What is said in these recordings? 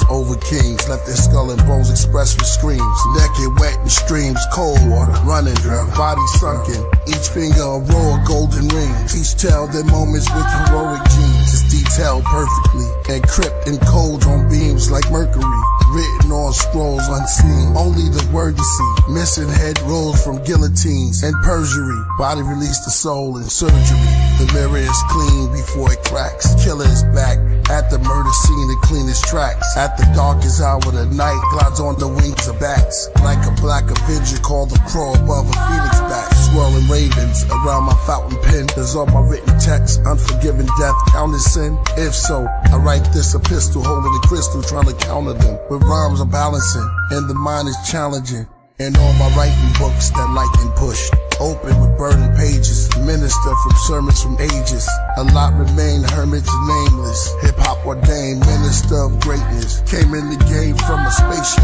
Over kings, left their skull and bones expressed with screams. Naked, wet in streams, cold water, running dry, body sunken. Each finger a row of golden rings. Each tell their moments with heroic genes. It's detailed perfectly, encrypt in codes on beams like mercury. Written on scrolls unseen, only the word to see. Missing head rolls from guillotines and perjury. Body release the soul in surgery. The mirror is clean before it cracks. Killer is back at the murder scene to clean his tracks. At the darkest hour of the night, glides on the wings of bats. Like a black avenger called the crow above a phoenix bat. Swirling ravens around my fountain pen. There's all my written text, unforgiven death, counted sin. If so, I write this epistle, holding the crystal, trying to counter them. With rhymes I'm balancing, and the mind is challenging. And all my writing books that lightning pushed. Open with burning pages, minister from sermons from ages. A lot remain hermits nameless. Hip-hop ordained minister of greatness. Came in the game from a spaceship.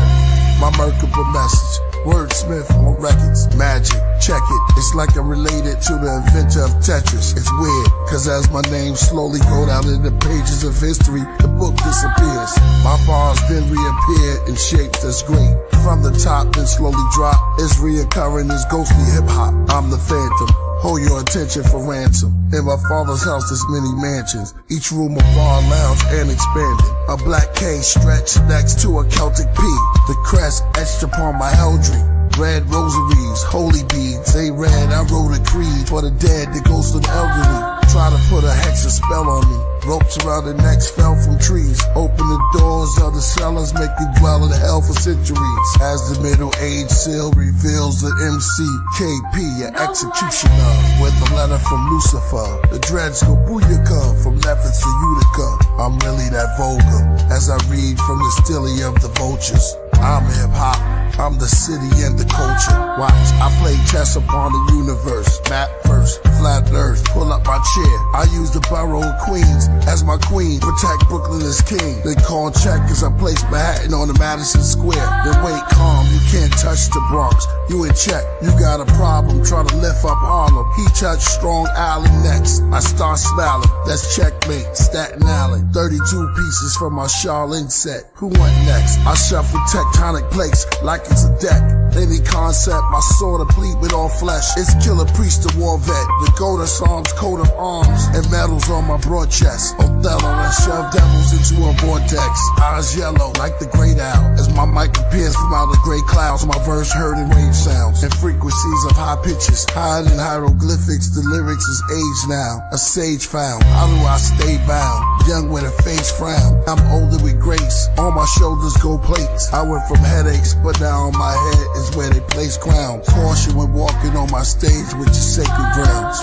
My Merkaba message, wordsmith on records. Magic, check it. It's like I'm related to the inventor of Tetris. It's weird, cause as my name slowly go down in the pages of history, the book disappears. My bars then reappear in shapes that's great. From the top, then slowly drop. It's reoccurring as ghostly hip-hop. I'm the phantom. Hold your attention for ransom. In my father's house, there's many mansions. Each room a bar, lounge, and expanded. A black K stretched next to a Celtic P. The crest etched upon my eldry. Red rosaries, holy beads. They read, I wrote a creed for the dead that goes to the elderly. Try to put a hex or spell on me. Ropes around the necks fell from trees. Open the doors of the cellars, make you dwell in hell for centuries. As the Middle Age seal reveals the MCKP, an executioner, with a letter from Lucifer. The dreads go booyaka from Nephis to Utica. I'm really that vulgar, as I read from the stilly of the vultures. I'm hip-hop, I'm the city and the culture. Watch, I play chess upon the universe. Map first, flat earth, pull up my chair. I use the borough of Queens as my queen, protect Brooklyn as king. They call check as I place Manhattan on the Madison Square. Then wait calm, you can't touch the Bronx. You in check, you got a problem trying to lift up Harlem. He touched Strong Island next. I start smiling, that's checkmate, Staten Island. 32 pieces from my Charlene set. Who went next? I shuffle tectonic plates like it's a deck. Any concept, my sword complete with all flesh. It's Killah Priest, the war vet. The goat of Psalms, coat of arms, and medals on my broad chest. Othello and shove devils into a vortex. Eyes yellow like the great owl. As my mic appears from out of gray clouds, my verse heard in wave sounds and frequencies of high pitches. Hide in hieroglyphics, the lyrics is aged now. A sage found. How do I stay bound? Young with a face frown. I'm older with grace. On my shoulders go plates. I went from headaches, but now on my head is where they place crowns. Caution when walking on my stage with your sacred grounds.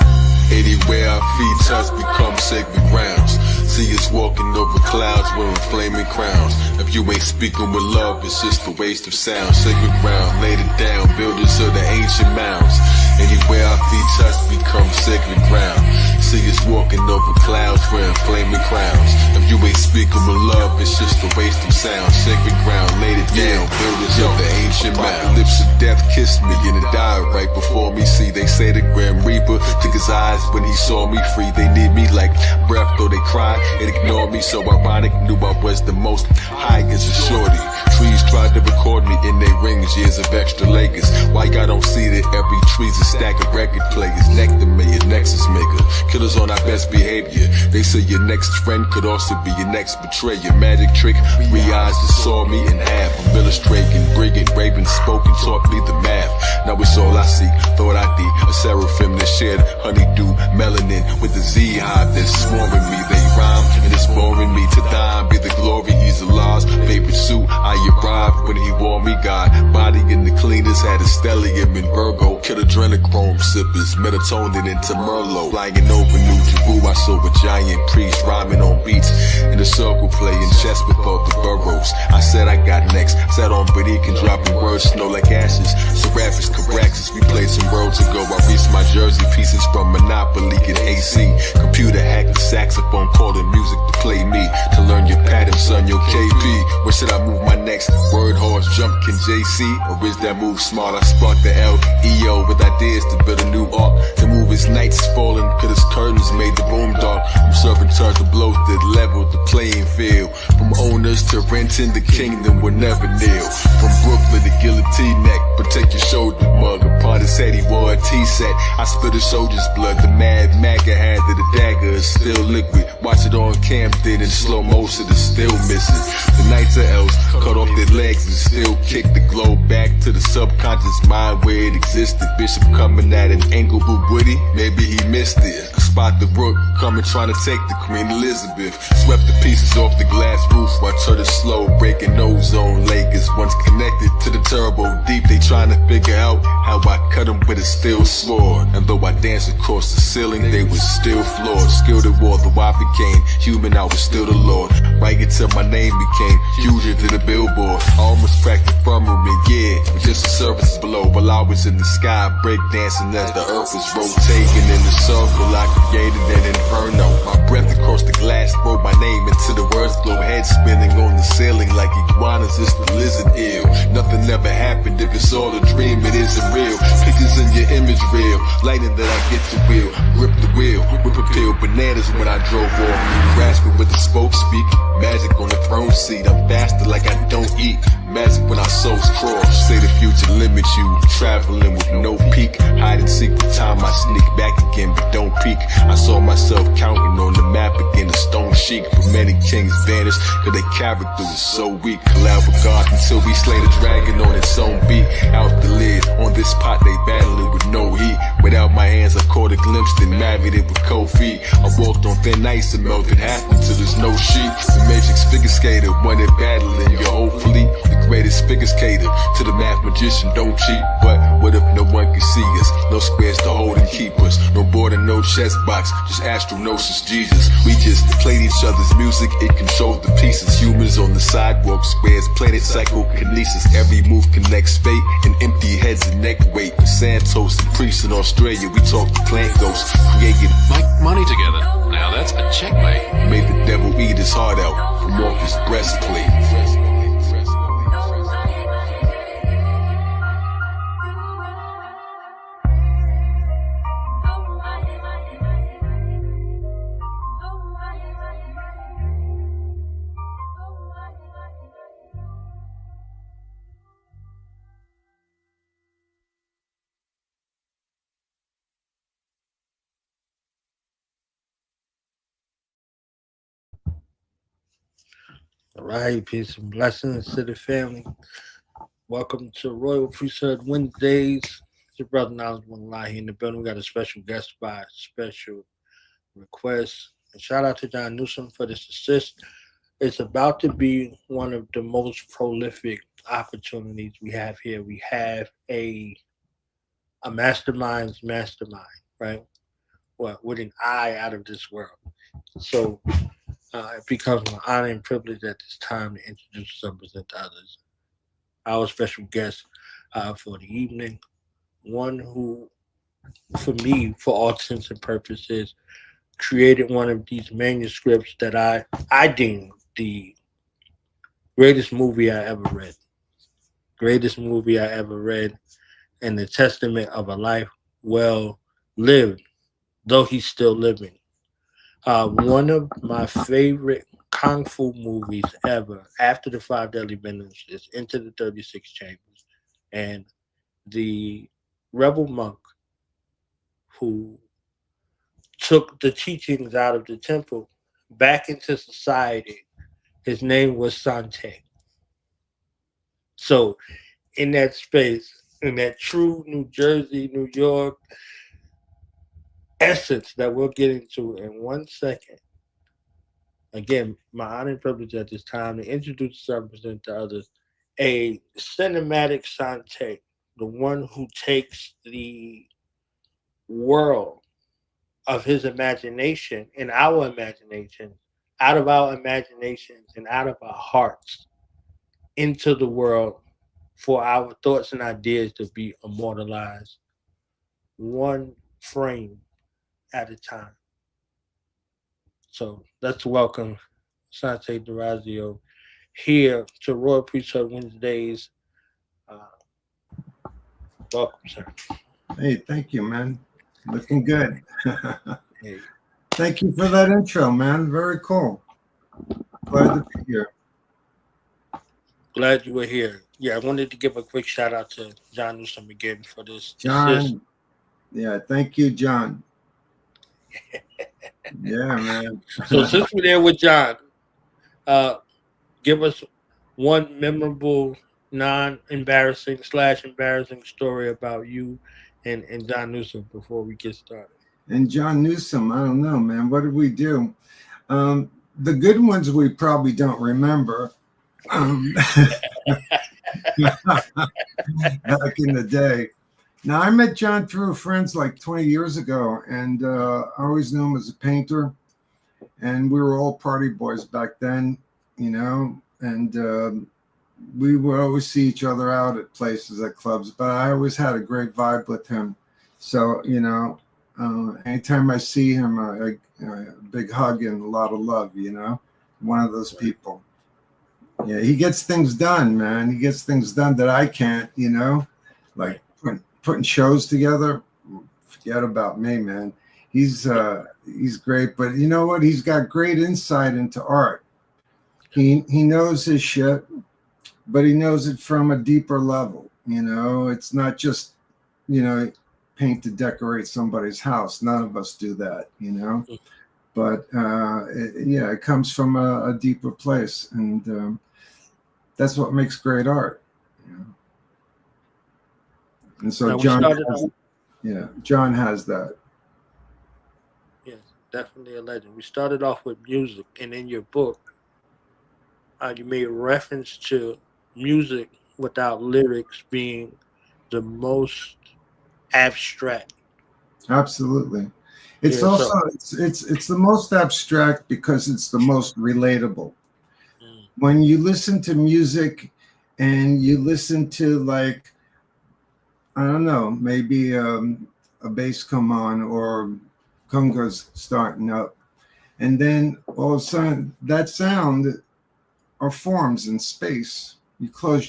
Anywhere our feet touch become sacred grounds. See us walking over clouds wearing flaming crowns. If you ain't speaking with love, it's just a waste of sound. Sacred ground, laid it down, builders of the ancient mounds. Anywhere our feet touch become sacred ground. See us walking over clouds wearing flaming crowns. If you ain't speaking with love, it's just a waste of sound. Sacred ground, laid it down, builders of the ancient mounds. Lips of death kissed me and it died right before me. See, they say the Grim Reaper took his eyes when he saw me free. They need me like breath, though they cried and ignored me. So ironic, knew I was the most high as a shorty. Trees tried to record me in their rings, years of extra Lakers. Why y'all don't see that every tree's a stack of record players? Nectar mayor, nexus maker, killers on our best behavior. They say your next friend could also be your next betrayer. Magic trick, 3 eyes that saw me in half. I'm illustrating, brigand, raven spoken, taught me the math. Now it's all I see, thought I did. A seraphim that shared honeydew, melanin with the Z hive that's swarming me. They rhyme and it's boring me to dime. Be the glory, he's Allah's favorite suit. I arrived when he wore me, God. Body in the cleaners, had a stellium in Virgo. Kid adrenochrome sippers, melatonin into Merlot. Flying over New Jeru, I saw a giant priest rhyming on beats in a circle playing chess with all the burrows. I said I got next, sat on Barican dropping words, snow like ashes. Serapis, Caraxes, we played some worlds ago. I reached my jersey pieces from Monopoly and AC. Computer hacked the saxophone, calling music to play me. To learn your pattern, son, your KP. Where should I move my next? Word horse, jumpkin' JC, or is that move smart? I sparked the LEO with ideas to build a new art. The move is nights falling, cause his curtains made the room dark. I'm serving turns of blows that level the playing field. From owners to renting, the kingdom will never kneel. From Brooklyn to guillotine neck, protect your shoulder mug. Upon his head he wore a T-set. I spit a soldier's blood, the mad MAGA had that the dagger is still liquid. Watch it on Camden in slow motion, it's still missing. The Knights of Elves cut off their legs and still kick the globe back to the subconscious mind where it existed. Bishop coming at an angle but witty, maybe he missed it. I spot the rook coming trying to take the Queen Elizabeth. Swept the pieces off the glass roof, watch her slow breaking ozone Lakers. Once connected to the turbo deep, they trying to figure out how I cut them with a steel sword. And though I danced across the ceiling, they was still floored. Skilled at war, though I became human, I was still the Lord. Right until my name became huge into the billboard. I almost cracked the firmament, yeah, with just the surface below. While I was in the sky, breakdancing as the earth was rotating in the circle, I created an inferno. My breath across the glass wrote my name into the words glow. Head spinning on the ceiling like iguanas, it's the lizard ill. Nothing ever happened if it's all a dream, it isn't real. Pictures in your image real, lighting that I get to wheel. Grip the wheel, whip a pill, bananas when I drove off. Grasping with the spoke speak, magic on the throne seat. I'm faster like I don't eat, magic when our souls cross. Say the future limits you, traveling with no peak. Hide and seek the time I sneak back again but don't peek. I saw myself counting on the map again, a stone sheik. But many kings vanished cause their character was so weak. Collab with God until we slay the dragon on its own beat. Out the lid, on this pot they battling with no heat. Without my hands I caught a glimpse, then married it with cold feet. I walked on thin ice and melted half until there's no sheet. The Matrix figure skater, one it battling, yo hopefully the greatest figure skater. To the math magician, don't cheat. But what if no one can see us? No squares to hold and keep us. No board and no chess box, just astronosis Jesus. We just played each other's music, it controlled the pieces. Humans on the sidewalk, squares, planet psychokinesis. Every move connects fate and empty heads and neck weight. With Santos and priests in Australia, we talk to plant ghosts. Created Make money together. Now that's a checkmate. made the devil eat his heart out from off his breastplate. All right, peace and blessings to the family. Welcome to Royal Priesthood Wednesdays. It's your brother Knowledge One Lie here in the building. We got a special guest by special request. And shout out to John Newsome for this assist. It's about to be one of the most prolific opportunities we have here. We have a mastermind's mastermind, right? Well, with an eye out of this world. So it becomes an honor and privilege at this time to introduce and present to others our special guest for the evening. One who, for me, for all intents and purposes, created one of these manuscripts that I deem the greatest movie I ever read. Greatest movie I ever read, and the testament of a life well lived, though he's still living. One of my favorite kung fu movies ever, after the Five Deadly Venoms, is Into the 36 Chambers, and the rebel monk who took the teachings out of the temple back into society, his name was Sante. So in that space, in that true New Jersey, New York essence that we'll get into in 1 second. Again, my honor and privilege at this time to introduce and present to others a cinematic Sante the one who takes the world of his imagination and our imagination, out of our imaginations and out of our hearts, into the world for our thoughts and ideas to be immortalized, one frame at a time. So let's welcome Sante D'Orazio here to Royal Priesthood Wednesdays. Welcome, sir. Hey, thank you, man. Looking good. Hey. Thank you for that intro, man. Very cool. Glad to be here. Glad you were here. Yeah, I wanted to give a quick shout out to John Newsome again for this. John. Yeah, thank you, John. Yeah, man. So since we're there with John, give us one memorable, non-embarrassing / embarrassing story about you and John Newsome before we get started. And John Newsome, I don't know, man. What did we do? The good ones we probably don't remember. Back in the day. Now, I met John through friends like 20 years ago, and I always knew him as a painter. And we were all party boys back then, you know, and we would always see each other out at places, at clubs, but I always had a great vibe with him. So, you know, anytime I see him, a big hug and a lot of love, you know, one of those people. Yeah, he gets things done, man. He gets things done that I can't, you know, like putting shows together. Forget about me, man. He's great, but you know what? He's got great insight into art. He knows his shit, but he knows it from a deeper level. You know, it's not just, you know, paint to decorate somebody's house. None of us do that, you know. But it comes from a deeper place, and that's what makes great art. You know? And so John has that. Yes, definitely a legend. We started off with music, and in your book, you made reference to music without lyrics being the most abstract. Absolutely. It's it's the most abstract because it's the most relatable. When you listen to music and you listen to, like, I don't know, maybe a bass come on or congas starting up, and then all of a sudden that sound are forms in space.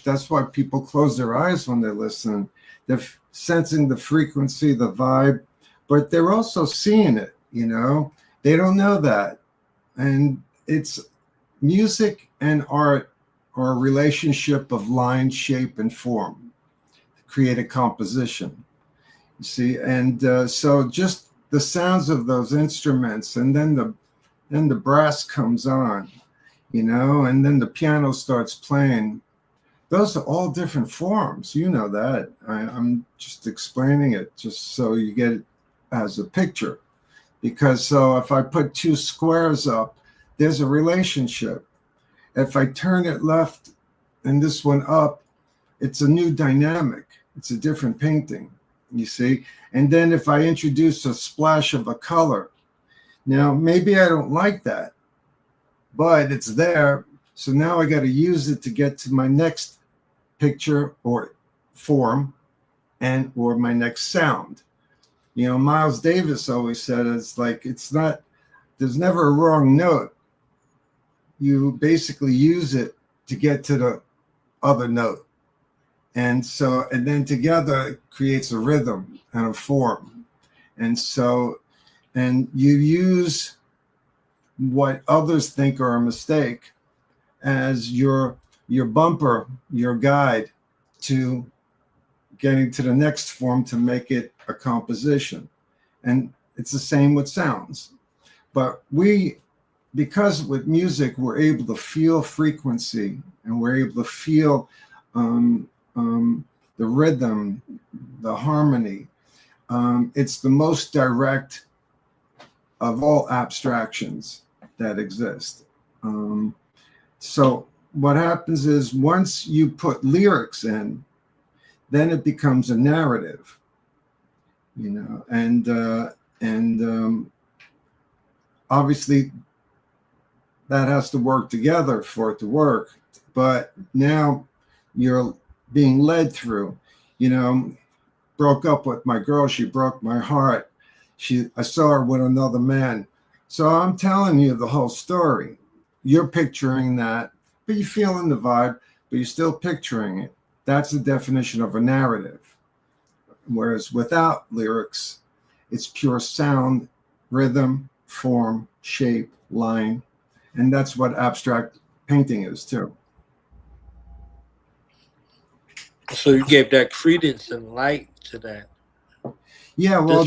That's why people close their eyes when they listen. They're sensing the frequency, the vibe, but they're also seeing it, you know. They don't know that. And it's music and art are a relationship of line, shape, and form to create a composition. You see, and so just the sounds of those instruments, and then the brass comes on, you know, and then the piano starts playing. Those are all different forms. You know that. I'm just explaining it just so you get it as a picture. Because so if I put two squares up, there's a relationship. If I turn it left and this one up, it's a new dynamic. It's a different painting, you see? And then if I introduce a splash of a color, now maybe I don't like that, but it's there. So now I got to use it to get to my next picture or form and or my next sound. You know, Miles Davis always said there's never a wrong note. You basically use it to get to the other note. And then together it creates a rhythm and a form. And you use what others think are a mistake as your bumper, your guide to getting to the next form to make it a composition. And it's the same with sounds. But because with music, we're able to feel frequency and we're able to feel the rhythm, the harmony. It's the most direct of all abstractions that exist. So what happens is once you put lyrics in, then it becomes a narrative, and obviously that has to work together for it to work. But now you're being led through, broke up with my girl. She broke my heart. I saw her with another man. So I'm telling you the whole story. You're picturing that, but you're feeling the vibe, but you're still picturing it. That's the definition of a narrative. Whereas without lyrics, it's pure sound, rhythm, form, shape, line. And that's what abstract painting is too. So you gave that credence and light to that. Yeah, well,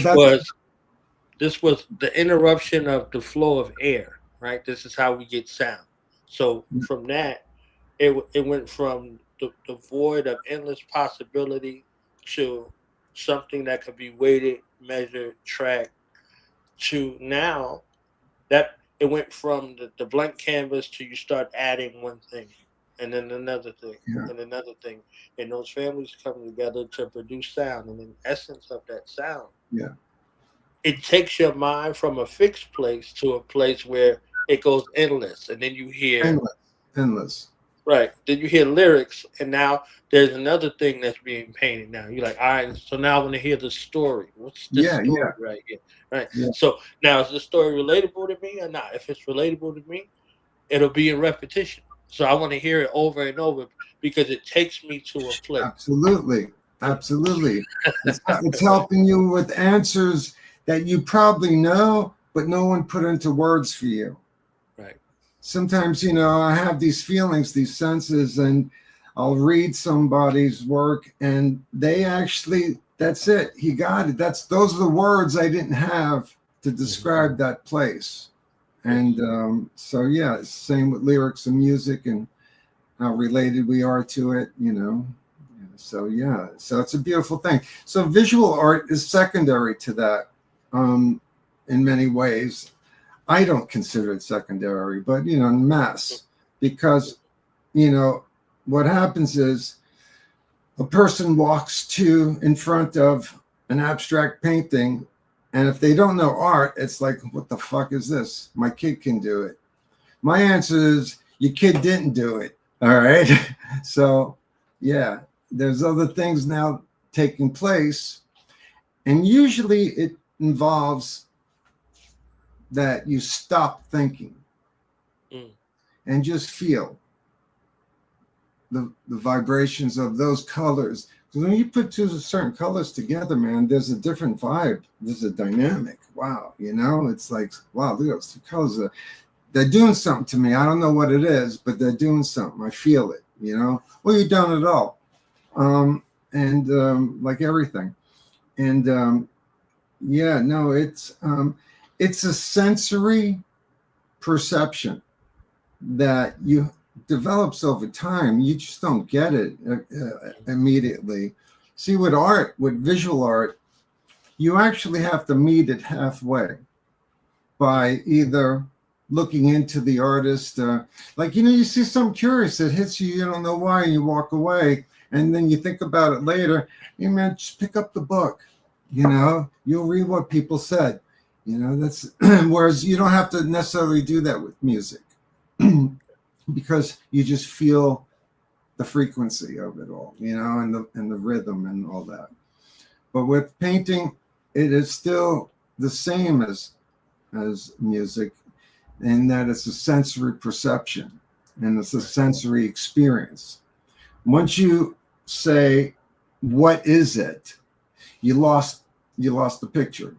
this was the interruption of the flow of air, right? This is how we get sound. So from that, it went from the void of endless possibility to something that could be weighted, measured, tracked, to now that it went from the blank canvas to you start adding one thing and then another thing and another thing. And those families come together to produce sound. And in essence of that sound, it takes your mind from a fixed place to a place where it goes endless. And then you hear endless. Right. Then you hear lyrics, and now there's another thing that's being painted now. You're like, all right, so now I want to hear the story. What's the story right here? Right. Yeah. So now is the story relatable to me or not? If it's relatable to me, it'll be in repetition. So I want to hear it over and over because it takes me to a place. Absolutely. It's helping you with answers that you probably know, but no one put into words for you. Right. Sometimes, I have these feelings, these senses, and I'll read somebody's work and they actually, that's it. He got it. Those are the words I didn't have to describe that place. And same with lyrics and music and how related we are to it, So it's a beautiful thing. So visual art is secondary to that in many ways. I don't consider it secondary, but, en masse, because, what happens is a person walks in front of an abstract painting, and if they don't know art, it's like, what the fuck is this? My kid can do it. My answer is, your kid didn't do it. All right. So, there's other things now taking place, and usually it involves that you stop thinking and just feel the vibrations of those colors. Because when you put two certain colors together, man, there's a different vibe. There's a dynamic. Wow, it's like, wow, look at those two colors. They're doing something to me. I don't know what it is, but they're doing something. I feel it, Well, you don't at all. Like everything. And it's a sensory perception that you develops over time. You just don't get it immediately. See, with visual art, you actually have to meet it halfway by either looking into the artist, you see something curious that hits you, you don't know why, and you walk away, and then you think about it later. Hey man, just pick up the book. You'll read what people said. That's whereas you don't have to necessarily do that with music because you just feel the frequency of it all, and the rhythm and all that. But with painting, it is still the same as music, in that it's a sensory perception and it's a sensory experience. Once you say, what is it? You lost the picture,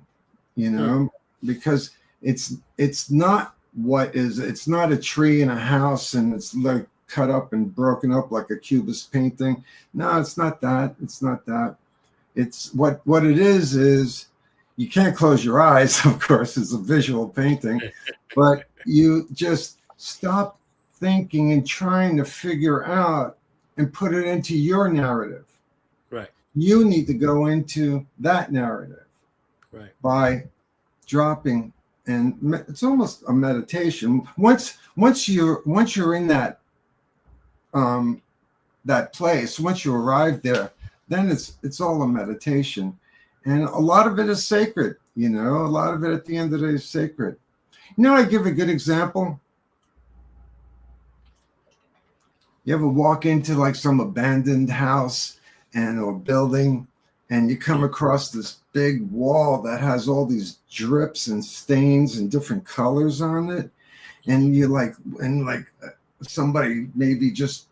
because it's not what is it. It's not a tree in a house and it's like cut up and broken up like a cubist painting. No, it's not that. It's what it is you can't close your eyes, of course, it's a visual painting, but you just stop thinking and trying to figure out and put it into your narrative. Right. You need to go into that narrative. Right. By dropping, and it's almost a meditation. Once you're in that that place, once you arrive there, then it's all a meditation. And a lot of it is sacred, you know, a lot of it at the end of the day is sacred. You know, I give a good example. You ever walk into like some abandoned house or building, and you come across this big wall that has all these drips and stains and different colors on it, and you like somebody maybe just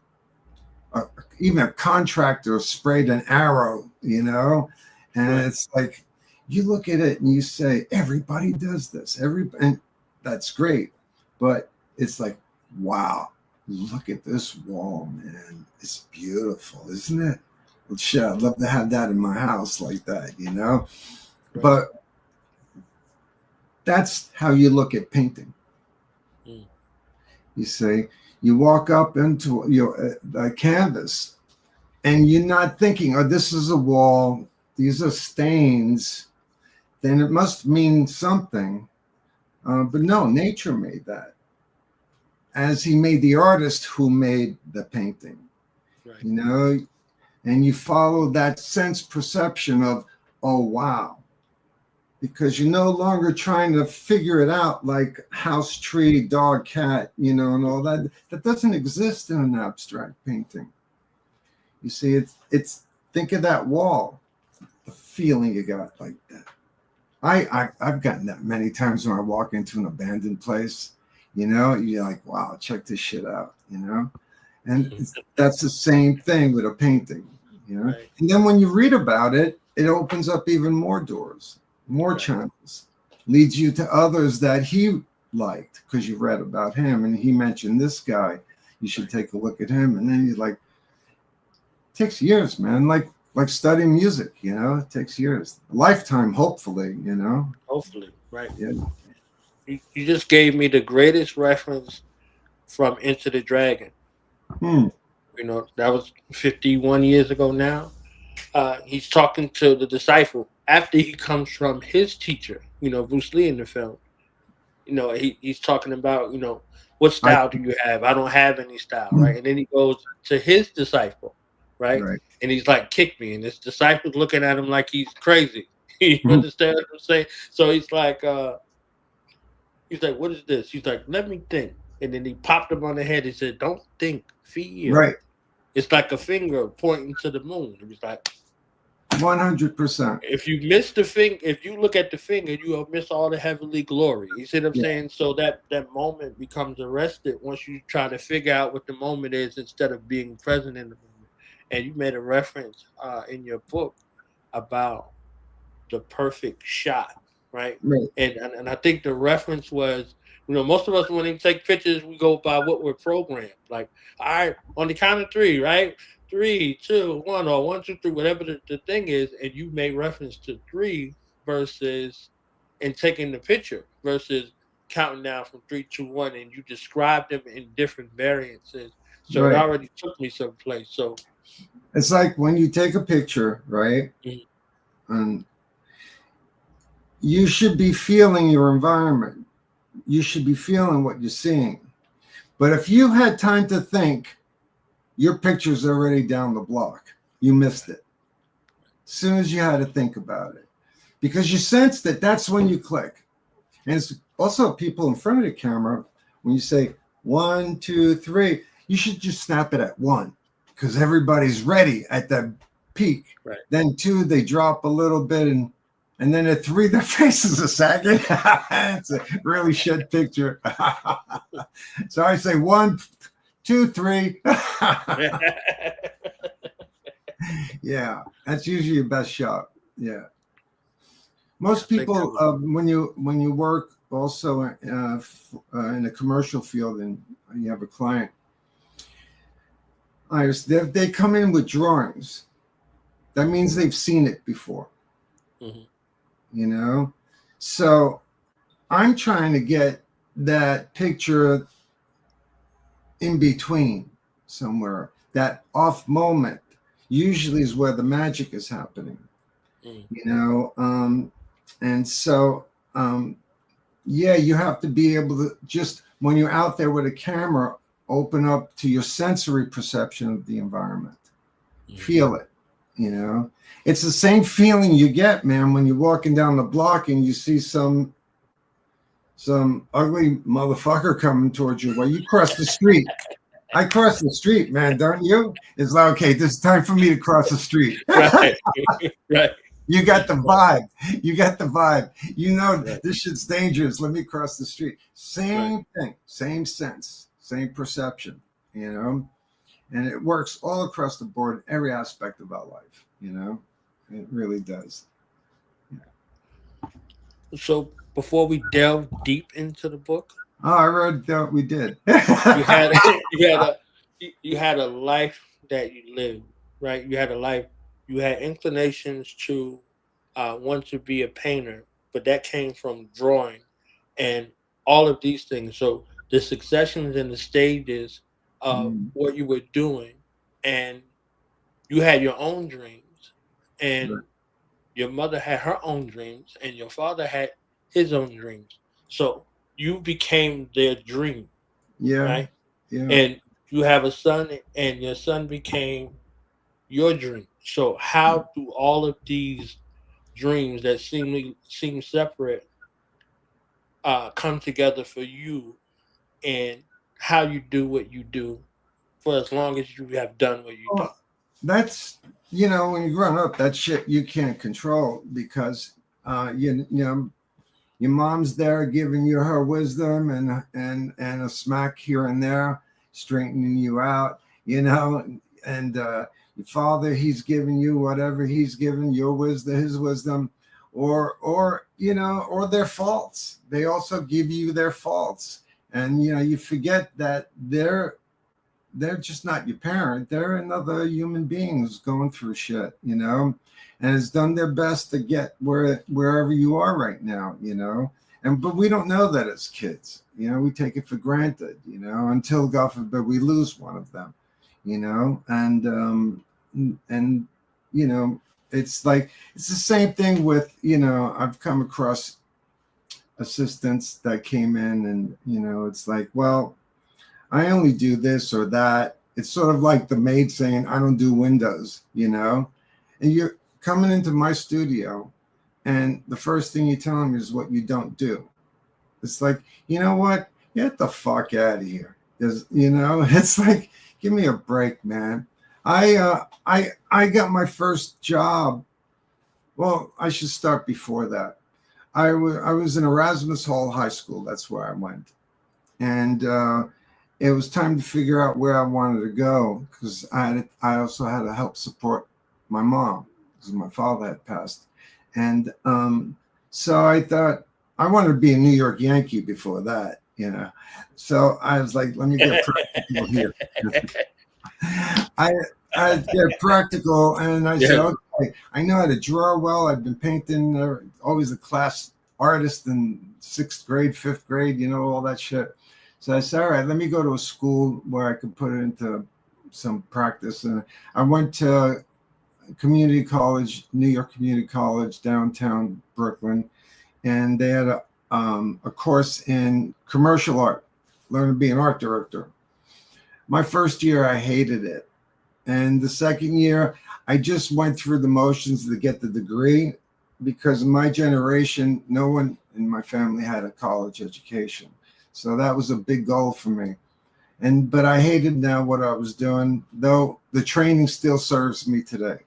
even a contractor sprayed an arrow, you know, and it's like you look at it and you say everybody does this, and that's great, but it's like, wow, look at this wall, man, it's beautiful, isn't it? Well, shit, I'd love to have that in my house like that, you know. Right. But that's how you look at painting. You say, you walk up into your canvas and you're not thinking, oh, this is a wall, these are stains, then it must mean something. But no, nature made that, as he made the artist who made the painting, right. You know, and you follow that sense perception of, oh, wow. Because you're no longer trying to figure it out like house, tree, dog, cat, you know, and all that. That doesn't exist in an abstract painting. You see, it's think of that wall, the feeling you got like that. I've gotten that many times when I walk into an abandoned place, you know, you're like, wow, check this shit out, you know? And that's the same thing with a painting, you know? Right. And then when you read about it, it opens up even more doors. More right. Channels, leads you to others that he liked because you read about him and he mentioned this guy. You should take a look at him. And then you're like, it takes years, man. Like studying music, you know, it takes years, a lifetime, hopefully, you know. Hopefully, right. Yeah. You just gave me the greatest reference from Enter the Dragon. You know, that was 51 years ago now. He's talking to the disciple after he comes from his teacher, you know, Bruce Lee in the film. You know, he's talking about, you know, what style do you have? I don't have any style, right? And then he goes to his disciple, right? And he's like, kick me. And his disciple's looking at him like he's crazy. You understand what I'm saying? So he's like, what is this? He's like, let me think. And then he popped him on the head. He said, don't think, feel. Right. It's like a finger pointing to the moon. He was like, 100%. If you miss the finger, if you look at the finger, you will miss all the heavenly glory. You see what I'm saying? So that moment becomes arrested once you try to figure out what the moment is instead of being present in the moment. And you made a reference in your book about the perfect shot, right? And I think the reference was, you know, most of us when we take pictures, we go by what we're programmed. Like, all right, on the count of three, right? 3, 2, 1, or 1, 2, 3, whatever the thing is, and you made reference to 3 versus and taking the picture versus counting down from 3, 2, 1, and you described them in different variances. So it already took me someplace. So it's like when you take a picture, right? And you should be feeling your environment. You should be feeling what you're seeing. But if you had time to think, your picture's already down the block. You missed it. As soon as you had to think about it. Because you sense that that's when you click. And it's also people in front of the camera, when you say 1, 2, 3, you should just snap it at 1. Because everybody's ready at that peak. Right. Then 2, they drop a little bit. And then at 3, their faces are sagging. It's a really shit picture. So I say 1, 2, 3. Yeah, that's usually your best shot. Yeah. Most people, when you work also in the commercial field and you have a client, they come in with drawings. That means they've seen it before. You know? So I'm trying to get that picture in between somewhere. That off moment usually is where the magic is happening. You know? And so, you have to be able to just, when you're out there with a camera, open up to your sensory perception of the environment. Feel it. you know. It's the same feeling you get, man, when you're walking down the block and you see some ugly motherfucker coming towards you. Well, you cross the street. I cross the street, man, don't you? It's like, okay, this is time for me to cross the street. Right. Right. You got the vibe. You got the vibe. You know, this shit's dangerous. Let me cross the street. Same thing, same sense, same perception, you know? And it works all across the board, every aspect of our life, you know? It really does. Yeah. So before we delve deep into the book, I read that we did. you had a life that you lived, right? You had a life. You had inclinations to want to be a painter, but that came from drawing and all of these things. So the successions and the stages of what you were doing, and you had your own dreams, and your mother had her own dreams, and your father had his own dreams. So you became their dream, right? Yeah. And you have a son, and your son became your dream. So how do all of these dreams that seem separate come together for you, and how you do what you do for as long as you have done what you do? That's, you know, when you're growing up, that shit you can't control because you know, your mom's there giving you her wisdom and a smack here and there, straightening you out, you know, and your father, he's giving you whatever he's given your wisdom, his wisdom, or you know, or their faults. They also give you their faults, and you know, you forget that they're just not your parent. They're another human being who's going through shit, you know, and has done their best to get wherever you are right now, you know. But we don't know that as kids, you know. We take it for granted, you know, until God forbid we lose one of them, you know. And you know, it's like it's the same thing with, you know, I've come across assistants that came in, and you know, it's like, well, I only do this or that. It's sort of like the maid saying, I don't do windows, you know. And you're coming into my studio, and the first thing you tell them is what you don't do. It's like, you know what? Get the fuck out of here. You know, it's like, give me a break, man. I got my first job. Well, I should start before that. I was in Erasmus Hall High School. That's where I went. And it was time to figure out where I wanted to go, because I also had to help support my mom because my father had passed. And so I thought I wanted to be a New York Yankee before that, you know. So I was like, let me get practical here. I get practical, and I said, okay, I know how to draw well. I've been painting, always a class artist in 6th grade, 5th grade, you know, all that shit. So I said, all right, let me go to a school where I could put it into some practice. And I went to community college, New York Community College, downtown Brooklyn. And they had a course in commercial art, learn to be an art director. My first year, I hated it. And the second year, I just went through the motions to get the degree, because in my generation, no one in my family had a college education. So that was a big goal for me. But I hated now what I was doing, though the training still serves me today.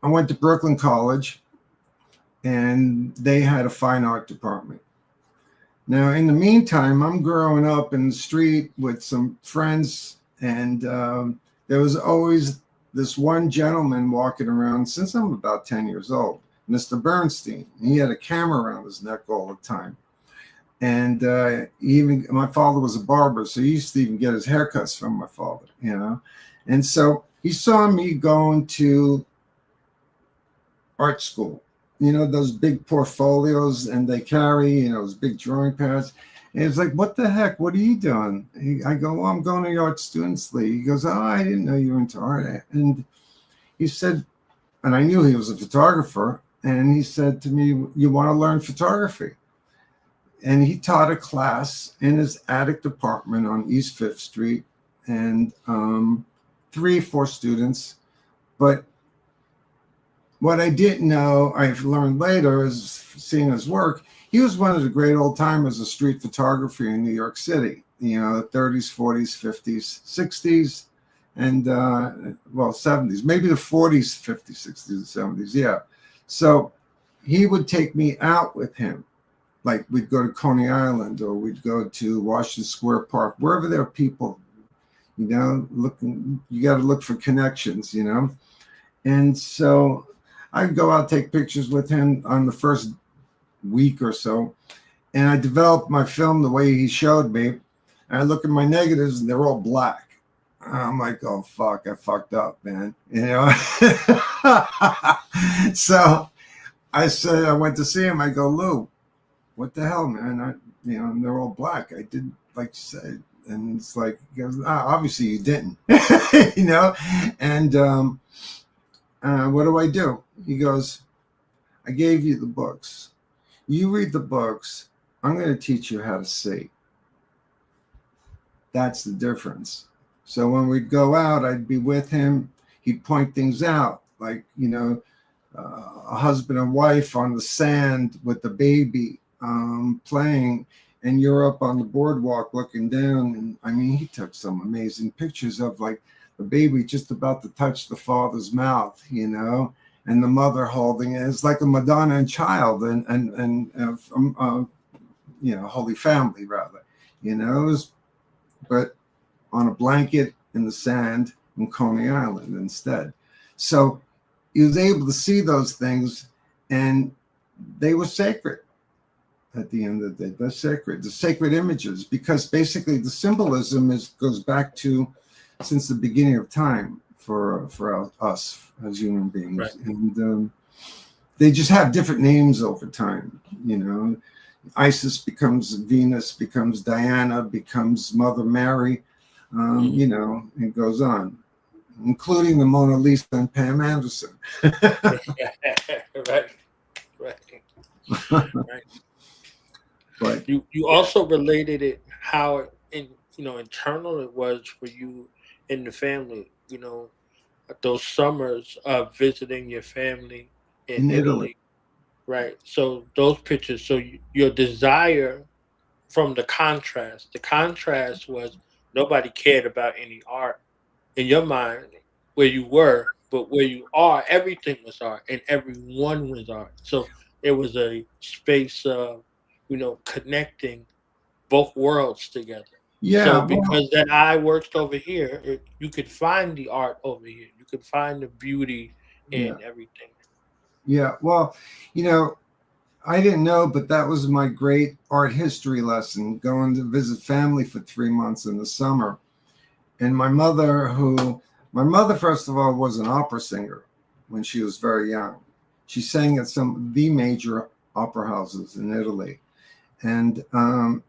I went to Brooklyn College, and they had a fine art department. Now, in the meantime, I'm growing up in the street with some friends, and there was always this one gentleman walking around since I'm about 10 years old, Mr. Bernstein. He had a camera around his neck all the time. And even my father was a barber, so he used to even get his haircuts from my father, you know. And so he saw me going to art school, you know, those big portfolios, and they carry, you know, those big drawing pads. And he was like, what the heck? What are you doing? I go, well, I'm going to the Art Students League. He goes, oh, I didn't know you were into art. And he said, and I knew he was a photographer, and he said to me, you want to learn photography? And he taught a class in his attic apartment on East 5th Street, and 3 or 4 students. But what I didn't know, I've learned later, is seeing his work. He was one of the great old timers of street photography in New York City, you know, 30s, 40s, 50s, 60s, and, 70s, maybe the 40s, 50s, 60s, and 70s. Yeah. So he would take me out with him. Like we'd go to Coney Island or we'd go to Washington Square Park, wherever there are people, you know, you got to look for connections, you know. And so I'd go out, take pictures with him on the first week or so. And I developed my film the way he showed me. And I look at my negatives and they're all black. I'm like, oh, fuck, I fucked up, man. You know? So I said, I went to see him. I go, Lou, what the hell, man? And they're all black. I didn't, like you said. And it's like, he goes, obviously you didn't, you know? And what do? He goes, I gave you the books. You read the books. I'm going to teach you how to see. That's the difference. So when we'd go out, I'd be with him. He'd point things out, like, you know, a husband and wife on the sand with the baby playing, and you're up on the boardwalk looking down. And I mean, he took some amazing pictures of like the baby just about to touch the father's mouth, you know, and the mother holding it. It's like a Madonna and Child and you know, Holy Family rather, you know, but on a blanket in the sand in Coney Island instead. So he was able to see those things, and they were sacred at the end of the day. They're sacred, the sacred images, because basically the symbolism goes back to since the beginning of time for us as human beings. Right. And they just have different names over time, you know. Isis becomes Venus, becomes Diana, becomes Mother Mary, you know, it goes on, including the Mona Lisa and Pam Anderson. Right. But you also related it how internal it was for you and the family, you know, those summers of visiting your family in Italy. Right. So those pictures, so your desire from the contrast was nobody cared about any art in your mind where you were, but where you are, everything was art and everyone was art. So it was a space of, you know, connecting both worlds together. Yeah. So because that eye works over here, you could find the art over here. You could find the beauty in everything. Yeah, well, you know, I didn't know, but that was my great art history lesson, going to visit family for 3 months in the summer. And my mother, first of all, was an opera singer when she was very young. She sang at some of the major opera houses in Italy, and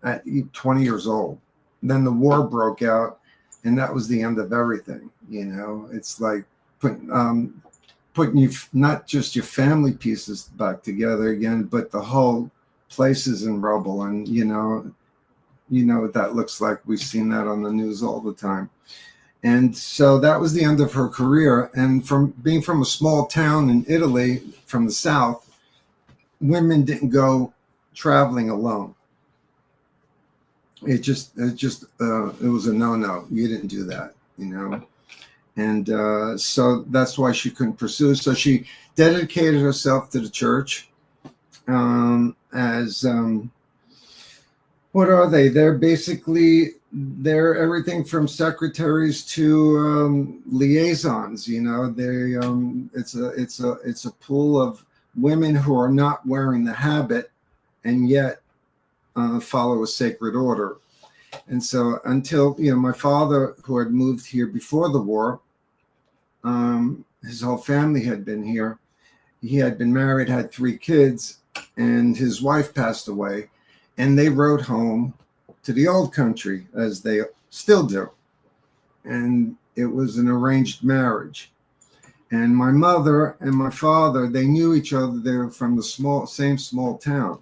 at 20 years old. Then the war broke out, and that was the end of everything. You know, it's like putting you, not just your family pieces back together again, but the whole place is in rubble. And you know what that looks like. We've seen that on the news all the time. And so that was the end of her career. And from being from a small town in Italy, from the South, women didn't go traveling alone. It was a no-no. You didn't do that, you know. And so that's why she couldn't pursue. So she dedicated herself to the church as what are they? They're everything from secretaries to liaisons. You know, it's a pool of women who are not wearing the habit and yet follow a sacred order. And so until, you know, my father, who had moved here before the war, his whole family had been here. He had been married, had 3 kids, and his wife passed away. And they wrote home to the old country, as they still do. And it was an arranged marriage. And my mother and my father, they knew each other. They were from the same small town.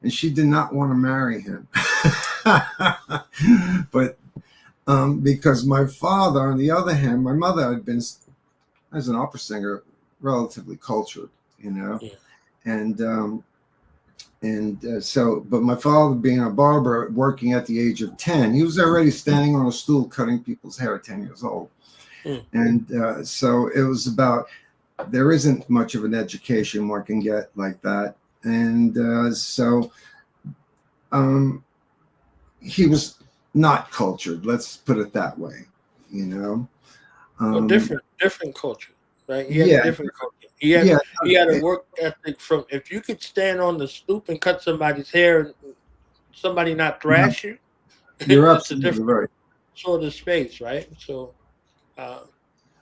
And she did not want to marry him. But because my father, on the other hand, my mother had been, as an opera singer, relatively cultured, you know. Yeah. But my father, being a barber, working at the age of 10, he was already standing on a stool cutting people's hair at 10 years old. And so it was about, there isn't much of an education one can get like that. And he was not cultured, let's put it that way, you know. Different culture, right? He had a different culture. He had a work ethic from, if you could stand on the stoop and cut somebody's hair and somebody not thrash you, you're it's a absolutely different right. sort of space, right? So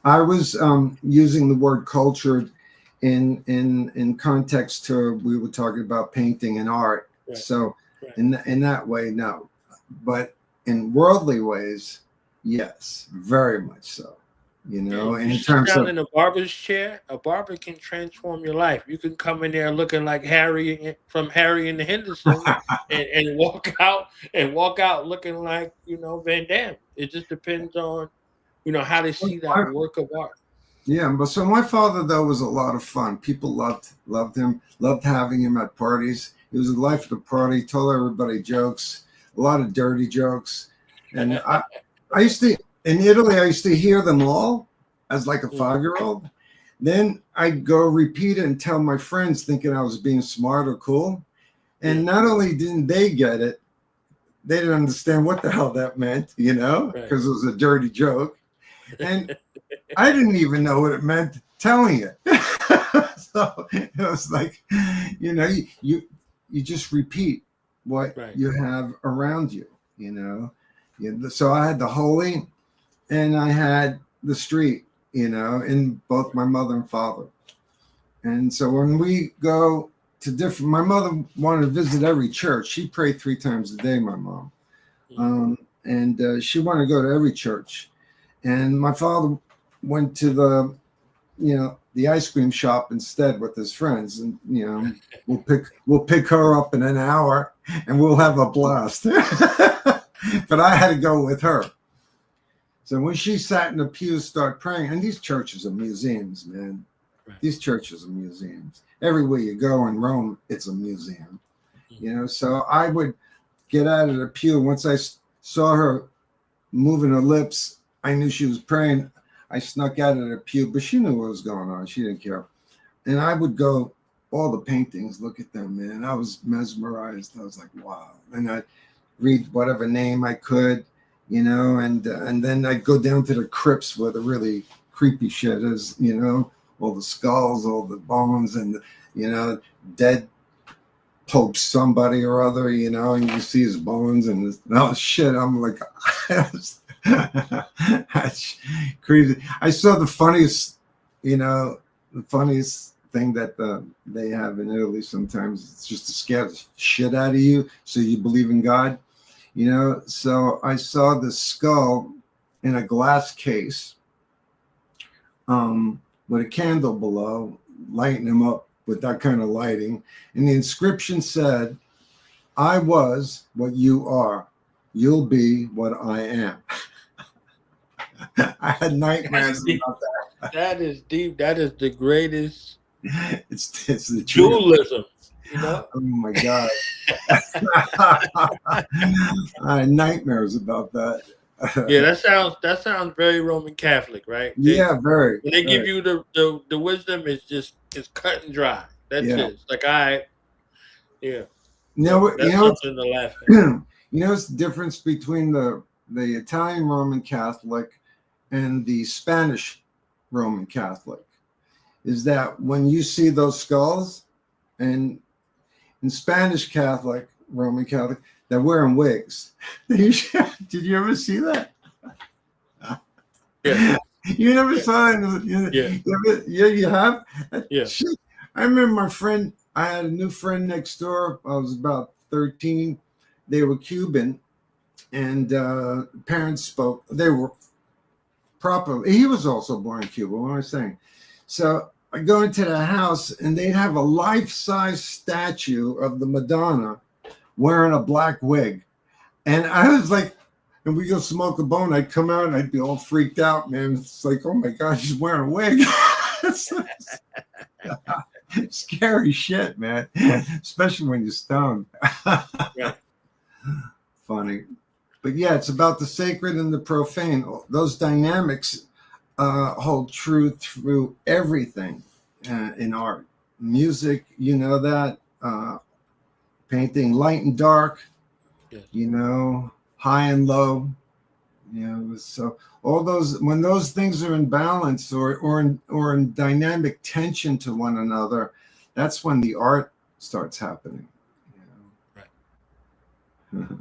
I was using the word cultured in context to, we were talking about painting and art. Right. So in that way, no. But in worldly ways, yes, very much so. You know, in terms of in a barber's chair, a barber can transform your life. You can come in there looking like Harry from Harry and the Hendersons and walk out looking like, you know, Van Damme. It just depends on, you know, how they see that work of art. Yeah, but so my father, though, was a lot of fun. People loved him, loved having him at parties. He was the life of the party, told everybody jokes, a lot of dirty jokes. And I used to, in Italy, I used to hear them all as like a 5-year-old. Then I'd go repeat it and tell my friends, thinking I was being smart or cool. And not only didn't they get it, they didn't understand what the hell that meant, you know, because it was a dirty joke. And I didn't even know what it meant telling it. So it was like, you know, you just repeat what you have around you, you know. So I had the holy and I had the street, you know, in both my mother and father. And so when we go to different, my mother wanted to visit every church. She prayed 3 times a day, my mom. And she wanted to go to every church. And my father went to the, you know, the ice cream shop instead with his friends. And, you know, we'll pick her up in an hour and we'll have a blast. But I had to go with her. So when she sat in the pews, start praying, and these churches are museums, man. These churches are museums. Everywhere you go in Rome, it's a museum. You know, so I would get out of the pew. Once I saw her moving her lips, I knew she was praying. I snuck out of the pew, but she knew what was going on. She didn't care. And I would go, all the paintings, look at them, man. I was mesmerized. I was like, wow. And I'd read whatever name I could, you know, and then I'd go down to the crypts where the really creepy shit is, you know, all the skulls, all the bones, and, you know, dead Pope somebody or other, you know, and you see his bones and oh shit. I'm like, that's crazy. I saw the funniest, you know, the funniest thing that they have in Italy sometimes. It's just to scare the shit out of you so you believe in God, you know. So I saw the skull in a glass case with a candle below, lighting him up with that kind of lighting. And the inscription said, I was what you are. You'll be what I am. I had nightmares about that. That is deep. That is the greatest. It's the dualism, you know? Oh my God. I had nightmares about that. Yeah, that sounds very Roman Catholic, right? Yeah, very. When they give you the wisdom, it's cut and dry. That's it. It's like, all right, yeah. That's something to laugh at. You know what's the difference between the Italian Roman Catholic and the Spanish Roman Catholic is that when you see those skulls, and in Spanish Catholic, Roman Catholic, they're wearing wigs. Did you ever see that? Yeah. You never saw it? You have? Yeah. Shit. I remember my friend, I had a new friend next door. I was about 13. They were Cuban, and parents spoke. They were proper. He was also born in Cuba. What am I saying? So I go into the house, and they'd have a life-size statue of the Madonna wearing a black wig. And I was like, and we go smoke a bone. I'd come out, and I'd be all freaked out, man. It's like, oh, my God, she's wearing a wig. Scary shit, man. Especially when you're stoned. Right. Funny. But yeah, it's about the sacred and the profane. Those dynamics hold true through everything in art. Music, you know that. Painting, light and dark, yes. You know, high and low. You know, so all those, when those things are in balance or in dynamic tension to one another, that's when the art starts happening. You know? Right.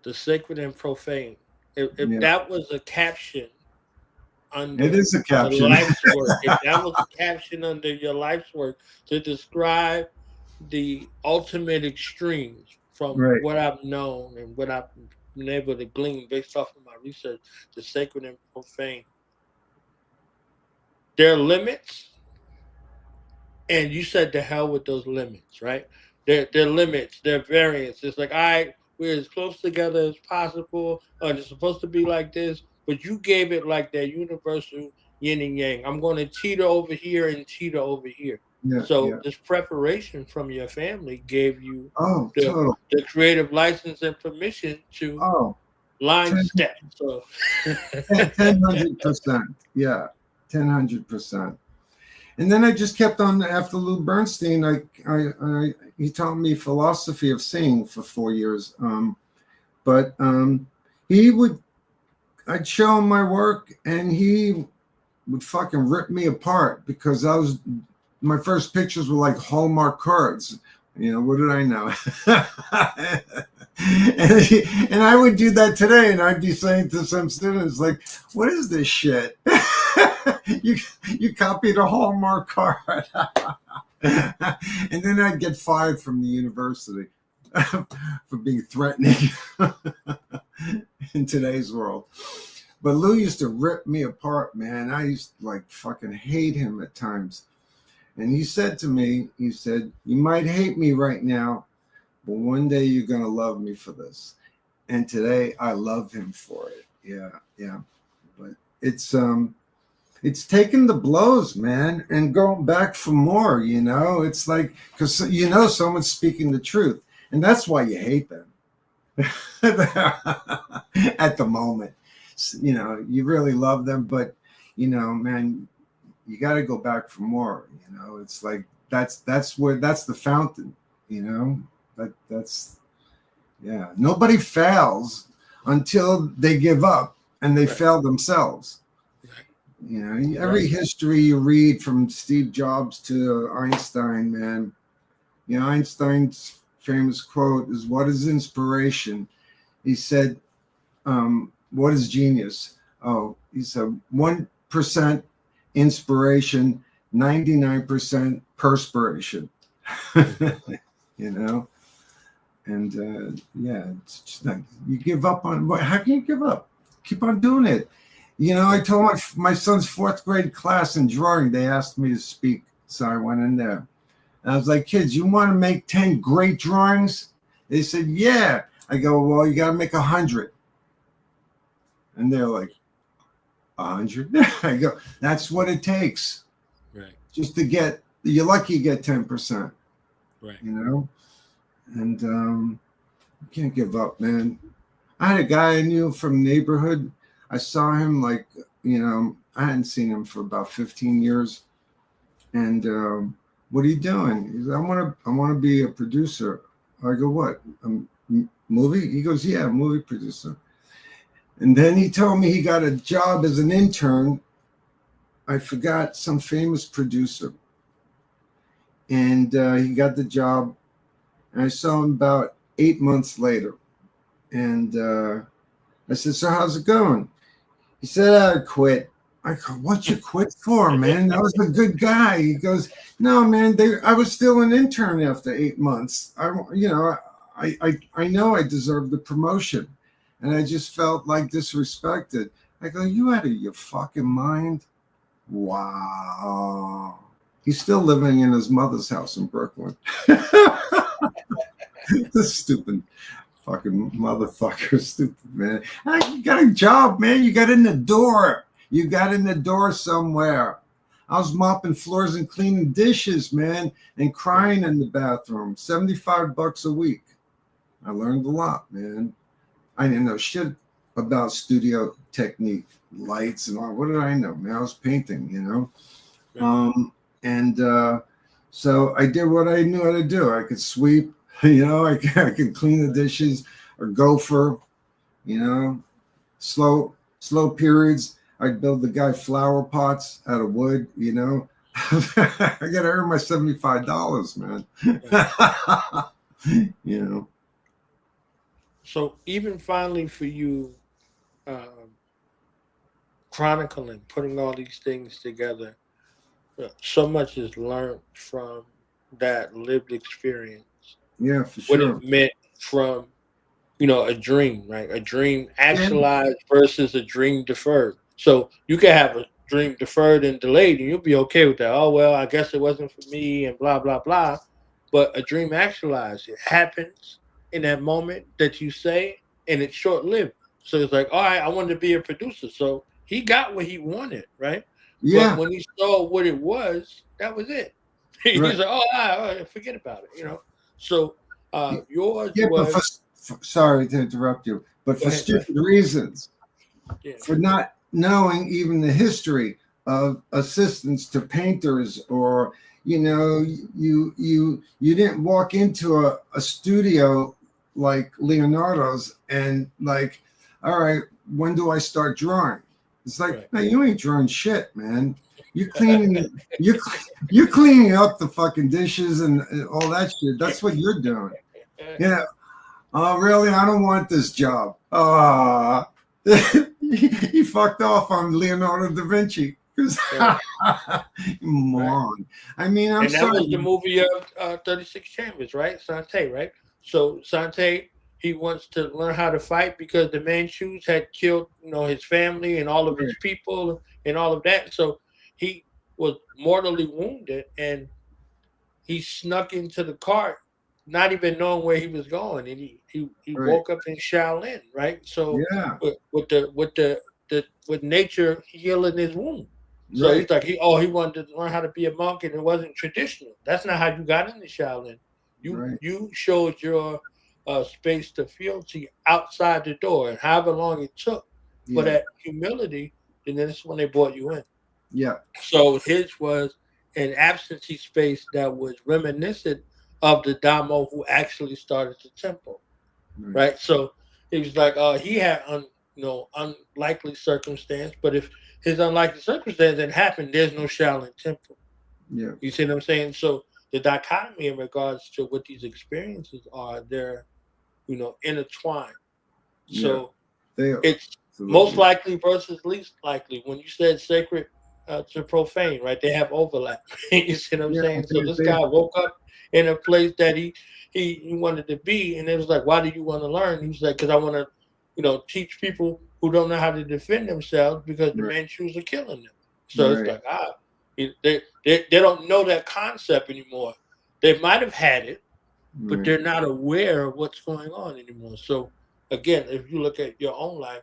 The sacred and profane. If yeah. that was a caption under it is a caption. life's work, if that was a caption under your life's work to describe the ultimate extremes from right. what I've known and what I've been able to glean based off of my research, the sacred and profane. There are limits, and you said to hell with those limits, right? They're limits, they're variants. It's like, all right, we're as close together as possible. It's supposed to be like this, but you gave it like that universal yin and yang. I'm going to teeter over here and teeter over here. Yeah, so this preparation from your family gave you the creative license and permission to line step. So 100%. Yeah, 100%. And then I just kept on after Lou Bernstein. He taught me philosophy of seeing for 4 years. I'd show him my work, and he would fucking rip me apart because my first pictures were like Hallmark cards. You know, what did I know? and I would do that today, and I'd be saying to some students, like, what is this shit? you copied a Hallmark card. And then I'd get fired from the university for being threatening in today's world. But Lou used to rip me apart, man. I used to like fucking hate him at times. And he said to me, he said, you might hate me right now, but one day you're going to love me for this. And today I love him for it. Yeah. But it's taking the blows, man, and going back for more, you know. It's like, because, you know, someone's speaking the truth. And that's why you hate them at the moment. You know, you really love them, but, you know, man, you got to go back for more. You know, it's like that's the fountain. You know, that's Nobody fails until they give up and they fail themselves. You know, every history you read from Steve Jobs to Einstein, man. You know, Einstein's famous quote is, "What is inspiration?" He said, "What is genius?" Oh, he said, 1% inspiration, 99% perspiration. You know, and it's just like you give up on. How can you give up? Keep on doing it. You know, I told my son's 4th grade class in drawing, they asked me to speak, so I went in there. And I was like, kids, you want to make 10 great drawings? They said, yeah. I go, well, you got to make 100. And they're like, 100? I go, that's what it takes. Right. Just to get, you're lucky you get 10%. Right. You know? And you can't give up, man. I had a guy I knew from neighborhood. I saw him like, you know, I hadn't seen him for about 15 years. And what are you doing? He said, I want to be a producer. I go, what? Movie? He goes, yeah, movie producer. And then he told me he got a job as an intern. I forgot, some famous producer. And he got the job. And I saw him about 8 months later. And I said, so how's it going? He said, I quit. I go, what you quit for, man? That was a good guy. He goes, no, man, I was still an intern after 8 months. I know I deserved the promotion. And I just felt like disrespected. I go, you out of your fucking mind? Wow. He's still living in his mother's house in Brooklyn. This stupid fucking motherfucker, stupid, man. You got a job, man. You got in the door. You got in the door somewhere. I was mopping floors and cleaning dishes, man, and crying in the bathroom. $75 a week. I learned a lot, man. I didn't know shit about studio technique, lights, and all. What did I know, man? I was painting, you know. So I did what I knew how to do. I could sweep, you know. I could clean the dishes or gopher, you know. Slow periods. I'd build the guy flower pots out of wood, you know. I gotta earn my $75, man. You know. So even finally for you, chronicling, putting all these things together, so much is learned from that lived experience. Yeah, for sure. What it meant from, you know, a dream, right? A dream actualized versus a dream deferred. So you can have a dream deferred and delayed, and you'll be okay with that. Oh, well, I guess it wasn't for me, and blah, blah, blah. But a dream actualized, it happens in that moment that you say, and it's short-lived. So it's like, all right, I wanted to be a producer. So he got what he wanted, right? Yeah. But when he saw what it was, that was it. He's Right. like, oh, forget about it, you know? So yours Yeah, was... but sorry to interrupt you, but for stupid reasons, for not knowing even the history of assistants to painters, or you know, you didn't walk into a studio like Leonardo's and like, all right, when do I start drawing? It's like, no, you ain't drawing shit, man. You're cleaning you're cleaning up the fucking dishes and all that shit. That's what you're doing. Yeah. Oh, really? I don't want this job. He fucked off on Leonardo da Vinci. Moron. I mean, I'm sorry. And that was the movie of 36 Chambers, right? Sante, right? So Sante, he wants to learn how to fight because the Manchus had killed, you know, his family and all of his people and all of that. So he was mortally wounded, and he snuck into the cart, not even knowing where he was going, and he woke up in Shaolin, right? So with nature healing his wound. So he's like, he wanted to learn how to be a monk, and it wasn't traditional. That's not how you got into Shaolin. You showed your space to fealty outside the door, and however long it took for that humility, and then that's when they brought you in. Yeah. So his was an absentee space that was reminiscent of the Damo who actually started the temple, right? So he was like, he had unlikely circumstance, but if his unlikely circumstance didn't happen, there's no Shaolin temple. Yeah, you see what I'm saying? So the dichotomy in regards to what these experiences are, they're intertwined. So it's most likely versus least likely. When you said sacred to profane, right? They have overlap. You see what I'm saying? So this guy woke up in a place that he wanted to be, and it was like, why do you want to learn? He was like, because I want to, teach people who don't know how to defend themselves because the Manchus are killing them. So it's like, they don't know that concept anymore. They might have had it, but they're not aware of what's going on anymore. So again, if you look at your own life,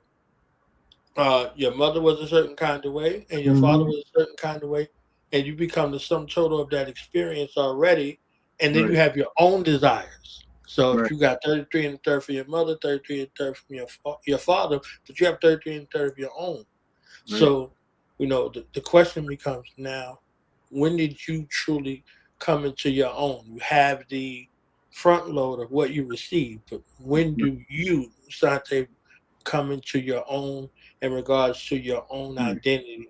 your mother was a certain kind of way, and your father was a certain kind of way, and you become the sum total of that experience already, and then you have your own desires. So if you got 33 and a third for your mother, 33 and a third from your father, but you have 33 and a third of your own. So, the question becomes now, when did you truly come into your own? You have the front load of what you received, but when do you, Sante, come into your own in regards to your own identity?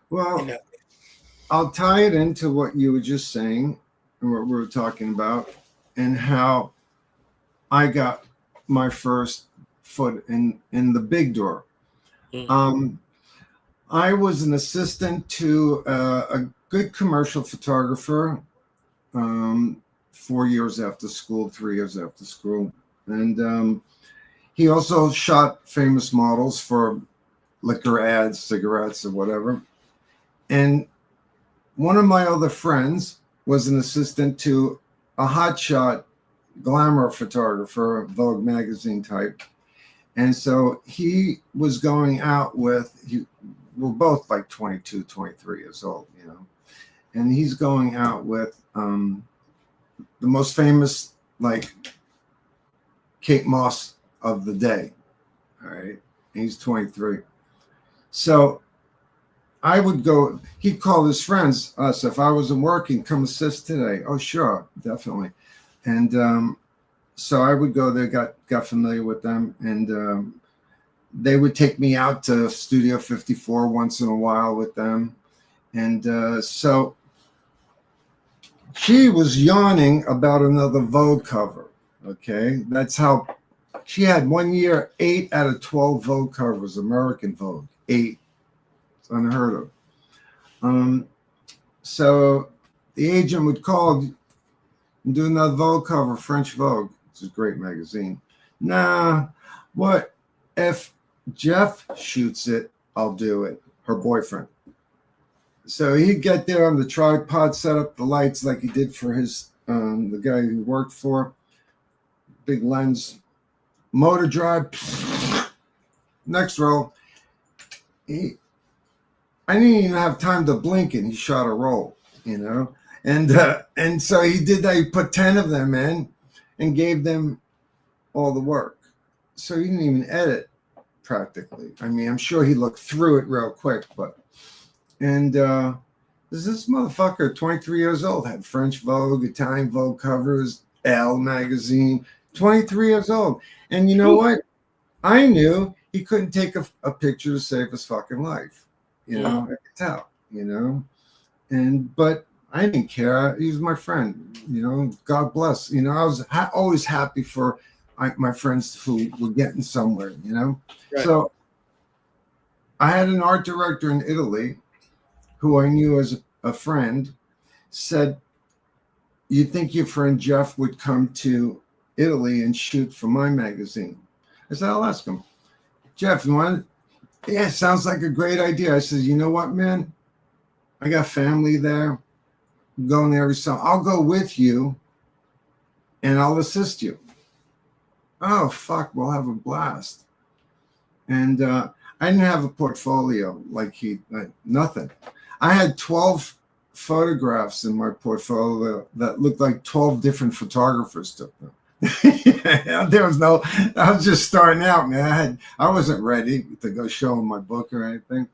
Well, I'll tie it into what you were just saying and what we were talking about, and how I got my first foot in the big door. I was an assistant to a good commercial photographer 4 years after school, 3 years after school. And he also shot famous models for liquor ads, cigarettes, or whatever. And one of my other friends was an assistant to a hotshot glamour photographer, Vogue magazine type. And so he was going out with we're both like 22, 23 years old, you know. And he's going out with the most famous, like, Kate Moss of the day. All right. And he's 23. So I would go, he'd call his friends, us, if I wasn't working, come assist today. Oh, sure, definitely. And so I would go there, got familiar with them, and they would take me out to Studio 54 once in a while with them. And so she was yawning about another Vogue cover. Okay, that's how she had 1 year 8 out of 12 Vogue covers, American Vogue, 8. It's unheard of. So the agent would call and do another Vogue cover, French Vogue. It's a great magazine. Nah, what if Jeff shoots it? I'll do it. Her boyfriend. So he'd get there on the tripod, set up the lights like he did for his the guy he worked for. Big lens, motor drive. Next roll. I didn't even have time to blink, and he shot a roll, you know. And so he did that. He put 10 of them in and gave them all the work. So he didn't even edit practically. I mean, I'm sure he looked through it real quick, but. And this motherfucker, 23 years old, had French Vogue, Italian Vogue covers, Elle magazine, 23 years old. And you know what? I knew he couldn't take a picture to save his fucking life. You know, I could tell, you know. But I didn't care. He was my friend, you know, God bless. You know, I was always happy for my friends who were getting somewhere, you know. Right. So I had an art director in Italy who I knew as a friend, said, you think your friend Jeff would come to Italy and shoot for my magazine? I said, I'll ask him. Jeff, you want it? Yeah, sounds like a great idea. I said, you know what, man? I got family there. I'm going there every summer. I'll go with you and I'll assist you. Oh, fuck, we'll have a blast. And I didn't have a portfolio like nothing. I had 12 photographs in my portfolio that looked like 12 different photographers took them. I was just starting out, man. I wasn't ready to go show them my book or anything.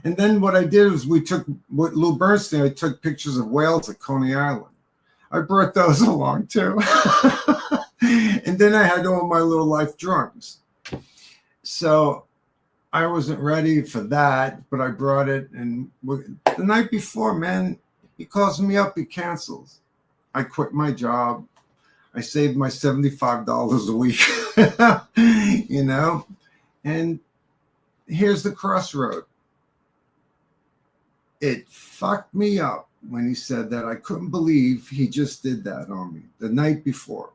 And then what I did was with Lou Bernstein, I took pictures of whales at Coney Island. I brought those along too. And then I had all my little life drawings. So I wasn't ready for that, but I brought it. And the night before, man, he calls me up, he cancels. I quit my job. I saved my $75 a week, you know? And here's the crossroad. It fucked me up when he said that. I couldn't believe he just did that on me the night before.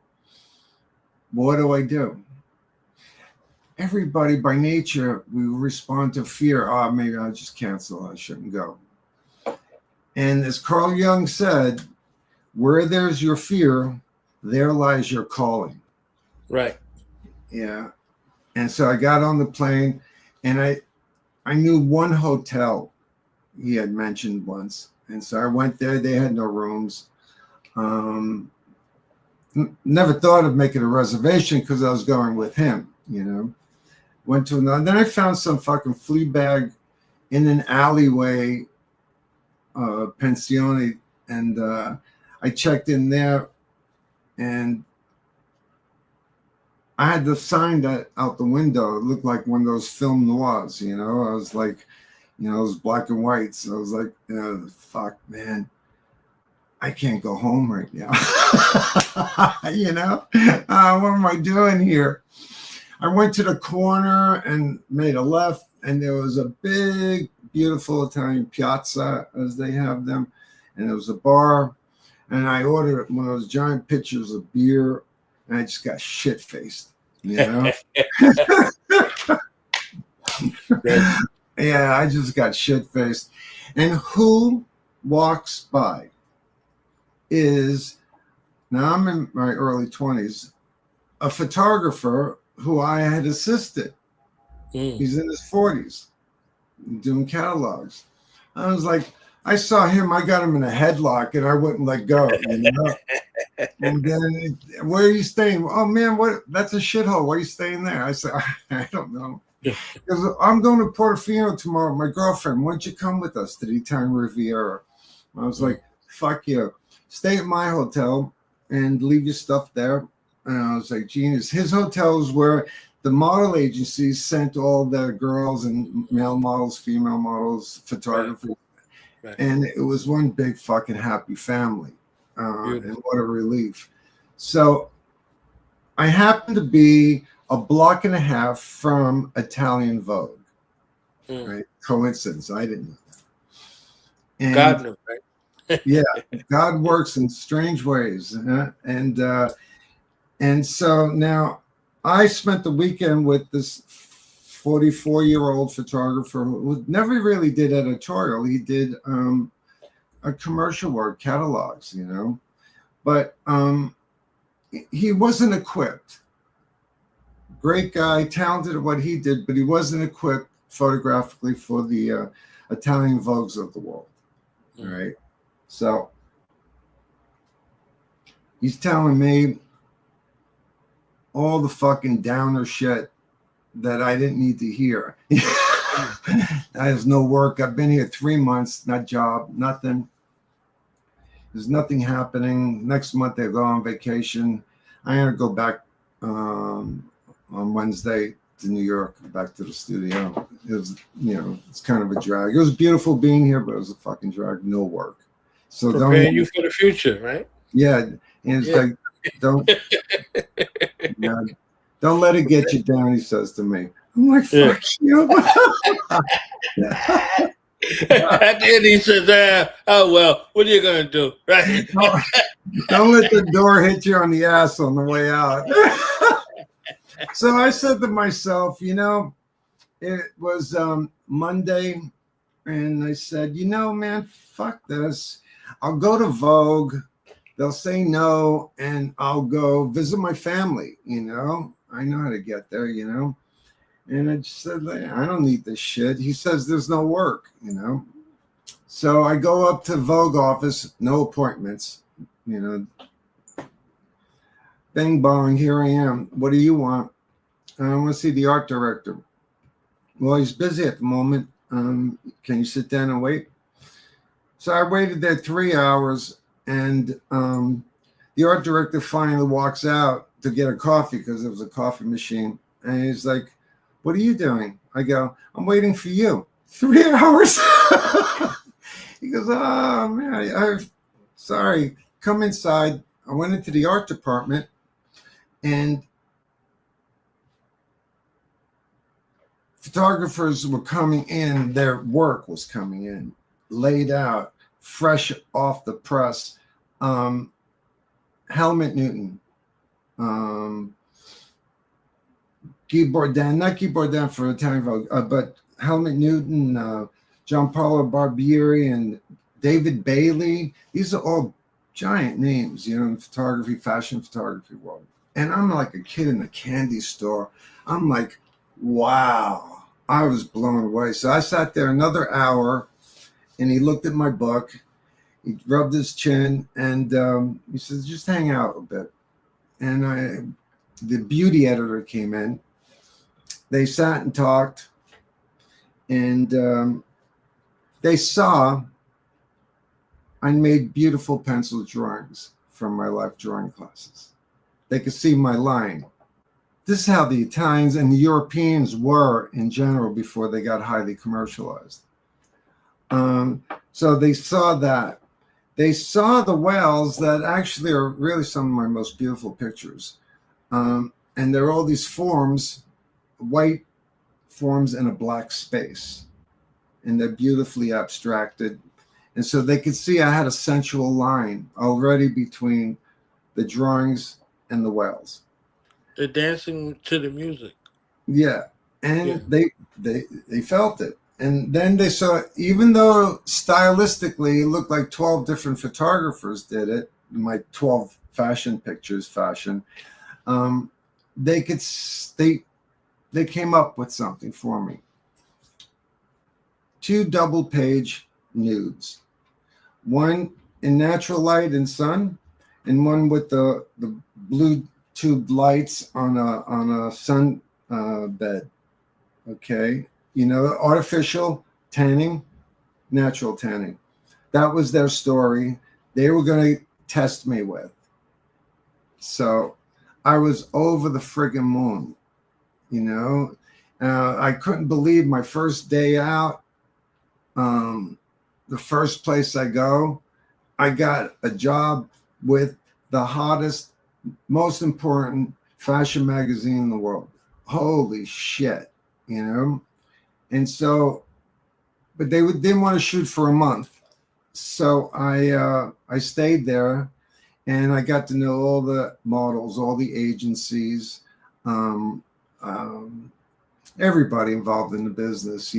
What do? Everybody by nature, we respond to fear. Oh, maybe I'll just cancel. I shouldn't go. And as Carl Jung said, where there's your fear, there lies your calling. Right. Yeah. And so I got on the plane, and I knew one hotel he had mentioned once. And so I went there. They had no rooms. Never thought of making a reservation because I was going with him, you know. Went to another. Then I found some fucking flea bag in an alleyway, pensione, and I checked in there, and I had the sign that out the window. It looked like one of those film noirs, you know. I was like, you know, it was black and white. So I was like, you know, fuck, man, I can't go home right now. You know, what am I doing here? I went to the corner and made a left, and there was a big, beautiful Italian piazza, as they have them, and there was a bar, and I ordered one of those giant pitchers of beer, and I just got shit-faced, you know? Yeah, I just got shit-faced. And who walks by is, now I'm in my early 20s, a photographer who I had assisted. He's in his 40s. doing catalogs. I was like, I saw him, I got him in a headlock and I wouldn't let go, you know? And then, where are you staying? Oh man, what? That's a shithole. Why are you staying there? I said, I don't know. Because I'm going to Portofino tomorrow. My girlfriend, why don't you come with us to the Italian Riviera? I was like, fuck you. Stay at my hotel and leave your stuff there. And I was like, genius. His hotels were the model agencies sent all their girls and male models, female models, photographers. Right. And it was one big fucking happy family. And what a relief. So I happened to be a block and a half from Italian Vogue. Right? Coincidence. I didn't know that. And God knew, right? Yeah, God works in strange ways. And so now I spent the weekend with this 44-year-old photographer who never really did editorial. He did a commercial work, catalogs, you know, but he wasn't equipped. Great guy, talented at what he did, but he wasn't equipped photographically for the Italian Vogues of the world. All right. So he's telling me all the fucking downer shit that I didn't need to hear. I have no work. I've been here 3 months, not job, nothing. There's nothing happening. Next month they go on vacation. I'm gonna go back on Wednesday to New York, back to the studio. It was, you know, it's kind of a drag. It was beautiful being here, but it was a fucking drag. No work. So preparing you for the future, right? Yeah, and it's like don't let it get you down. He says to me. I'm like, fuck you. At the end, he says, "Oh well, what are you gonna do?" Right? Don't let the door hit you on the ass on the way out. So I said to myself, you know, it was Monday, and I said, you know, man, fuck this. I'll go to Vogue. They'll say no, and I'll go visit my family. You know, I know how to get there. You know. And I just said, I don't need this shit. He says there's no work, you know. So I go up to Vogue office, no appointments, you know. Bing bong, here I am. What do you want? I want to see the art director. Well, he's busy at the moment. Can you sit down and wait? So I waited there 3 hours, and the art director finally walks out to get a coffee because there was a coffee machine. And he's like, what are you doing? I go, I'm waiting for you. 3 hours. He goes, oh, man, I'm sorry. Come inside. I went into the art department, and photographers were coming in. Their work was coming in, laid out, fresh off the press. Helmut Newton. Guy Bourdin, not Guy Bourdin for Italian Vogue, but Helmut Newton, Gianpaolo Barbieri, and David Bailey. These are all giant names, you know, in photography, fashion photography world. And I'm like a kid in a candy store. I'm like, wow, I was blown away. So I sat there another hour, and he looked at my book. He rubbed his chin, and he says, just hang out a bit. And the beauty editor came in. They sat and talked, and they saw I made beautiful pencil drawings from my life drawing classes. They could see my line. This is how the Italians and the Europeans were in general before they got highly commercialized. So they saw that. They saw the whales that actually are really some of my most beautiful pictures. And there are all these forms, white forms in a black space, and they're beautifully abstracted. And so they could see I had a sensual line already between the drawings and the whales. They're dancing to the music. Yeah. And they felt it. And then they saw, even though stylistically it looked like 12 different photographers did it, my 12 fashion pictures, they came up with something for me. 2 double-page nudes. One in natural light and sun, and one with the blue tube lights on a sun bed. Okay, artificial tanning, natural tanning. That was their story. They were going to test me with. So I was over the friggin' moon. I couldn't believe my first day out. The first place I go, I got a job with the hottest, most important fashion magazine in the world. Holy shit, And so, but they didn't want to shoot for a month. So I stayed there, and I got to know all the models, all the agencies, everybody involved in the business,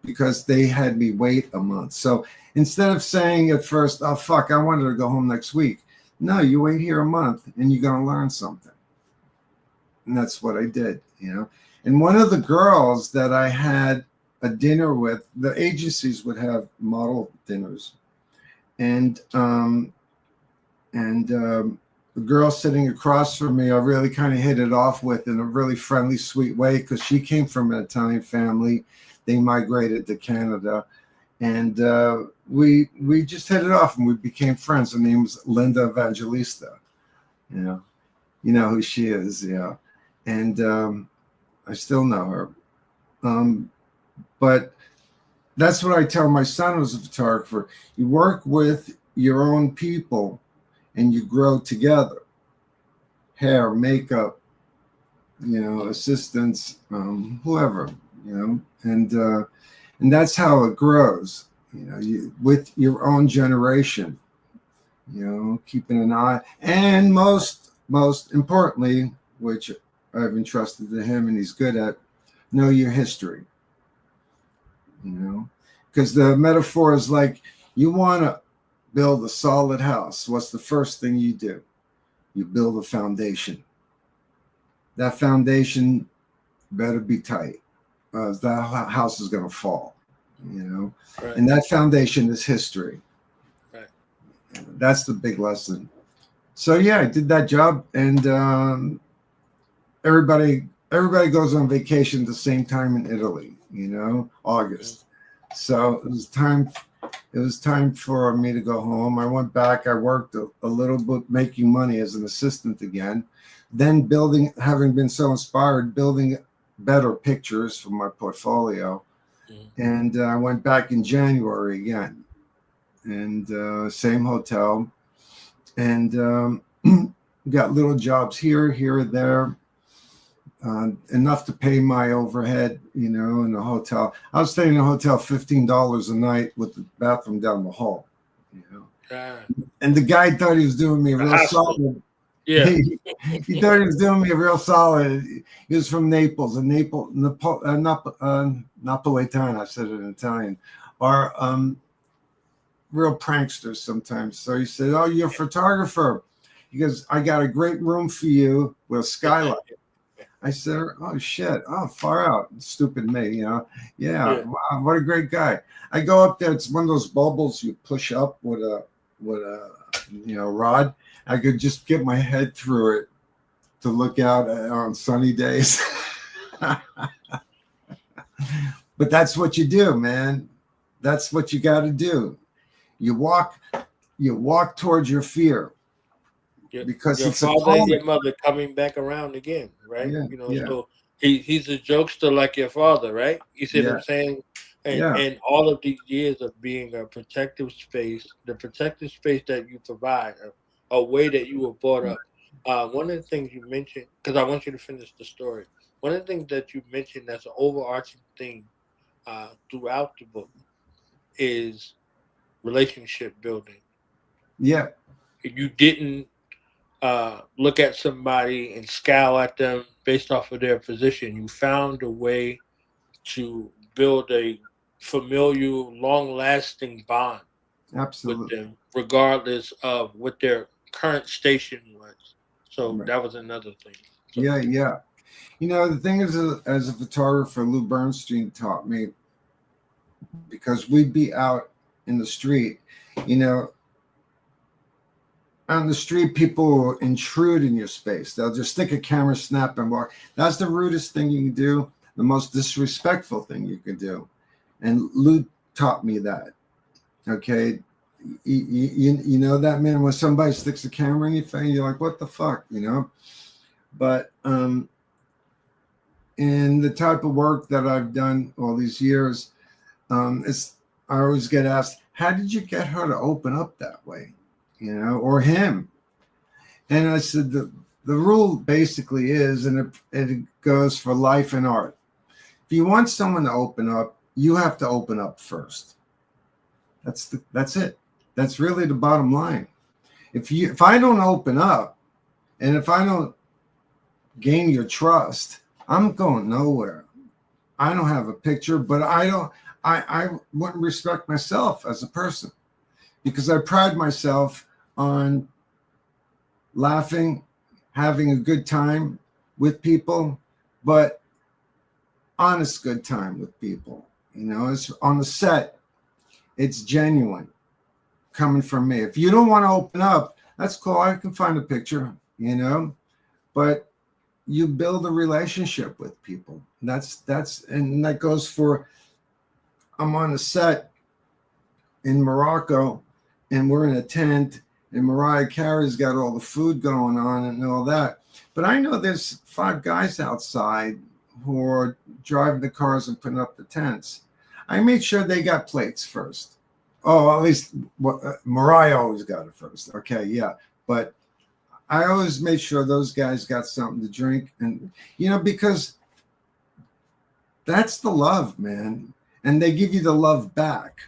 because they had me wait a month. So instead of saying at first, oh, fuck, I wanted to go home next week. No, you wait here a month and you're going to learn something. And that's what I did, And one of the girls that I had a dinner with, the agencies would have model dinners. And the girl sitting across from me, I really kind of hit it off with in a really friendly, sweet way, because she came from an Italian family. They migrated to Canada, and we just hit it off, and we became friends. Her name was Linda Evangelista. You know who she is, yeah. And I still know her. But that's what I tell my son who's a photographer. You work with your own people, and you grow together. Hair, makeup, assistants, whoever, and that's how it grows. With your own generation, keeping an eye, and most importantly, which I've entrusted to him, and he's good at, know your history. Because the metaphor is like, you want to build a solid house. What's the first thing you do? You build a foundation. That foundation better be tight. That house is going to fall, Right. And that foundation is history. Right. That's the big lesson. So yeah, I did that job, and everybody goes on vacation at the same time in Italy, August. So it was time for me to go home. I went back. I worked a little bit making money as an assistant again, then having been so inspired, building better pictures for my portfolio. And I went back in January again, and same hotel, and got little jobs here, there. Enough to pay my overhead, in the hotel. I was staying in a hotel $15 a night with the bathroom down the hall, And the guy thought he was doing me a real solid. Yeah, he thought he was doing me a real solid. He was from Naples, and Napoletana. I said it in Italian, are real pranksters sometimes. So he said, "Oh, you're a photographer." He goes, "I got a great room for you with a skylight." I said, "Oh shit! Oh, far out, stupid me, Yeah, wow, what a great guy." I go up there. It's one of those bubbles you push up with a rod. I could just get my head through it to look out on sunny days. But that's what you do, man. That's what you got to do. You walk towards your fear. Because your father and your mother coming back around again, right? So he's a jokester like your father, right? You see what I'm saying? And all of these years of being a protective space, the protective space that you provide, a way that you were brought up. One of the things you mentioned, because I want you to finish the story, one of the things that you mentioned that's an overarching theme throughout the book is relationship building. Yeah. You didn't look at somebody and scowl at them based off of their position. You found a way to build a familiar, long-lasting bond with them, regardless of what their current station was. So that was another thing. So, yeah. The thing is, as a photographer, Lou Bernstein taught me, because we'd be out in the street, you know, on the street, people will intrude in your space. They'll just stick a camera, snap, and walk. That's the rudest thing you can do, the most disrespectful thing you can do. And Lou taught me that. Okay. You know that, man, when somebody sticks a camera in your face, you're like, what the fuck, you know? But in the type of work that I've done all these years, I always get asked, how did you get her to open up that way? You know, or him. And I said, the rule basically is, and it goes for life and art. If you want someone to open up, you have to open up first. That's it. That's really the bottom line. If I don't open up, and if I don't gain your trust, I'm going nowhere. I don't have a picture, but I wouldn't respect myself as a person, because I pride myself on laughing, having a good time with people, but honest good time with people. You know, it's on the set, it's genuine coming from me. If you don't want to open up, that's cool. I can find a picture, you know, but you build a relationship with people. And that goes for, I'm on a set in Morocco and we're in a tent and Mariah Carey's got all the food going on and all that. But I know there's 5 guys outside who are driving the cars and putting up the tents. I made sure they got plates first. Oh, at least Mariah always got it first. Okay, yeah. But I always made sure those guys got something to drink. And, you know, because that's the love, man. And they give you the love back.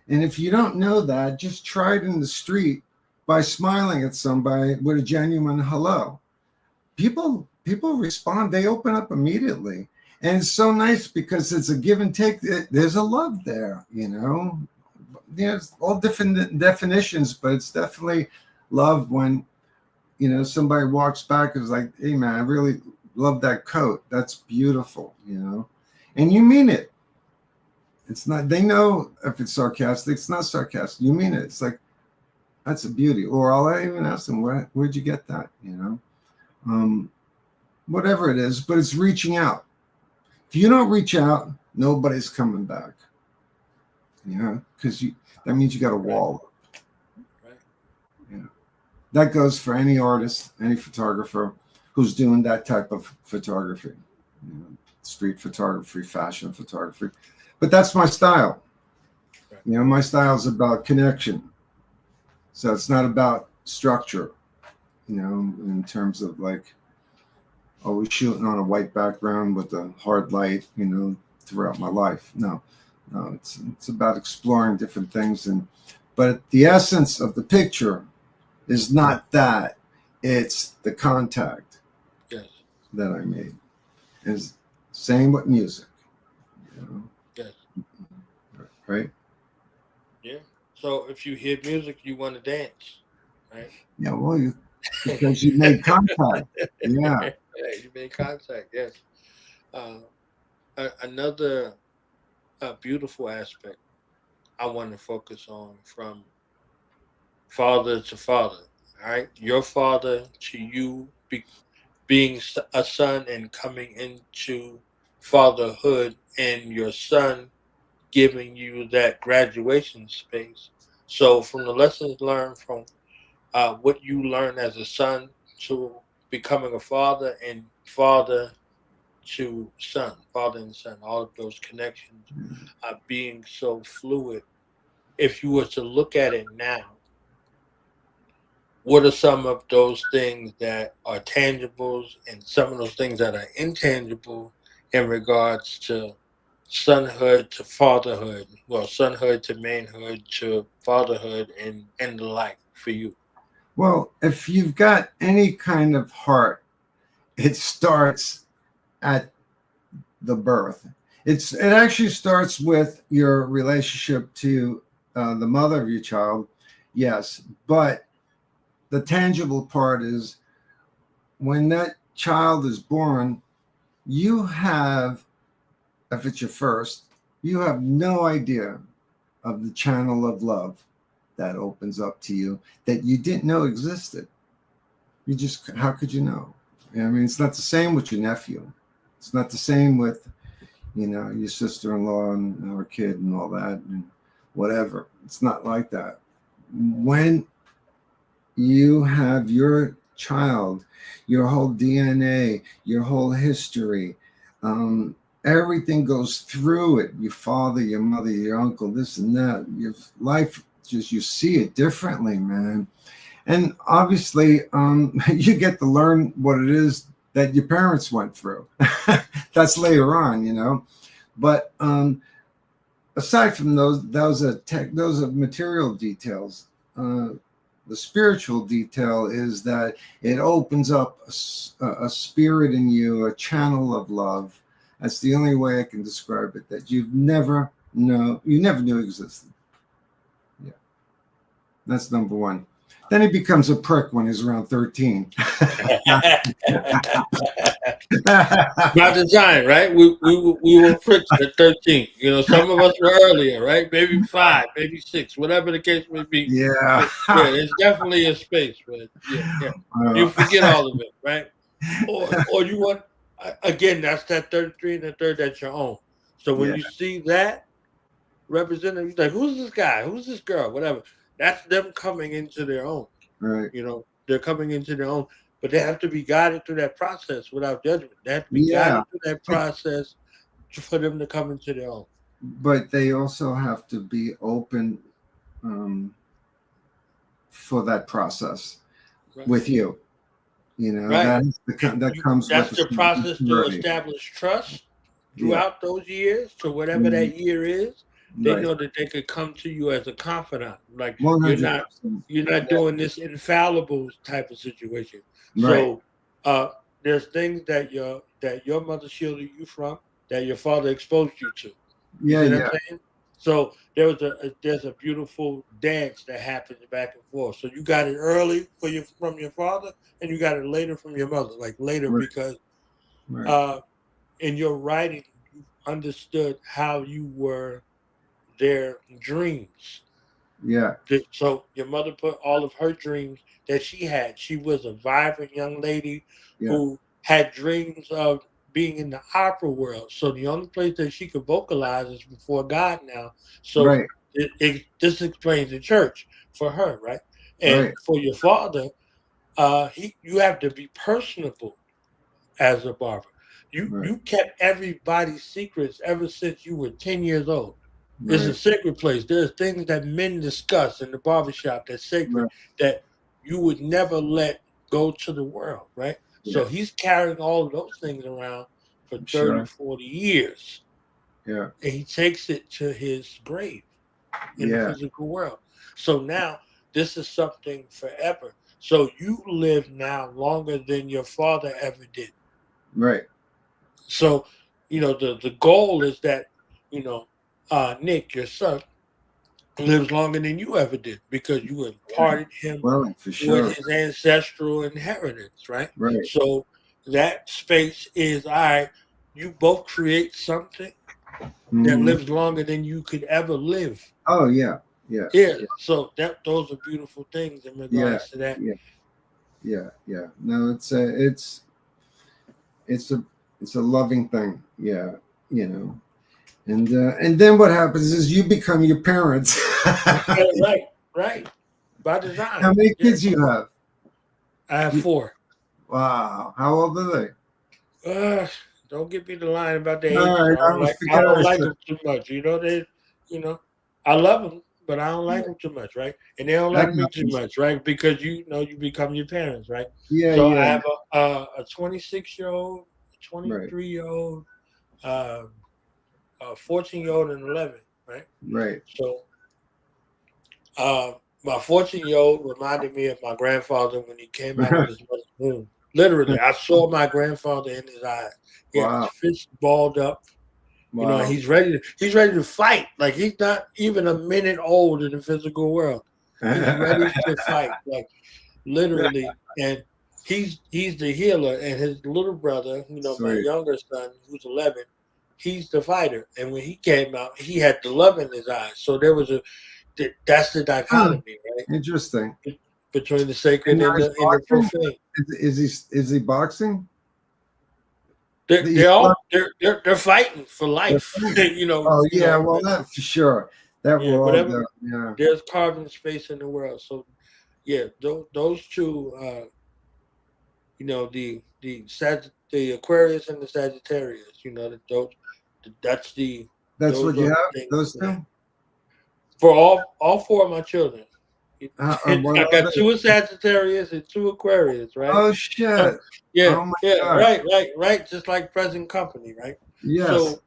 And if you don't know that, just try it in the street by smiling at somebody with a genuine hello. People respond. They open up immediately. And it's so nice because it's a give and take. There's a love there, you know. There's all different definitions, but it's definitely love when, you know, somebody walks back and is like, hey, man, I really love that coat. That's beautiful, you know. And you mean it. It's not, they know if it's sarcastic, it's not sarcastic. You mean it. It's like, that's a beauty. Or I'll even ask them, where'd you get that, you know? Whatever it is, but it's reaching out. If you don't reach out, nobody's coming back. You know, because that means you got a wall up. Right. You know, that goes for any artist, any photographer who's doing that type of photography. You know, street photography, fashion photography. But that's my style. Right. You know, my style is about connection. So it's not about structure, you know, in terms of like, always shooting on a white background with a hard light, you know, throughout my life. No, it's about exploring different things. But the essence of the picture is not that. It's the contact that I made. Is same with music. You know? Yes. Right? Yeah. So if you hear music, you want to dance, right? Yeah, well, because you made contact. Yeah. You made contact, yes. Another beautiful aspect I want to focus on from father to father, all right? Your father to you being a son and coming into fatherhood, and your son giving you that graduation space. So from the lessons learned from what you learn as a son to becoming a father, and father to son, father and son, all of those connections being so fluid. If you were to look at it now, what are some of those things that are tangibles and some of those things that are intangible in regards to sonhood to fatherhood, well, sonhood to manhood to fatherhood, and the like for you? Well, if you've got any kind of heart, it starts at the birth. It actually starts with your relationship to the mother of your child, yes, but the tangible part is when that child is born, you have, if it's your first, You have no idea of the channel of love that opens up to you that you didn't know existed. You just, how could you know? I mean, it's not the same with your nephew. It's not the same with, you know, your sister-in-law and our kid and all that and whatever. It's not like that. When you have your child, your whole DNA, your whole history, everything goes through it. Your father, your mother, your uncle, this and that. Your life, just you see it differently, man. And obviously, you get to learn what it is that your parents went through. That's later on, you know. But aside from those are material details. The spiritual detail is that it opens up a spirit in you, a channel of love. That's the only way I can describe it, that you never knew existed. Yeah, that's number one. Then he becomes a prick when he's around 13. By design, right? We were pricks at 13. You know, some of us were earlier, right? Maybe 5, maybe 6, whatever the case may be. Yeah. Yeah, there's definitely a space, but yeah. You forget all of it, right? Or you want, again, that's that 33 and the third that's your own. So when you see that representative, you're like, who's this guy? Who's this girl? Whatever. That's them coming into their own. Right. You know, they're coming into their own, but they have to be guided through that process without judgment. They have to be guided through that process for them to come into their own. But they also have to be open for that process with you. You know, that comes. That's the process to establish trust throughout those years. So whatever that year is, they know that they could come to you as a confidant. Like 100%. you're not doing this infallible type of situation. Right. So there's things that your mother shielded you from, that your father exposed you to. Yeah, you know what I'm saying? So there's a beautiful dance that happens back and forth. So you got it early from your father, and you got it later from your mother. Like later because in your writing you understood how you were their dreams. Yeah. So your mother put all of her dreams that she had. She was a vibrant young lady who had dreams of being in the opera world. So the only place that she could vocalize is before God now. So this explains the church for her, right? And for your father, you have to be personable as a barber. You kept everybody's secrets ever since you were 10 years old. It's a sacred place. There's things that men discuss in the barbershop that's sacred that you would never let go to the world, right? Yeah. So he's carrying all of those things around for 30, 40 years. Yeah. And he takes it to his grave in the physical world. So now this is something forever. So you live now longer than your father ever did. Right. So, you know, the goal is that, you know, Nick, your son, lives longer than you ever did because you imparted him with his ancestral inheritance, right? Right. So that space is, all right, you both create something that lives longer than you could ever live. Oh, yeah. Yeah. Yeah. So those are beautiful things in regards to that. Yeah. No, it's a loving thing. Yeah. You know. And then what happens is you become your parents. Right. By design. How many kids you have? I have 4. Wow. How old are they? Don't get me the line about the age. Right, I don't like them too much. You know, I love them, but I don't like them too much, right? And they don't like me too much, right? Because you become your parents, right? Yeah. So I have a 26-year-old, a 23-year-old, a 14-year-old, and 11, right? Right. So my 14-year-old reminded me of my grandfather when he came out of his mother's womb. Literally, I saw my grandfather in his eyes. He had his fist balled up. Wow. You know, he's ready to fight. Like he's not even a minute old in the physical world. He's ready to fight, like literally. And he's the healer. And his little brother, you know, my younger son, who's 11, he's the fighter. And when he came out, he had the love in his eyes. So there was that's the dichotomy, right? Interesting. Between the sacred and the profane. Is he boxing? They're fighting for life. You know. Oh yeah, you know, well that for sure. That yeah, will whatever. yeah. There's carving space in the world. So yeah, those two you know, the Aquarius and the Sagittarius, you know, that's what you have, those two? Yeah. For all four of my children. I got two Sagittarius and two Aquarius, right? Oh shit. Yeah, oh God. right. Just like present company, right? Yes. So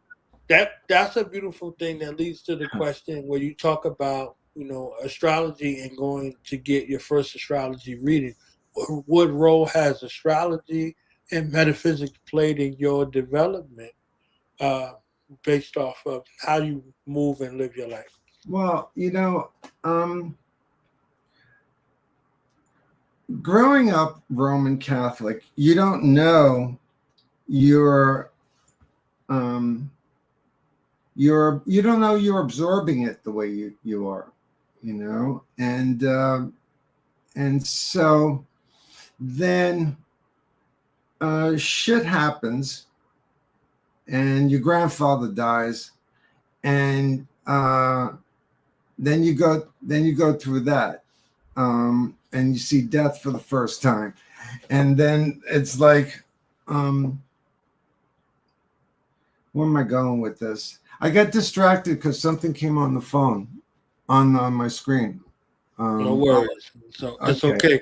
that's a beautiful thing that leads to the question where you talk about, you know, astrology and going to get your first astrology reading. What role has astrology and metaphysics played in your development based off of how you move and live your life? Well, you know, growing up Roman Catholic, you don't know you don't know you're absorbing it the way you are, you know, and so then shit happens and your grandfather dies, and then you go through that, and you see death for the first time, and then it's like, where am I going with this? I got distracted because something came on the phone on my screen. No worries. So it's okay.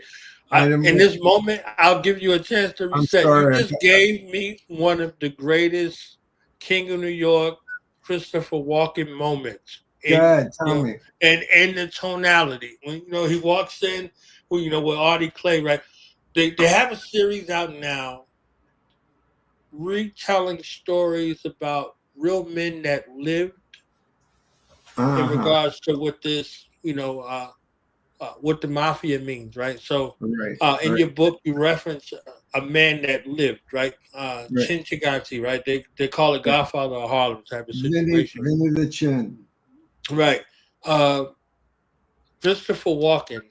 In this moment, I'll give you a chance to reset. You just gave me one of the greatest King of New York, Christopher Walken moments. Tell me. And the tonality. When you know he walks in, well, you know, with Artie Clay, right? They have a series out now retelling stories about real men that lived in regards to what this, you know, what the mafia means, right? So in your book, you reference a man that lived, right? Chin Chigati, right? They call it Godfather of Harlem type of situation. Vinny the Chin. Right. Christopher Walken,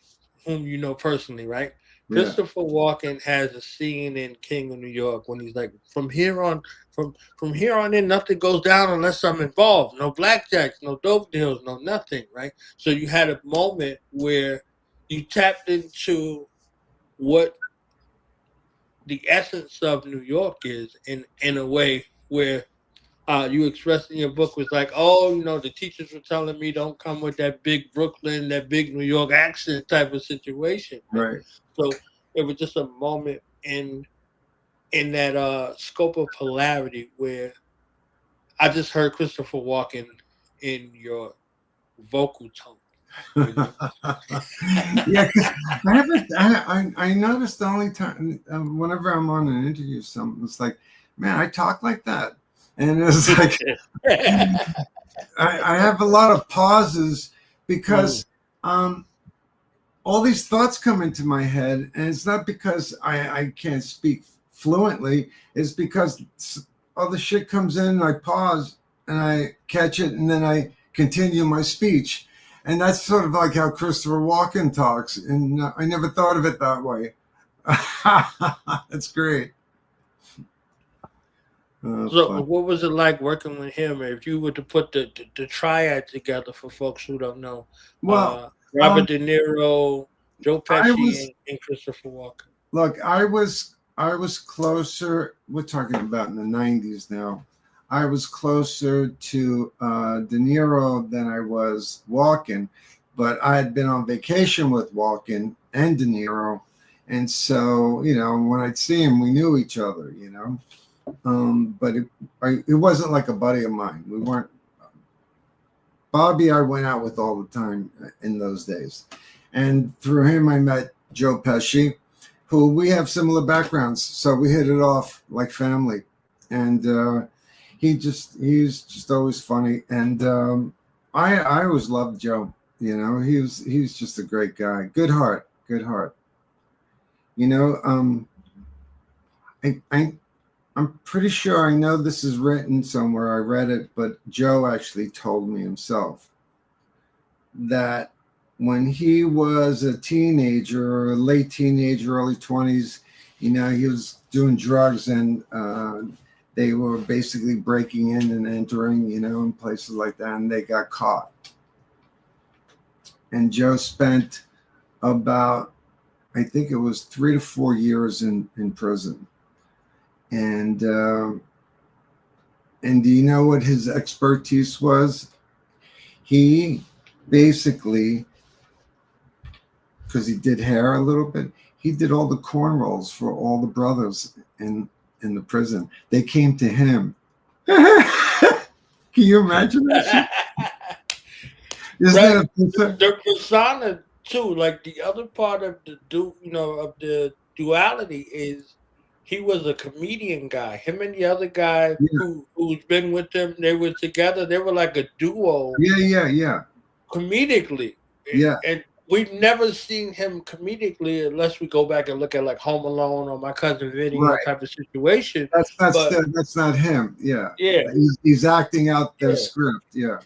whom you know personally, right? Yeah. Christopher Walken has a scene in King of New York when he's like, from here on in, nothing goes down unless I'm involved. No blackjacks, no dope deals, no nothing, right? So you had a moment where you tapped into what the essence of New York is in a way where you expressed in your book was like, oh, you know, the teachers were telling me don't come with that big Brooklyn, that big New York accent type of situation. Right. So it was just a moment in that scope of polarity where I just heard Christopher Walken in your vocal tone. Yeah, I noticed the only time whenever I'm on an interview, something it's like, man, I talk like that. And it's like, I have a lot of pauses because all these thoughts come into my head. And it's not because I can't speak fluently. It's because all the shit comes in, and I pause and I catch it, and then I continue my speech. And that's sort of like how Christopher Walken talks. And I never thought of it that way. That's great. So what was it like working with him? If you were to put the triad together for folks who don't know, Robert De Niro, Joe Pesci, and Christopher Walken. Look, I was closer. We're talking about in the 90s now. I was closer to De Niro than I was Walken, but I had been on vacation with Walken and De Niro, and so you know when I'd see him, we knew each other, you know. But it wasn't like a buddy of mine. We weren't. Bobby, I went out with all the time in those days, and through him, I met Joe Pesci, who we have similar backgrounds, so we hit it off like family, and he's just always funny, and I always loved Joe. You know, he's just a great guy, good heart. You know, I'm pretty sure I know this is written somewhere. I read it, but Joe actually told me himself that when he was a teenager, or a late teenager, early 20s, he was doing drugs, and they were basically breaking in and entering, in places like that, and they got caught. And Joe spent about, I think it was 3 to 4 years in prison. And do you know what his expertise was? He basically, because he did hair a little bit, he did all the cornrows for all the brothers in the prison. They came to him. Can you imagine that? Right. The persona too, like the other part of the duality is he was a comedian guy. Him and the other guy who's been with him, they were together. They were like a duo. Yeah. Comedically. Yeah. And we've never seen him comedically unless we go back and look at like Home Alone or My Cousin Vinny, Right. type of situation. That's not him. Yeah. He's acting out the script. Yeah.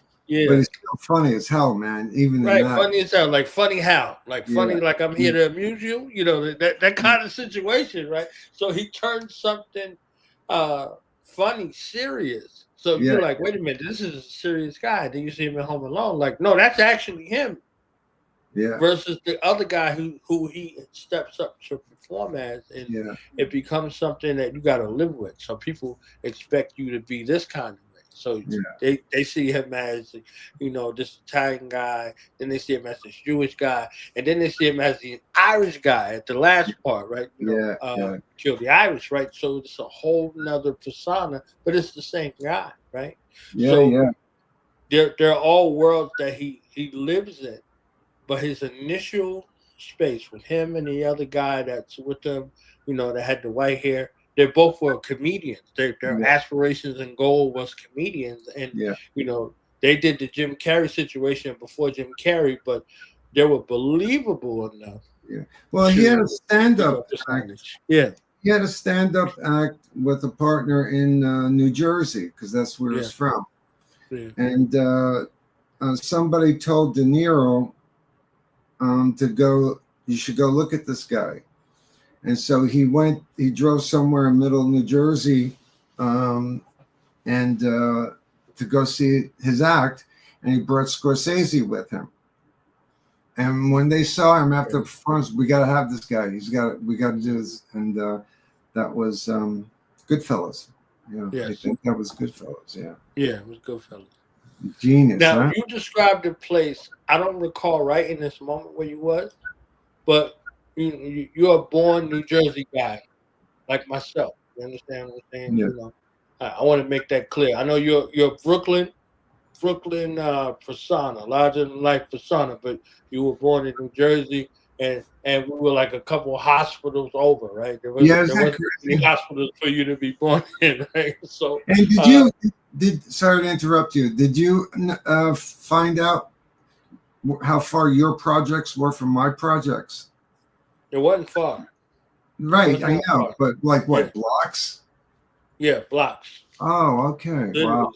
But he's still funny as hell, man. Even right, in that. funny as hell. Like funny how? Like funny, like I'm here to amuse you. That kind of situation, right? So he turned something funny serious. So you're like, wait a minute, this is a serious guy. Then you see him in Home Alone. Like, no, that's actually him. Yeah. Versus the other guy who he steps up to perform as, and it becomes something that you got to live with. So people expect you to be this kind of way. So they see him as, this Italian guy. Then they see him as this Jewish guy, and then they see him as the Irish guy at the last part, right? Kill the Irish, right? So it's a whole nother persona, but it's the same guy, right? They're all worlds that he lives in. But his initial space with him and the other guy that's with him, that had the white hair, they both were comedians. Their aspirations and goal was comedians. And, they did the Jim Carrey situation before Jim Carrey, but they were believable enough. Yeah. Well, he had a stand-up act. Yeah. He had a stand-up act with a partner in New Jersey, because that's where he's from. Yeah. And somebody told De Niro, you should go look at this guy. And so he drove somewhere in middle New Jersey and to go see his act, and he brought Scorsese with him. And when they saw him after the performance, we got to have this guy. We got to do this. And that was Goodfellas. I think that was Goodfellas. Yeah. Yeah, it was Goodfellas. Genius. Now, you described the place. I don't recall right in this moment where you was, but you're a born New Jersey guy, like myself. You understand what I'm saying? Yeah. I want to make that clear. I know you're Brooklyn persona, larger than life persona, but you were born in New Jersey, and we were like a couple of hospitals over, right? There wasn't any hospitals for you to be born in, right? So, and sorry to interrupt you. Did you find out how far your projects were from my projects? It wasn't far. Right, I know, far. But like what, blocks? Yeah, blocks. Oh, okay. Literally. Wow.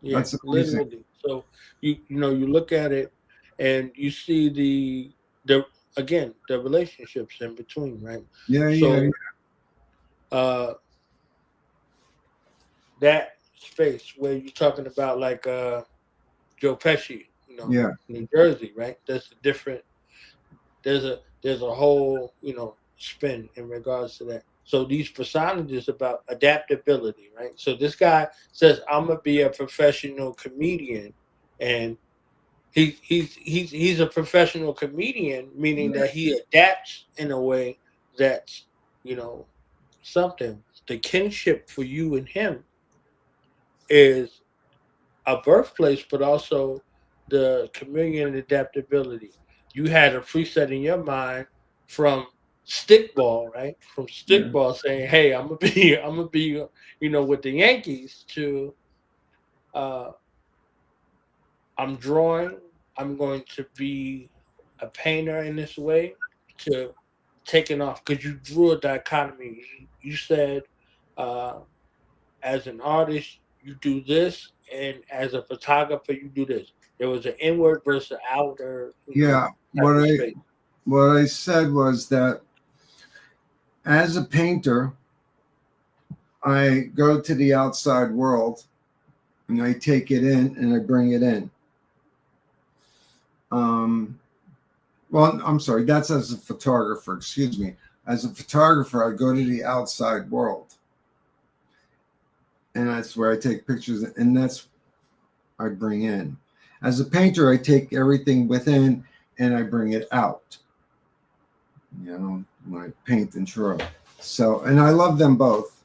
Yeah, that's amazing. Literally. So you look at it and you see the relationships in between, right? Yeah. That space where you're talking about like Joe Pesci, New Jersey, right? That's a different. There's a whole spin in regards to that. So these personages about adaptability, right? So this guy says, "I'm gonna be a professional comedian," and he's a professional comedian, meaning that he adapts in a way that's something. The kinship for you and him is a birthplace, but also the chameleon adaptability. You had a preset in your mind from stickball, right? From stickball saying, "Hey, I'm gonna be, with the Yankees." To, I'm drawing. I'm going to be a painter in this way. To taking off because you drew a dichotomy. You said as an artist, you do this, and as a photographer, you do this. There was an inward versus outer. Yeah. What I said was that as a painter, I go to the outside world and I take it in and I bring it in. Well, I'm sorry, that's as a photographer, excuse me. As a photographer, I go to the outside world. And that's where I take pictures, and that's I bring in. As a painter, I take everything within and I bring it out. You know, when I paint and draw. So, and I love them both.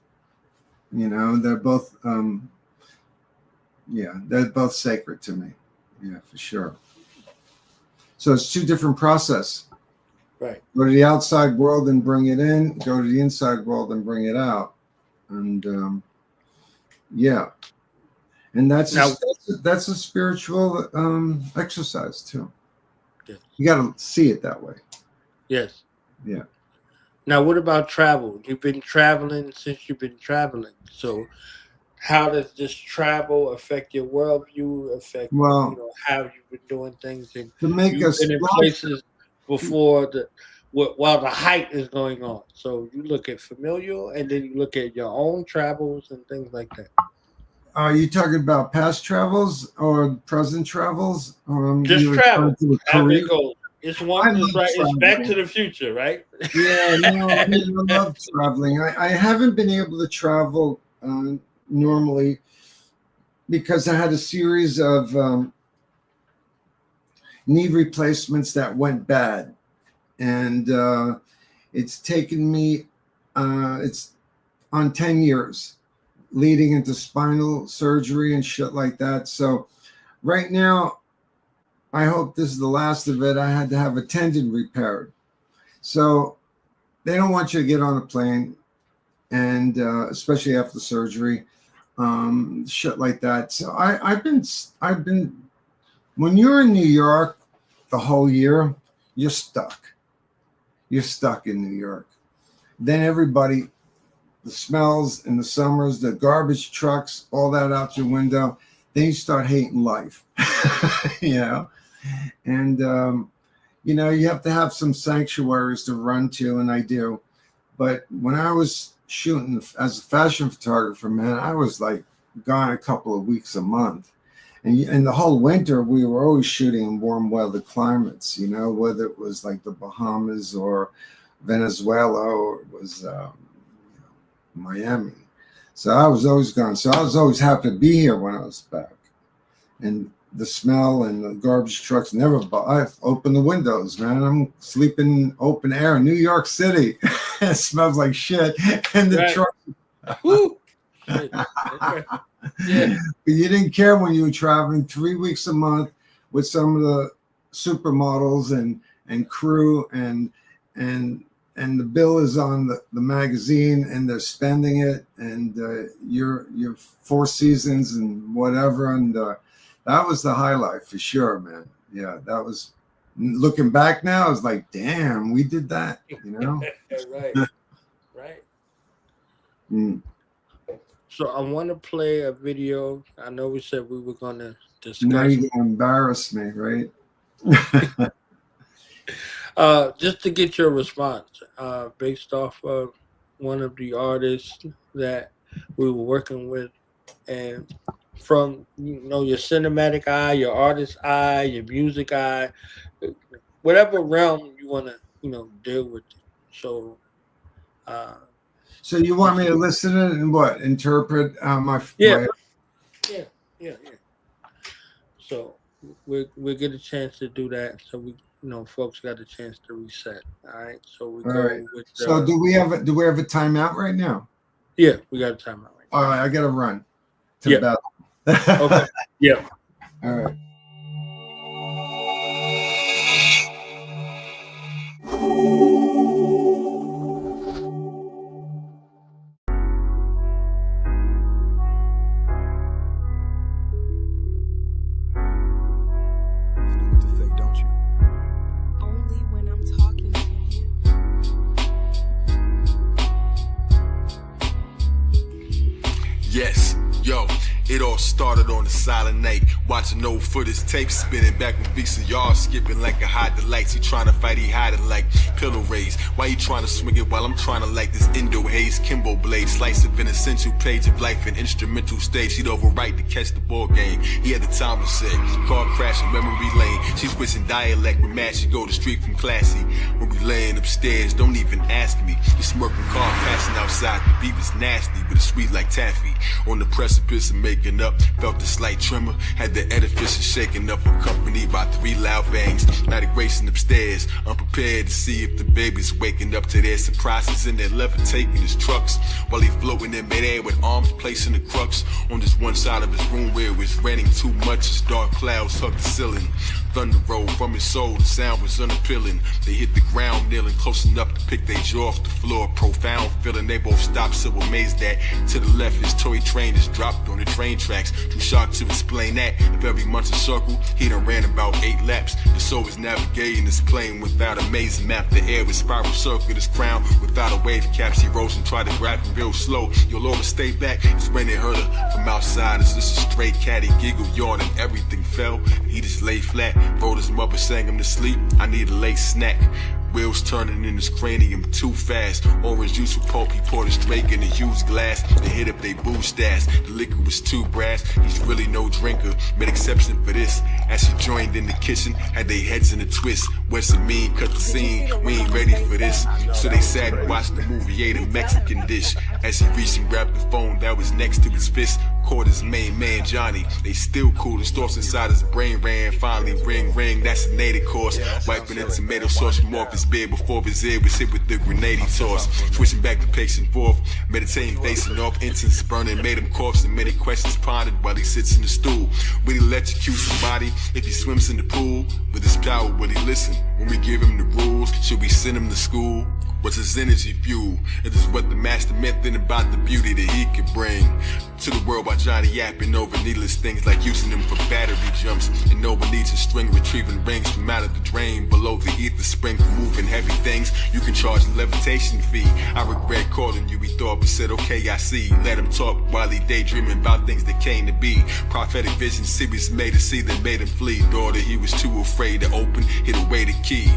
You know, they're both, they're both sacred to me. Yeah, for sure. So it's two different processes. Right. Go to the outside world and bring it in. Go to the inside world and bring it out. And yeah, and that's a spiritual exercise too. Yes. You got to see it that way. Yes. Yeah. Now, what about travel? You've been traveling since you've been traveling. So, how does this travel affect your worldview? Affect how you've been doing things? And to make you've us been in places before while the height is going on. So you look at familial, and then you look at your own travels and things like that. Are you talking about past travels or present travels? Just travel. It's one. It's right. It's Back to the Future, right? Yeah, no, I love traveling. I haven't been able to travel normally because I had a series of knee replacements that went bad, and it's taken me. It's on 10 years, leading into spinal surgery and shit like that. So right now, I hope this is the last of it. I had to have a tendon repaired. So they don't want you to get on a plane, and especially after surgery, shit like that. So I've been, when you're in New York the whole year, you're stuck. You're stuck in New York. Then everybody, the smells in the summers, the garbage trucks, all that out your window, then you start hating life, you know? And, you know, you have to have some sanctuaries to run to, and I do. But when I was shooting as a fashion photographer, man, I was like gone a couple of weeks a month. And the whole winter, we were always shooting in warm weather climates, you know, whether it was like the Bahamas or Venezuela or it was Miami. So I was always gone. So I was always happy to be here when I was back. And the smell and the garbage trucks never, I open the windows, man. I'm sleeping open air in New York City. It smells like shit. And the truck. Yeah. But you didn't care when you were traveling 3 weeks a month with some of the supermodels and crew and the bill is on the magazine and they're spending it and your 4 seasons and whatever, and that was the highlight for sure, man. Yeah, that was, looking back now, I was like, damn, we did that, you know? Right. Mm. So I want to play a video. I know we said we were going to discuss. Now you're going to embarrass me, right? Just to get your response, based off of one of the artists that we were working with, and from, you know, your cinematic eye, your artist eye, your music eye, whatever realm you want to, you know, deal with it. So, so you want me to listen to it and what? Interpret my yeah. So we'll get a chance to do that. So we, you know, folks got a chance to reset. All right. So we go with. So do we have a timeout right now? Yeah, we got a timeout right now. All right, I got to run to the battle. Okay. Yeah. All right. It all started on a silent night, watching old footage tapes spinning back when VCR skipping like a hot delight. He trying to fight, he hiding like pillow rays. Why you trying to swing it while I'm trying to like this Indo haze? Kimbo blade, slice of an essential page of life, an instrumental stage. He'd overwrite to catch the ball game. He had the time to say, car crashing, memory lane. She's switching dialect with mad, she go the street from classy. When we laying upstairs, don't even ask me. You smirking car passing outside, the beat was nasty, but it's sweet like taffy. On the precipice of making up, felt a slight tremor. Had the edifice shaking up, accompanied by 3 loud bangs. Now they racing upstairs, unprepared to see if the baby's waking up to their surprises. And they're levitating his trucks while he floating in midair with arms placing the crux on this one side of his room where it was raining too much as dark clouds hugged the ceiling. Thunder rolled from his soul, the sound was unappealing. They hit the ground kneeling close enough to pick their jaw off the floor. Profound feeling, they both stopped so amazed that to the left his toy train is dropped on the train tracks. Too shocked to explain that if every month's a circle, he done ran about 8 laps. His soul was navigating his plane without a maze map. The air was spiral circle, his crown without a wave caps. He rose and tried to grab him real slow. Your Lord, stay back. It's when they heard her from outside. It's just a stray cat. He giggled, yawned, and everything fell. He just lay flat. Rolled his mother, sang him to sleep. I need a late snack. Wheels turning in his cranium too fast. Orange juice with pulp, he poured it straight in a huge glass. They hit up they booze stash. The liquor was too brass. He's really no drinker. Made exception for this. As she joined in the kitchen, had their heads in a twist. What's it mean? Cut the scene. We ain't ready for this. So they sat and watched the movie, ate a Mexican dish. As he reached and grabbed the phone that was next to his fist, caught his main man Johnny. They still cool. His thoughts inside his brain ran. Finally ring. That's a native course. Wiping the tomato sauce from off his beard before his ear was hit with the grenade he tossed. Switching back to pacing forth, meditating, facing off, incense burning, made him coughs and many questions pondered while he sits in the stool. Will he electrocute somebody if he swims in the pool? With his power, will he listen when we give him the rules? Should we send him to school? What's his energy fuel? It is what the master meant then about the beauty that he could bring to the world by Johnny yapping over needless things like using them for battery jumps. And no one needs a string retrieving rings from out of the drain below the ether spring for moving heavy things. You can charge a levitation fee. I regret calling you, he thought, but said okay, I see. Let him talk while he daydreaming about things that came to be. Prophetic vision series made to see that made him flee. Daughter, he was too afraid to open, hid away the key.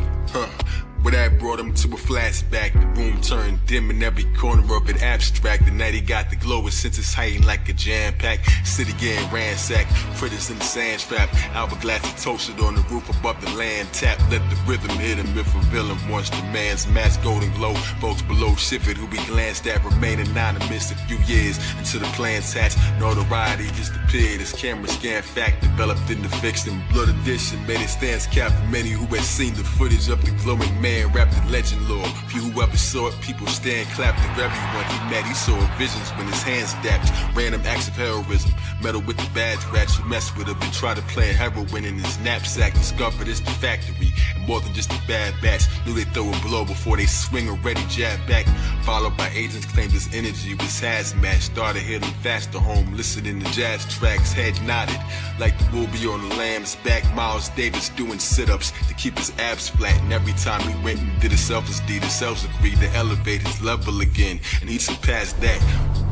But that brought him to a flashback. The room turned dim in every corner of it abstract. The night he got the glow, his senses heightened like a jam-packed city getting ransacked. Critters in the sand trap. Hourglass he toasted on the roof above the land tap. Let the rhythm hit him if a villain wants the man's mask golden glow. Folks below shivered who we glanced at remain anonymous a few years until the plans hatched. Notoriety just appeared as camera scan fact developed into fiction. Blood edition made it stands cap for many who had seen the footage of the glowing man wrapped in legend lore. Few who ever saw it, people stand clapped of everyone he met. He saw visions when his hands dapped. Random acts of heroism. Metal with the badge rats who mess with him and try to play heroin in his knapsack. Discovered it's the factory. And more than just a bad batch. Knew they throw a blow before they swing already jab back. Followed by agents claimed his energy was hazmat. Started hitting faster home, listening to jazz tracks. Head nodded like the bull be on the lamb's back. Miles Davis doing sit-ups to keep his abs flat. And every time he went and did a selfless deed, his cells agreed to elevate his level again. And he surpassed that.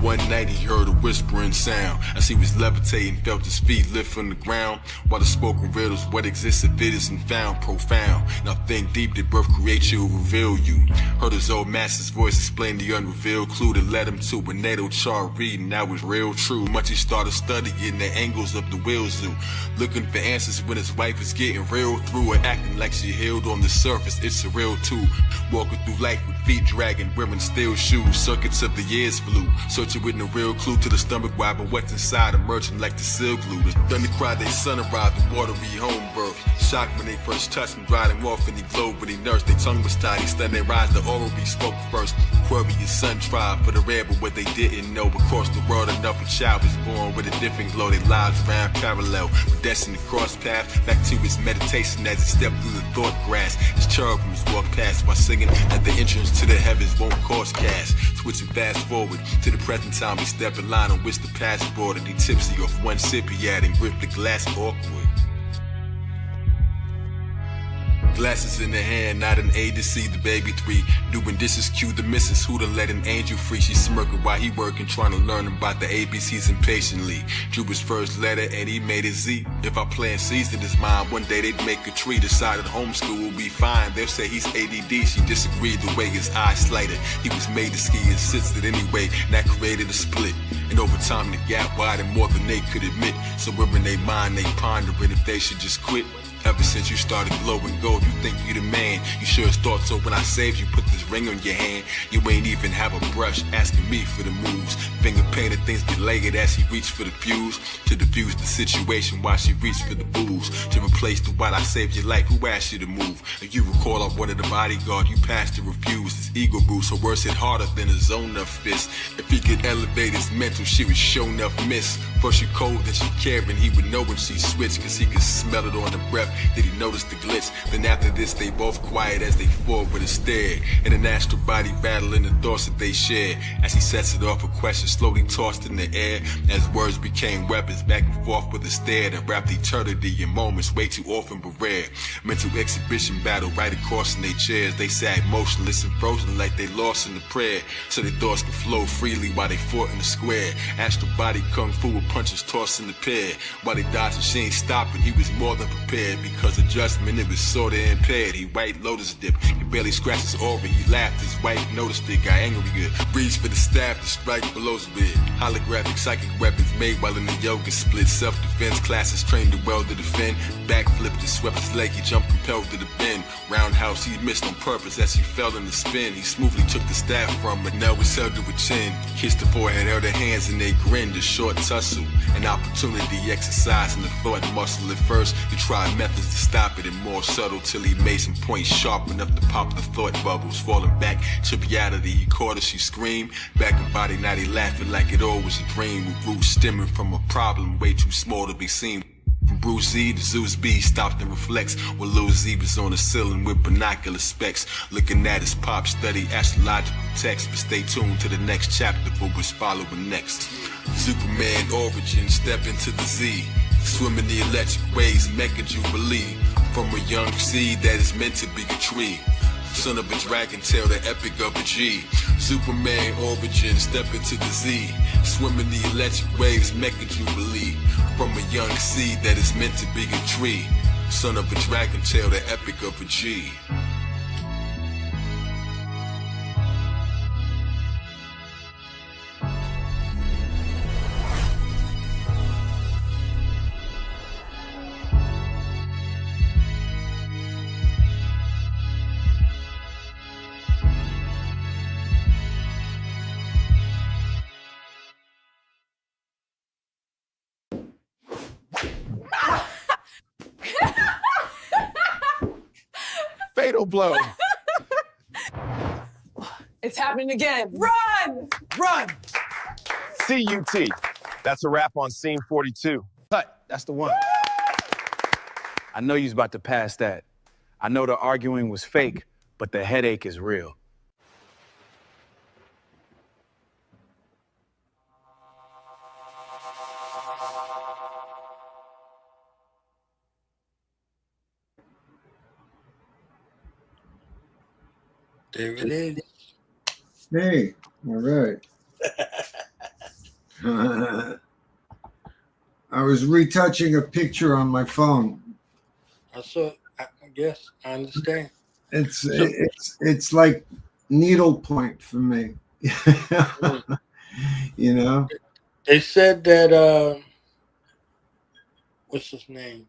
One night he heard a whispering sound as he was levitating, felt his feet lift from the ground while the spoken riddles what exists if it isn't found profound. Now think deep that birth creates you, reveal you. Heard his old master's voice explain the unrevealed clue that led him to a natal chart reading that was real true. Much he started studying the angles of the wheel zoo, looking for answers when his wife is getting real through and acting like she healed on the surface. It's surreal too, walking through life with feet dragging, wearing steel shoes. Circuits of the years flew, searching with no real clue to the stomach why, but what's inside emerging like the seal glue. The thunder cried they son arrived, the watery home birth. Shocked when they first touched him, dried him off and he glowed when he nursed. Their tongue was tiny, stunned they rise, the oral be spoke first. Query his son tried for the rare, but what they didn't know. Across the world another child was born with a different glow. Their lives ran parallel, destined to cross path back to his meditation as he stepped through the thought grass. His cherubims walked past while singing at the entrance to the heavens won't cause cast. Switching fast forward to the present time, he stepped in line on which the passport and he tipsy off one sip he had and gripped the glass awkward. Glasses in the hand, not an A to see the baby 3. Doing this is cue the missus who done let an angel free. She smirking while he working, trying to learn about the ABCs impatiently. Drew his first letter and he made it Z. If I plant seeds in his mind, one day they'd make a tree. Decided homeschool will be fine. They'll say he's ADD. She disagreed the way his eyes slighted. He was made to ski and insisted anyway. That created a split. And over time the gap widened more than they could admit. So we're in their mind, they pondering if they should just quit. Ever since you started glowing gold, you think you the man. You sure as thought so when I saved you, put this ring on your hand. You ain't even have a brush, asking me for the moves. Finger painted things get layered as he reached for the fuse. To diffuse the situation while she reached for the booze. To replace the while I saved your life, who asked you to move? If you recall, I wanted a bodyguard, you passed to refuse. His ego boost, her words hit harder than his own up fist. If he could elevate his mental, she would show enough miss. First she cold, then she caring, he would know when she switched. Cause he could smell it on the breath. Did he notice the glitch? Then after this they both quiet as they fought with a stare. In an astral body battle in the thoughts that they share. As he sets it off, a question slowly tossed in the air. As words became weapons, back and forth with a stare that wrapped eternity in moments way too often but rare. Mental exhibition battle right across in their chairs. They sat motionless and frozen like they lost in the prayer. So their thoughts could flow freely while they fought in the square. Astral body kung fu with punches tossed in the pair. While they dodged and she ain't stopping, he was more than prepared. Because adjustment, it was sorta impaired. He white lotus dip, he barely scratched his aura. He laughed, his wife noticed it, got angry good. Reached for the staff to strike below his bed. Holographic psychic weapons made while in the yoga split. Self-defense classes trained him well to defend. Backflipped and swept his leg, he jumped compelled to the bend. Roundhouse he missed on purpose as he fell in the spin. He smoothly took the staff from her, now was held to a chin. Kissed the forehead, held her hands and they grinned. A short tussle, an opportunity exercising the thought muscle. At first he tried methods to stop it and more subtle till he made some points sharp enough to pop the thought bubbles. Falling back to reality, he caught her, she screamed. Back in body, now they laughing like it all was a dream. With roots stemming from a problem way too small to be seen. From Bruce Z to Zeus B, stopped and reflects. When Lil Z was on the ceiling with binocular specs, looking at his pop study astrological text. But stay tuned to the next chapter for what's following next. Superman origin, step into the Z. Swimming the electric waves, Mecca Jubilee. From a young seed that is meant to be a tree. Son of a dragon, tell the epic of a G. Superman origin, step into the Z. Swimming the electric waves, Mecca Jubilee. From a young seed that is meant to be a tree. Son of a dragon, tell the epic of a G. Fatal blow. It's happening again. Run! Run! CUT. That's a wrap on scene 42. Cut. That's the one. I know you's about to pass that. I know the arguing was fake, but the headache is real. There it is. Hey, all right. I was retouching a picture on my phone. I saw. I guess I understand. It's like needlepoint for me. You know. They said that. What's his name?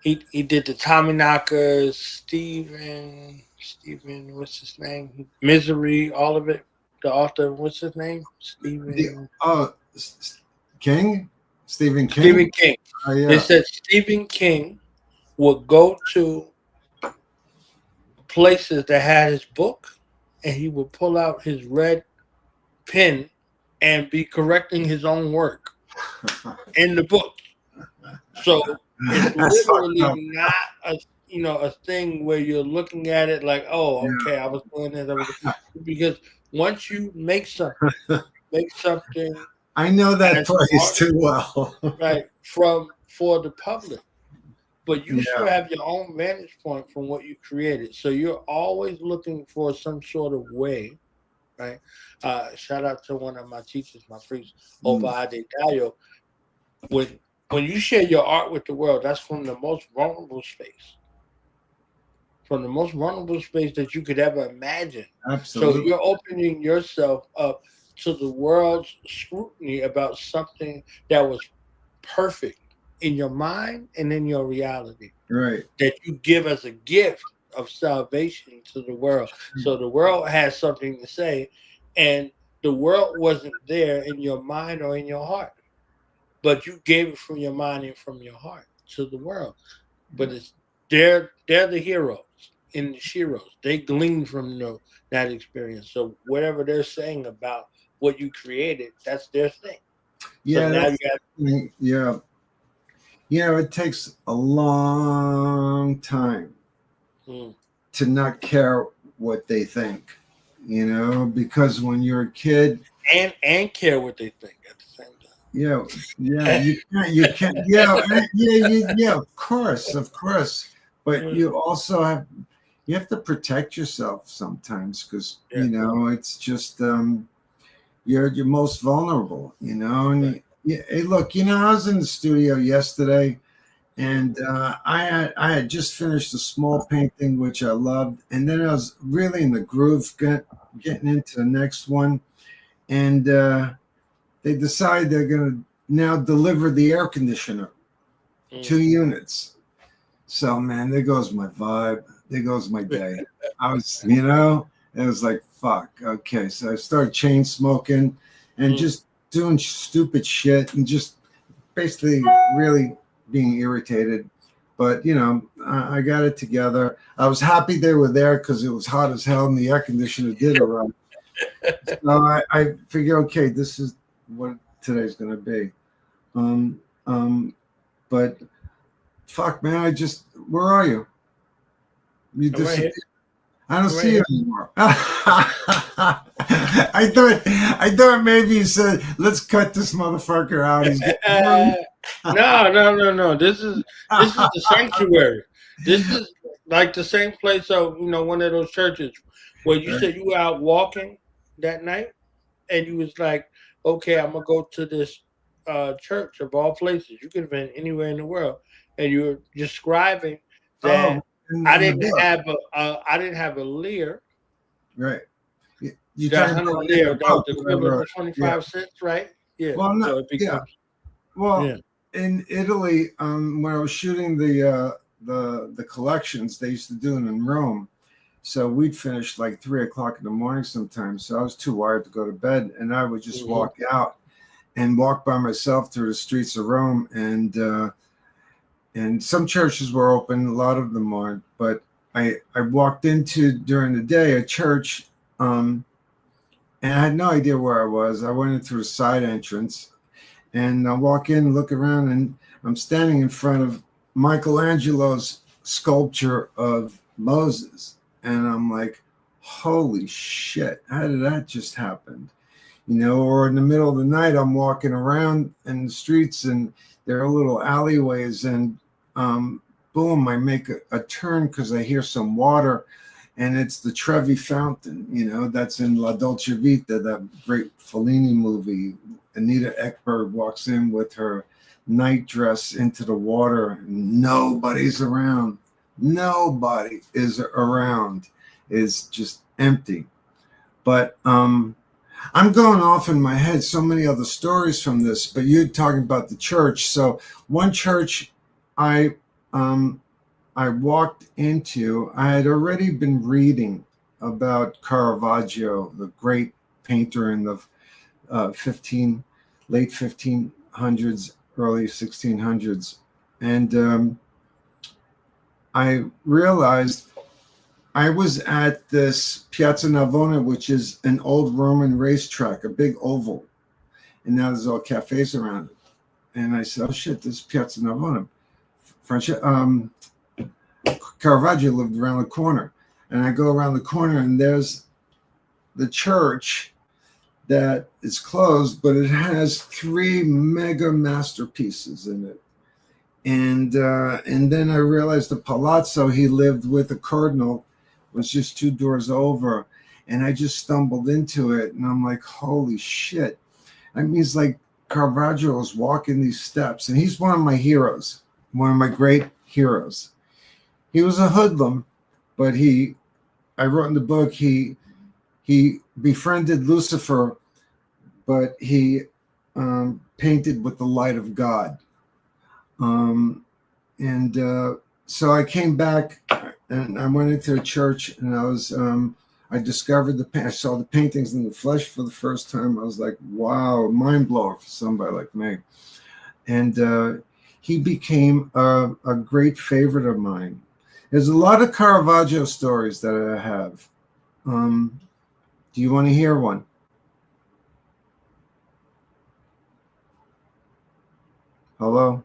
He did the Tommyknockers, Stephen, what's his name? Misery, all of it. The author, what's his name? Stephen King? Stephen King? Stephen King. Oh, yeah. They said Stephen King would go to places that had his book and he would pull out his red pen and be correcting his own work in the book. So it's literally not a thing where you're looking at it like, oh, okay, I was doing this. Because once you make something, I know that place too well. Right, from for the public. But you still have your own vantage point from what you created. So you're always looking for some sort of way, right? Shout out to one of my teachers, my priest, Obade Dazzio. When you share your art with the world, that's from the most vulnerable space. From the most vulnerable space that you could ever imagine. Absolutely. So you're opening yourself up to the world's scrutiny about something that was perfect in your mind and in your reality. Right. That you give as a gift of salvation to the world. So the world has something to say, and the world wasn't there in your mind or in your heart. But you gave it from your mind and from your heart to the world. But they're the heroes and the sheroes. They glean from that experience. So whatever they're saying about what you created, that's their thing. Yeah, so now it takes a long time to not care what they think, because when you're a kid and care what they think at the same time. You can't, of course. But you also have to protect yourself sometimes because, it's just, you're most vulnerable, and hey, look, I was in the studio yesterday and I had just finished a small painting, which I loved. And then I was really in the groove getting into the next one. And, they decide they're going to now deliver the air conditioner, 2 units. So, man, there goes my vibe. There goes my day. I was, it was like, fuck. Okay. So I started chain smoking and just doing stupid shit and just basically really being irritated. But, I got it together. I was happy they were there because it was hot as hell and the air conditioner did arrive. So I figure, okay, this is what today's gonna be. But fuck, man, where are you? You disappeared. I don't see you anymore. I thought maybe you said, let's cut this motherfucker out. He's No. This is the sanctuary. This is like the same place. So one of those churches where you said you were out walking that night, and you was like, okay, I'm gonna go to this church of all places. You could have been anywhere in the world, and you were describing that I didn't have a lyre. Right. You got 100 lyre. That was the equivalent of 25 cents, right? Yeah. Well, no, so it becomes, in Italy, when I was shooting the collections, they used to do it in Rome. So we'd finish like 3 o'clock in the morning sometimes. So I was too wired to go to bed, and I would just walk out and walk by myself through the streets of Rome. And some churches were open, a lot of them aren't. But I walked into during the day a church, and I had no idea where I was. I went in through a side entrance, and I walk in, look around, and I'm standing in front of Michelangelo's sculpture of Moses. And I'm like, holy shit, how did that just happen? Or in the middle of the night, I'm walking around in the streets and there are little alleyways and boom, I make a turn because I hear some water and it's the Trevi Fountain, that's in La Dolce Vita, that great Fellini movie. Anita Ekberg walks in with her night dress into the water and nobody's around. Nobody is around. It's just empty. But I'm going off in my head so many other stories from this, but you're talking about the church. So one church I walked into, I had already been reading about Caravaggio, the great painter in the late 1500s, early 1600s. And I realized I was at this Piazza Navona, which is an old Roman racetrack, a big oval. And now there's all cafes around it. And I said, oh shit, this is Piazza Navona. Caravaggio lived around the corner. And I go around the corner and there's the church that is closed, but it has 3 mega masterpieces in it. And then I realized the palazzo he lived with, the cardinal, was just 2 doors over. And I just stumbled into it. And I'm like, holy shit. I mean, it's like Caravaggio is walking these steps. And he's one of my heroes, one of my great heroes. He was a hoodlum, but I wrote in the book, he befriended Lucifer, but he painted with the light of God. So I came back and I went into a church, and I discovered I saw the paintings in the flesh for the first time. I was like, wow, mind blower for somebody like me. And he became a great favorite of mine. There's a lot of Caravaggio stories that I have. Do you want to hear one? Hello?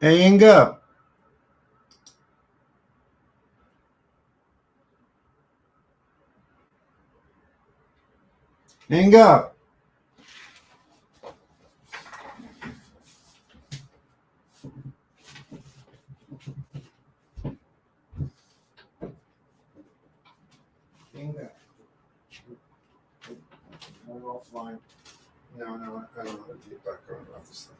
Hey, Inga. Inga. Inga. I'm offline. No, I don't know how to do background about this thing.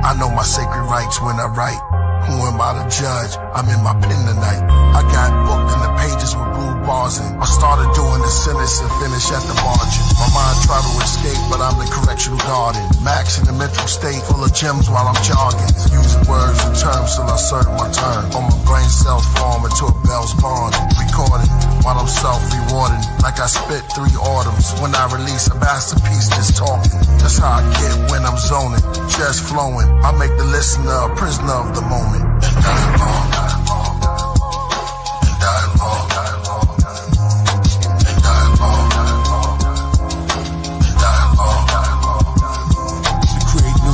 I know my sacred rights when I write. Who am I to judge? I'm in my pen tonight. I got booked in the pages with blue bars in. I started doing the sentence and finished at the margin. My mind tried to escape, but I'm the correctional garden. Max in the mental state, full of gems while I'm jogging. Using words and terms till I serve my turn. On my brain cells form into a bell's bond. Recording while I'm self-rewarding. Like I spit 3 autumns. When I release a masterpiece just talking. That's how I get when I'm zoning. chest flowing. I make the listener a prisoner of the moment.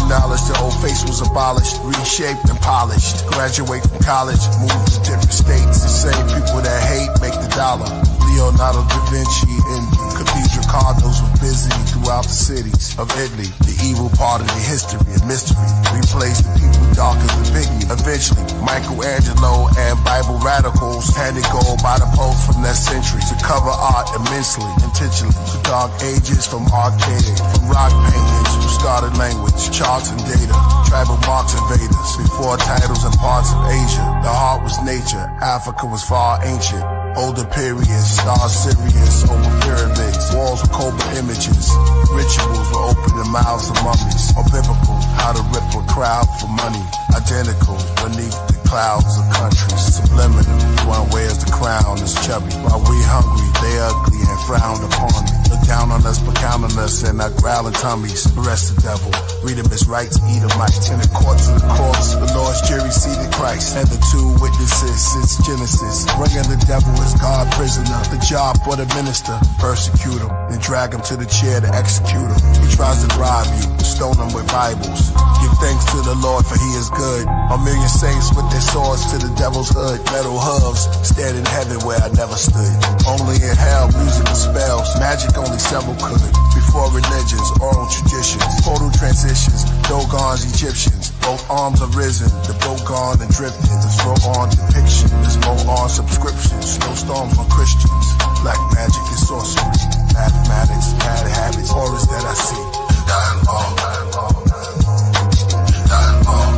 Knowledge, the old face was abolished, reshaped and polished. Graduate from college, move to different states. The same people that hate make the dollar. Leonardo da Vinci envy. Cathedral cardinals were busy throughout the cities of Italy. The evil part of the history and mystery replaced the people darker than pygmy. Eventually, Michelangelo and Bible radicals had it go by the Pope from that century to cover art immensely, intentionally. To dark ages from archaic, from rock paintings who started language, charts and data, tribal marks invaders, before titles and parts of Asia. The heart was nature, Africa was far ancient. Older periods, stars Sirius over pyramids, walls with cobra images. Rituals were open the mouths of mummies. Or biblical, how to rip a crowd for money. Identical, beneath the clouds of countries. Subliminal, one wears the crown is chubby. While we hungry, they ugly and frowned upon me. Look down on us, but count on us, and our growling tummies. Arrest the devil, read him his rights, Edomites. In the courts of the courts, the Lord's jury seated Christ. And the two witnesses, it's Genesis. Bringing the devil as God prisoner. The job for the minister, persecute him, and drag him to the chair to execute him. He tries to bribe you, stone him with Bibles. Give thanks to the Lord, for he is good. A million saints with their swords to the devil's hood. Metal hooves, stand in heaven where I never stood. Only in hell, music and spells. Magic only several could. Before religions, oral traditions, total transitions, Dogons, Egyptians. Both arms are risen, the boat gone and drifting. There's no on depiction, there's no on subscription. Snowstorms on Christians, black magic and sorcery. Mathematics, bad habits, horrors that I see. Dialogue, dialogue, dialogue, dialogue,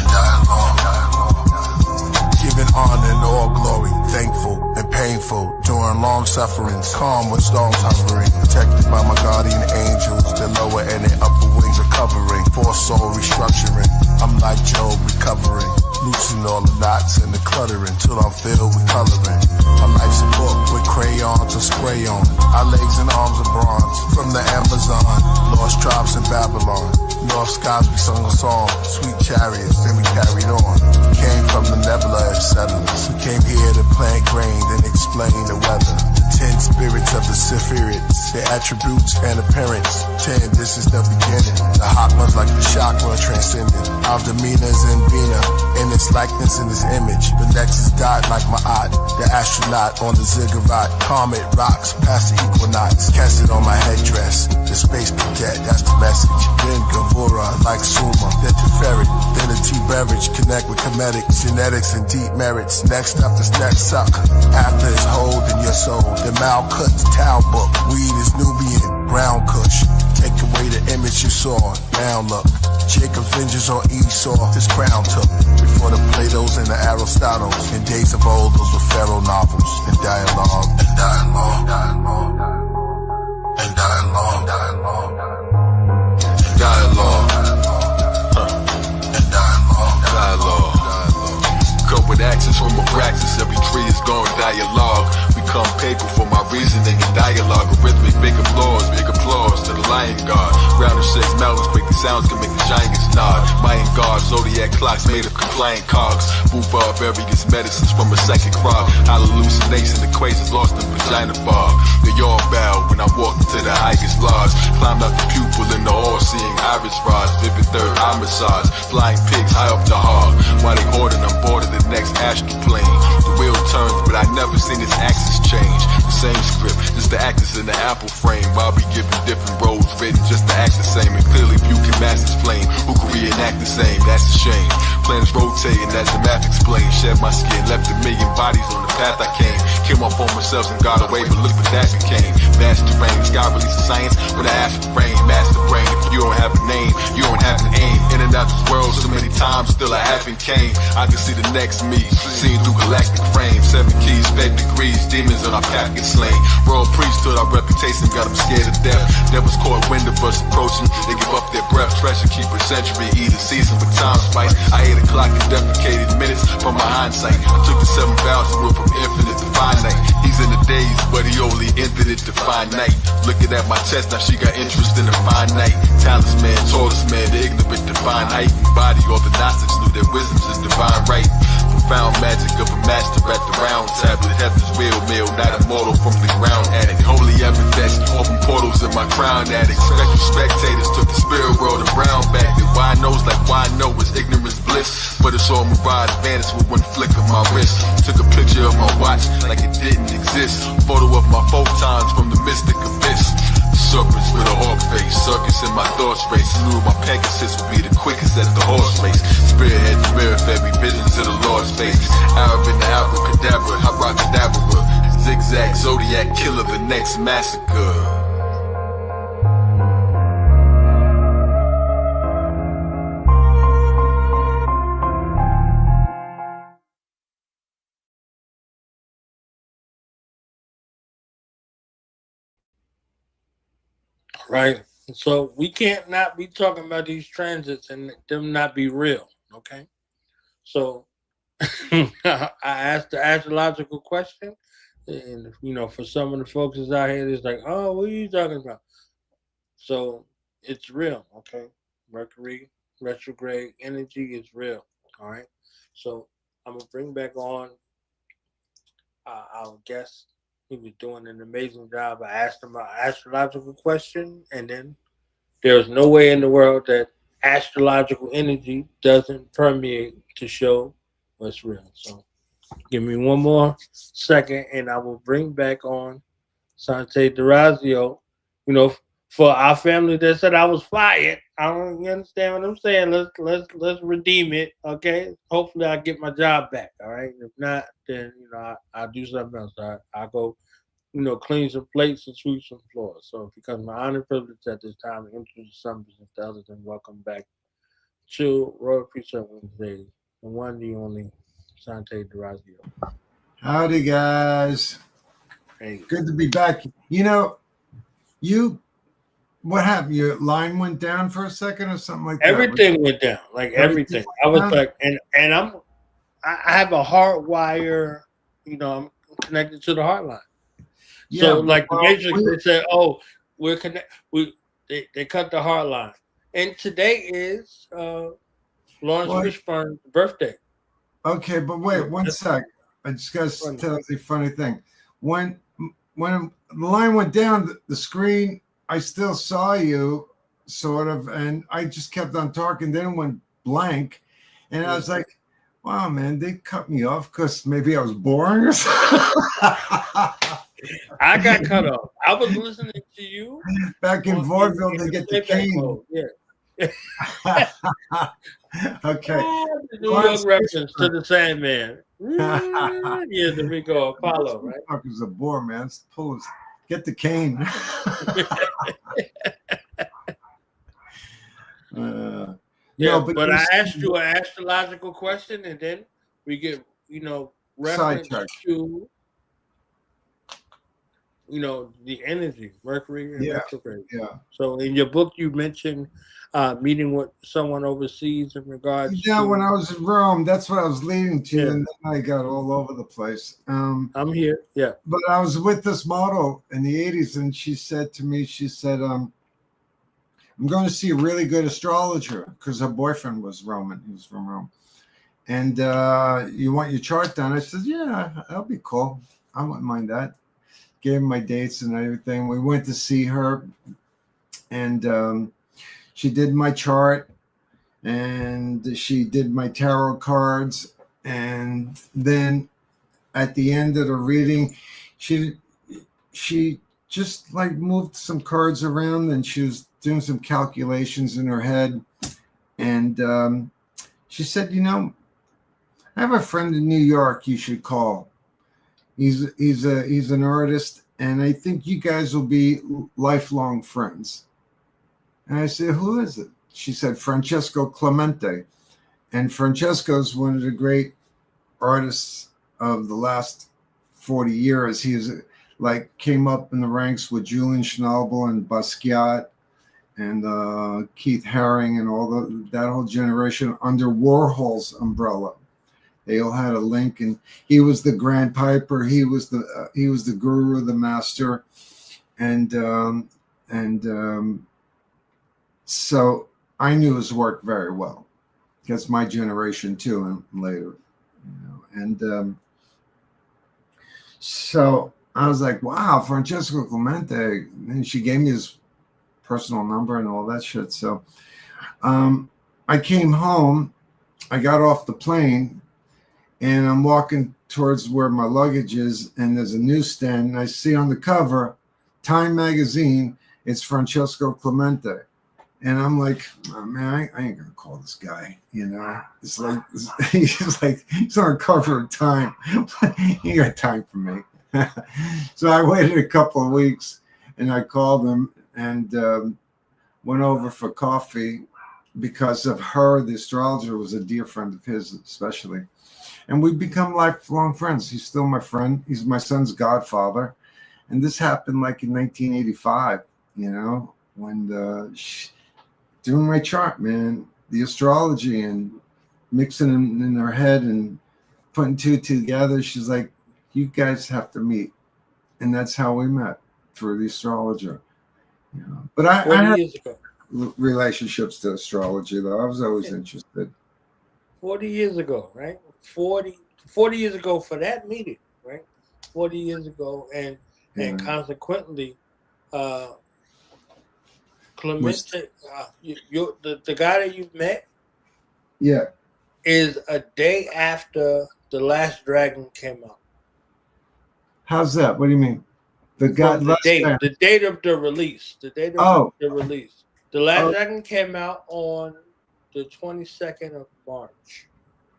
dialogue. Giving honor and all glory, thankful and painful during long sufferings, calm when storms hovering, protected by my guardian angels. Their lower and their upper wings are covering, for soul restructuring. I'm like Job recovering, loosen all the knots and the cluttering till I'm filled with coloring. My life's a book with crayons and spray on. Our legs and arms are bronze from the Amazon. Lost tribes in Babylon. North skies we sung a song. Sweet chariots, then we carried on. Came from the nebula as settlers. We came here to plant grain, then explain the weather. The 10 spirits of the Sephiroths, their attributes and appearance. 10, this is the beginning. The hot ones like the chakra transcending. Our demeanors in Bina, in its likeness in his image. The nexus died like my eye. The astronaut on the ziggurat. Comet rocks past the equinox. Cast it on my headdress. The space cadet, that's the message. Then Gavura like Suma. Then Teferi, then the tea beverage. Connect with comedics, genetics and deep merits. Next up is next suck. After is hold in your soul. The Malkut's Tau book. Weed is Nubian, brown kush. Take away the image you saw. Now look. Jacob's vengeance on Esau, his crown took. Before the Platos and the Aristotles. In days of old, those were pharaoh novels. And dialogue, and dialogue, dialogue, and dialogue, dialogue, and dialogue, and dialogue, dialogue. Come with actions from a praxis. Every tree is going dialogue. Become paper for my reasoning and dialogue. Rhythmic, big applause to the lion god. Round of shakes, mountains, quick sounds can make the giants nod. Mayan god, zodiac clocks made of compliant cogs. Move barbarians, medicines from a psychic frog. Hallucination, equations lost in vagina bar. They all bow when I walk into the highest lodge. Climbed out the pupil in the all-seeing iris rods. Vivid third eye massage. Flying pigs high up the hog. While they hoarding, I'm boarded the next astral plane. The wheel turns, but I never seen its axis change. The same script, just the actors in the apple frame. While we giving different roles written just to act the same. And clearly Buke and Masters flame. Who could reenact the same? That's a shame. Planets rotating as the math explains. Shed my skin, left a million bodies on the path I came. Killed my former selves and got away, but look what that became. Master range, God released science when I asked for rain. Master brain, if you don't have a name, you don't have an aim. In and out this world so many times, still I haven't came. I can see the next me, seen through galactic frames. 7 keys, 5 degrees, demons on our path get slain. Royal priesthood, our reputation got them scared to death. Devils caught wind of us approaching, they give up their breath. Treasure keep a century, eat a season with time spice. I ate a clock and deprecated minutes from my hindsight. I took the 7 vows and went from infinite to finite. He's in the days, but he only entered it to finite. Looking at my chest, now she got interest in the finite. Talisman, divine height and body. All the Gnostics knew that wisdom's a divine right. Profound magic of a master at the round tablet. Heaven's real meal, not immortal from the ground addict. Holy epithets, open portals in my crown addict. Special spectators took the spirit world and brown back. The why knows like why know is ignorance bliss. But it's all mirage, vanished with one flick of my wrist. Took a picture of my watch like it didn't exist. Photo of my photons from the mystic abyss. Serpents with a hawk face, circus in my thoughts race. Knew my Pegasus would be the quickest at the horse race. Spearhead the mirror, fairy visions of the Lord's face. Arab in the abracadabra, abracadabra. Zigzag, zodiac killer, the next massacre. Right. So we can't not be talking about these transits and them not be real. Okay. So I asked the astrological question, and for some of the folks that's out here, it's like, oh, what are you talking about? So it's real. Okay. Mercury retrograde energy is real. All right. So I'm gonna bring back on our guest. He was doing an amazing job. I asked him an astrological question, and then there's no way in the world that astrological energy doesn't permeate to show what's real. So give me one more second, and I will bring back on Sante D'Orazio. For our family that said I was fired, you understand what I'm saying? Let's redeem it, okay? Hopefully I get my job back, all right? If not, then I'll do something else. I'll go, clean some plates and sweep some floors. So it becomes my honor and privilege at this time to introduce some of the others and welcome back to Royal Priesthood Wednesdays, the one, the only Sante D'Orazio. Howdy, guys. Hey. Good to be back. What happened? Your line went down for a second or something like that? Everything went down, like everything. I was like, and I have a hard wire, I'm connected to the heart line. Yeah, so like the Matrix, they said, oh, we're connected. They cut the heart line. And today is Lawrence Fishburne's birthday. Okay, but wait, one sec. I just got to tell you a funny thing. When the line went down, the screen, I still saw you, sort of, and I just kept on talking. Then it went blank, and I was like, wow, man, they cut me off because maybe I was boring or something. I got cut off. I was listening to you. Back in Vaudeville, they get the cane. Yeah. Okay. The New York reference to the Sandman. Years ago, Apollo, right? Fuckers a bore, man. Get the cane. But I asked you an astrological question, and then we get, reference to, the energy, Mercury and retrograde. Yeah. So in your book, you mentioned meeting with someone overseas in regards to... when I was in Rome, that's what I was leading to, and then I got all over the place. I'm here, yeah. But I was with this model in the 80s, and she said to me, I'm going to see a really good astrologer, because her boyfriend was Roman. He was from Rome. And you want your chart done? I said, yeah, that'll be cool. I wouldn't mind that. Gave him my dates and everything. We went to see her, and she did my chart, and she did my tarot cards, and then at the end of the reading, she just like moved some cards around, and she was doing some calculations in her head, and she said, I have a friend in New York you should call. He's an artist, and I think you guys will be lifelong friends. And I said, who is it? She said, Francesco Clemente. And Francesco's one of the great artists of the last 40 years. He's came up in the ranks with Julian Schnabel and Basquiat and Keith Haring and all that whole generation under Warhol's umbrella. They all had a link, and he was the Grand Piper. He was the guru, the master, and so I knew his work very well. That's my generation too, and later, and so I was like, wow, Francesco Clemente. And she gave me his personal number and all that shit. So I came home, I got off the plane, and I'm walking towards where my luggage is, and there's a newsstand, and I see on the cover, Time magazine, it's Francesco Clemente. And I'm like, oh, man, I ain't gonna call this guy. It's like he's on the cover of Time. He got time for me. So I waited a couple of weeks, and I called him and went over for coffee because of her. The astrologer was a dear friend of his, especially, and we've become lifelong friends. He's still my friend. He's my son's godfather, and this happened like in 1985. When doing my chart, man, the astrology and mixing them in her head and putting two together. She's like, you guys have to meet. And that's how we met, through the astrologer. But I had relationships to astrology, though. I was always interested. 40 years ago, right? 40 years ago for that meeting, right? 40 years ago. And consequently, Clemente, the guy that you met, is a day after The Last Dragon came out. How's that? What do you mean? The date of the release. The date of the release. The Last Dragon came out on the 22nd of March,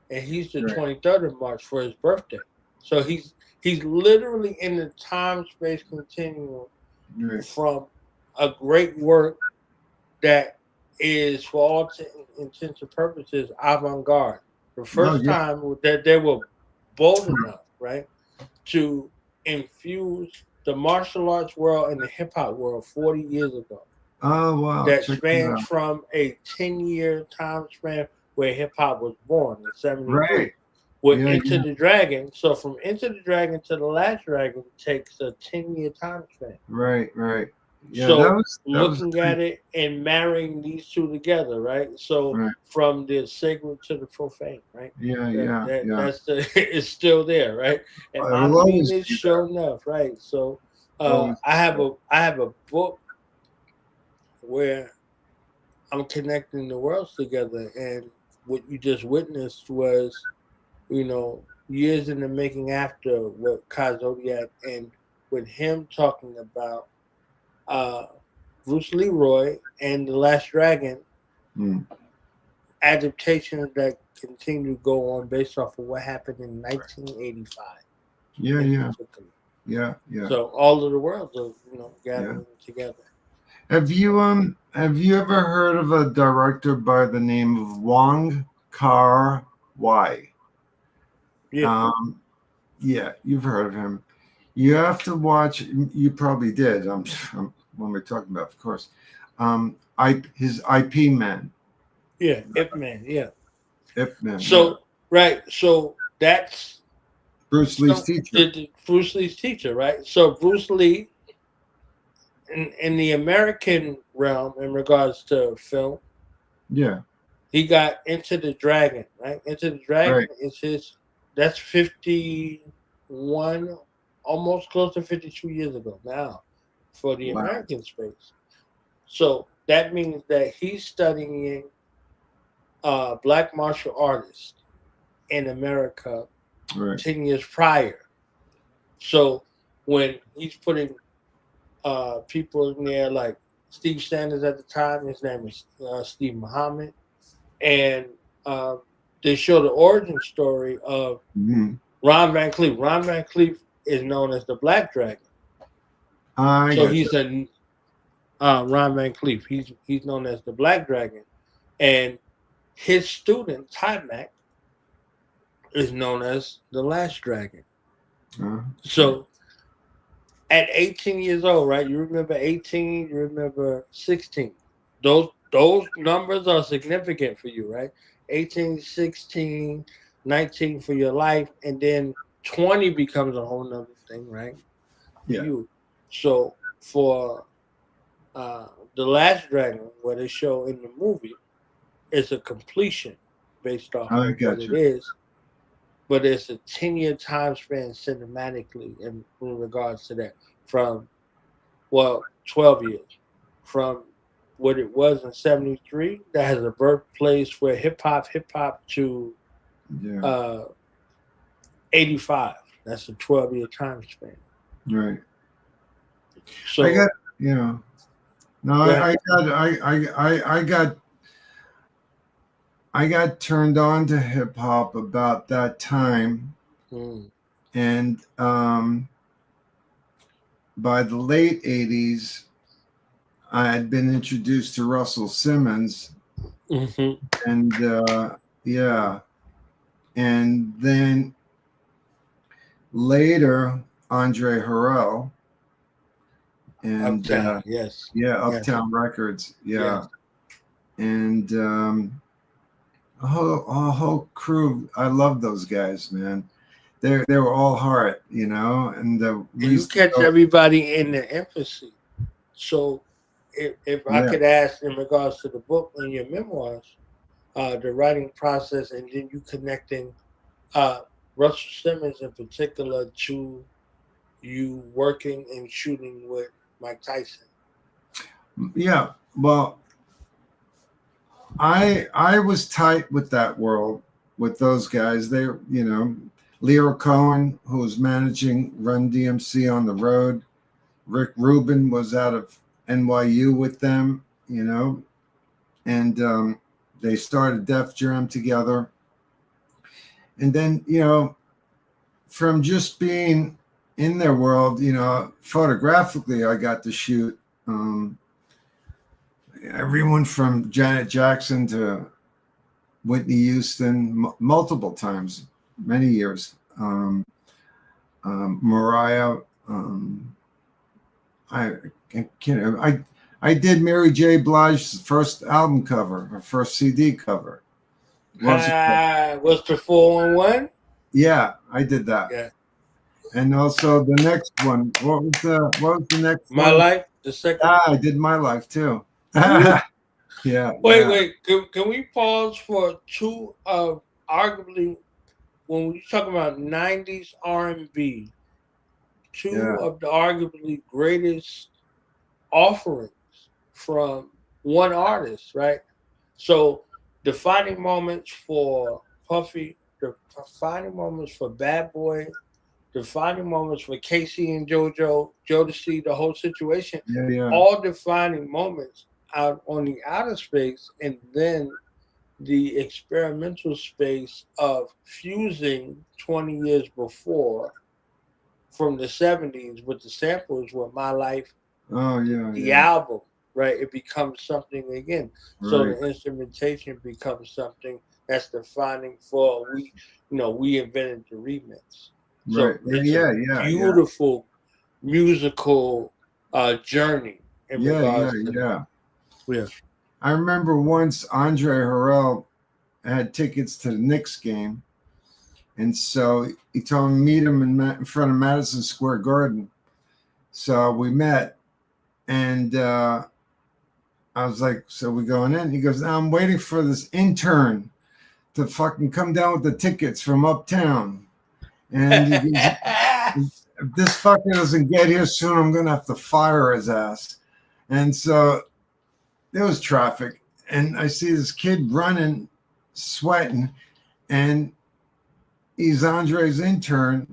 and he's the 23rd of March for his birthday. So he's literally in the time-space continuum from a great work that is, for all intents and purposes, avant-garde. The first time that they were bold enough, right, to infuse the martial arts world and the hip-hop world 40 years ago. Oh, wow. That spans from a 10-year time span where hip-hop was born in 73. Right. With Into the Dragon. So from Into the Dragon to The Last Dragon takes a 10-year time span. Right. Yeah, so looking at it and marrying these two together, right? So from the sacred to the profane, right? That's it's still there, right? And my meaning is showing enough, right? So I have a book where I'm connecting the worlds together, and what you just witnessed was, years in the making after what Kai Zodiac, and with him talking about Bruce Leroy and The Last Dragon adaptations that continue to go on based off of what happened in 1985. Yeah. So all of the worlds are, gathering together. Have you ever heard of a director by the name of Wong Kar-wai? Yeah. You've heard of him. You have to watch. You probably did. When we're talking about, of course, his IP Man. Yeah, Ip Man. Yeah. Ip Man. So so that's Bruce Lee's teacher. Bruce Lee's teacher, right? So Bruce Lee, in the American realm, in regards to film, he got Into the Dragon, right? Into the Dragon is that's 51, almost close to 52 years ago now, for the American space. So that means that he's studying black martial artists in America 10 years prior. So when he's putting people in there like Steve Sanders at the time, his name is Steve Muhammad, and they show the origin story of Ron Van Cleef. Ron Van Cleef is known as the Black Dragon. He's Ron Van Cleef. He's known as the Black Dragon, and his student Timac is known as the Last Dragon. So at 18 years old, right? You remember 18, you remember 16. Those numbers are significant for you, right? 18, 16, 19 for your life, and then 20 becomes a whole nother thing, right? You. So for The Last Dragon, where they show in the movie, it's a completion based off I of got what you. it is, but it's a 10-year time span cinematically in regards to that. From 12 years from what it was in 73, that has a birthplace where hip hop to 85. That's a 12-year time span. Right. So I got, you know, no, I got turned on to hip hop about that time. And by the late 80s, I had been introduced to Russell Simmons. And yeah. And then later, Andre Harrell. And Uptown, yes. Yeah, Uptown Records. Yeah. Yes. And a whole crew. I love those guys, man. They were all heart, you know, and you catch everybody in their infancy. So if I could ask in regards to the book and your memoirs, the writing process, and then you connecting Russell Simmons in particular to you working and shooting with Mike Tyson. Yeah, well, I was tight with that world, with those guys. They, you know, Leo Cohen, who was managing Run DMC on the road. Rick Rubin was out of NYU with them, you know, and they started Def Jam together. And then, you know, from just being in their world, you know, photographically, I got to shoot everyone from Janet Jackson to Whitney Houston multiple times, many years. Mariah. I did Mary J. Blige's first album cover, her first CD cover. Was the 411? Yeah, I did that. Yeah. And also the next one. What was the next My one? Life, the second. I did My Life too. Yeah. Wait. Can we pause for two of arguably, when we talk about 90s R&B, two of the arguably greatest offerings from one artist, right? So defining moments for Puffy, defining moments for Bad Boy, defining moments for Casey and JoJo, Jodeci, the whole situation, all defining moments out on the outer space, and then the experimental space of fusing 20 years before from the 70s with the samples with My Life, the album, right? It becomes something again. Right. So the instrumentation becomes something that's defining for we invented the remix. So right. it's a beautiful musical journey. Yeah. I remember once Andre Harrell had tickets to the Knicks game, and so he told me to meet him in front of Madison Square Garden. So we met, and I was like, "So we going in?" He goes, "I'm waiting for this intern to fucking come down with the tickets from Uptown, and he goes, if this fucker doesn't get here soon, I'm gonna have to fire his ass." And so there was traffic, and I see this kid running, sweating, and he's Andre's intern,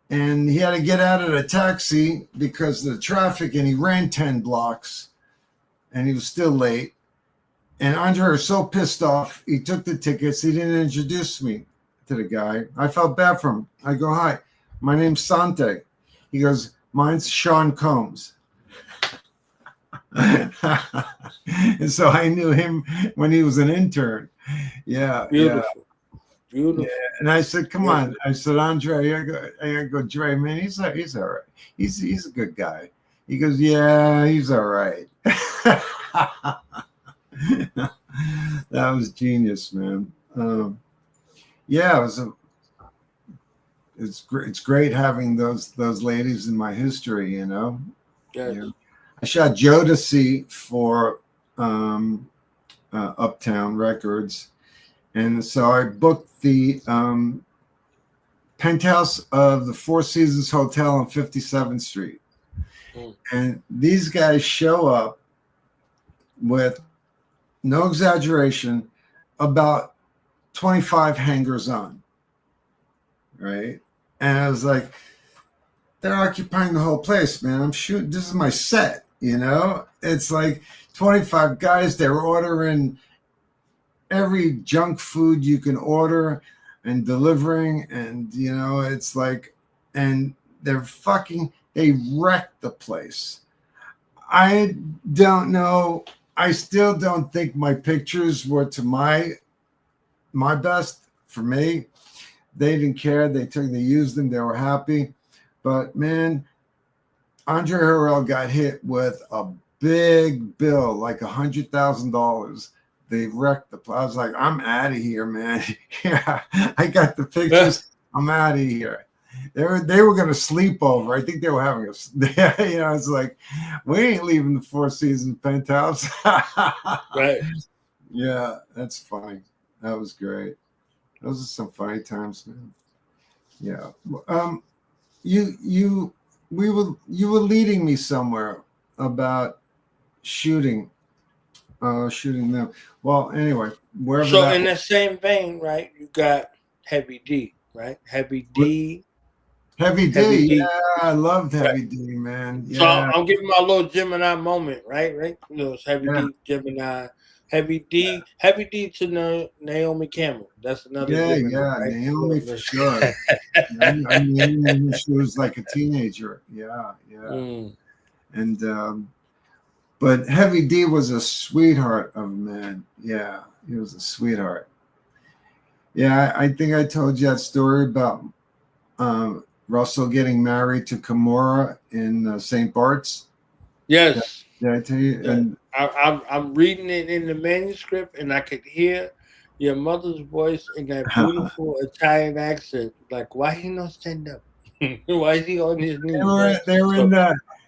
and he had to get out of the taxi because of the traffic, and he ran 10 blocks, and he was still late. And Andre was so pissed off, he took the tickets. He didn't introduce me to the guy. I felt bad for him. I go, "Hi, my name's Sante." He goes, "Mine's Sean Combs." And so I knew him when he was an intern. Yeah. Beautiful. Yeah. And I said, "Come on." I said, "Andre," I go, "Dre, man, he's all right. He's a good guy." He goes, "Yeah, he's all right." That was genius, man. It's great having those ladies in my history, you know. Yes. Yeah. I shot Jodeci for Uptown Records. And so I booked the penthouse of the Four Seasons Hotel on 57th Street. And these guys show up with, no exaggeration, about 25 hangers on, right? And I was like, they're occupying the whole place, man. I'm shooting, this is my set, you know? It's like 25 guys, they're ordering every junk food you can order and delivering, and you know, it's like, and they wrecked the place. I don't know, I still don't think my pictures were to my best. For me, they didn't care, they used them, they were happy. But man, Andre Harrell got hit with a big bill, like $100,000. They wrecked the place. I was like, I'm out of here, man. Yeah, I got the pictures. I'm out of here. They were going to sleep over. I think they were having you know, it's like, we ain't leaving the Four Seasons penthouse. Right. Yeah, that's funny. That was great. Those are some funny times, man. Yeah. You were leading me somewhere about shooting them. Well, anyway, wherever. So in the same vein, right? You got Heavy D, right? Heavy D. Yeah, I loved Heavy D, man. Yeah. So I'm giving my little Gemini moment, right? You know, it's Heavy D, Gemini. Heavy D to Naomi Campbell. That's another. Gemini, right? Naomi for sure. I mean, when she was like a teenager. Yeah. And but Heavy D was a sweetheart of a man. Yeah, he was a sweetheart. Yeah, I think I told you that story about Russell getting married to Kimura in St. Bart's. Yes. Did I tell you? Yeah. And I'm reading it in the manuscript, and I could hear your mother's voice in that beautiful Italian accent. Like, why he not stand up? Why is he on his knees?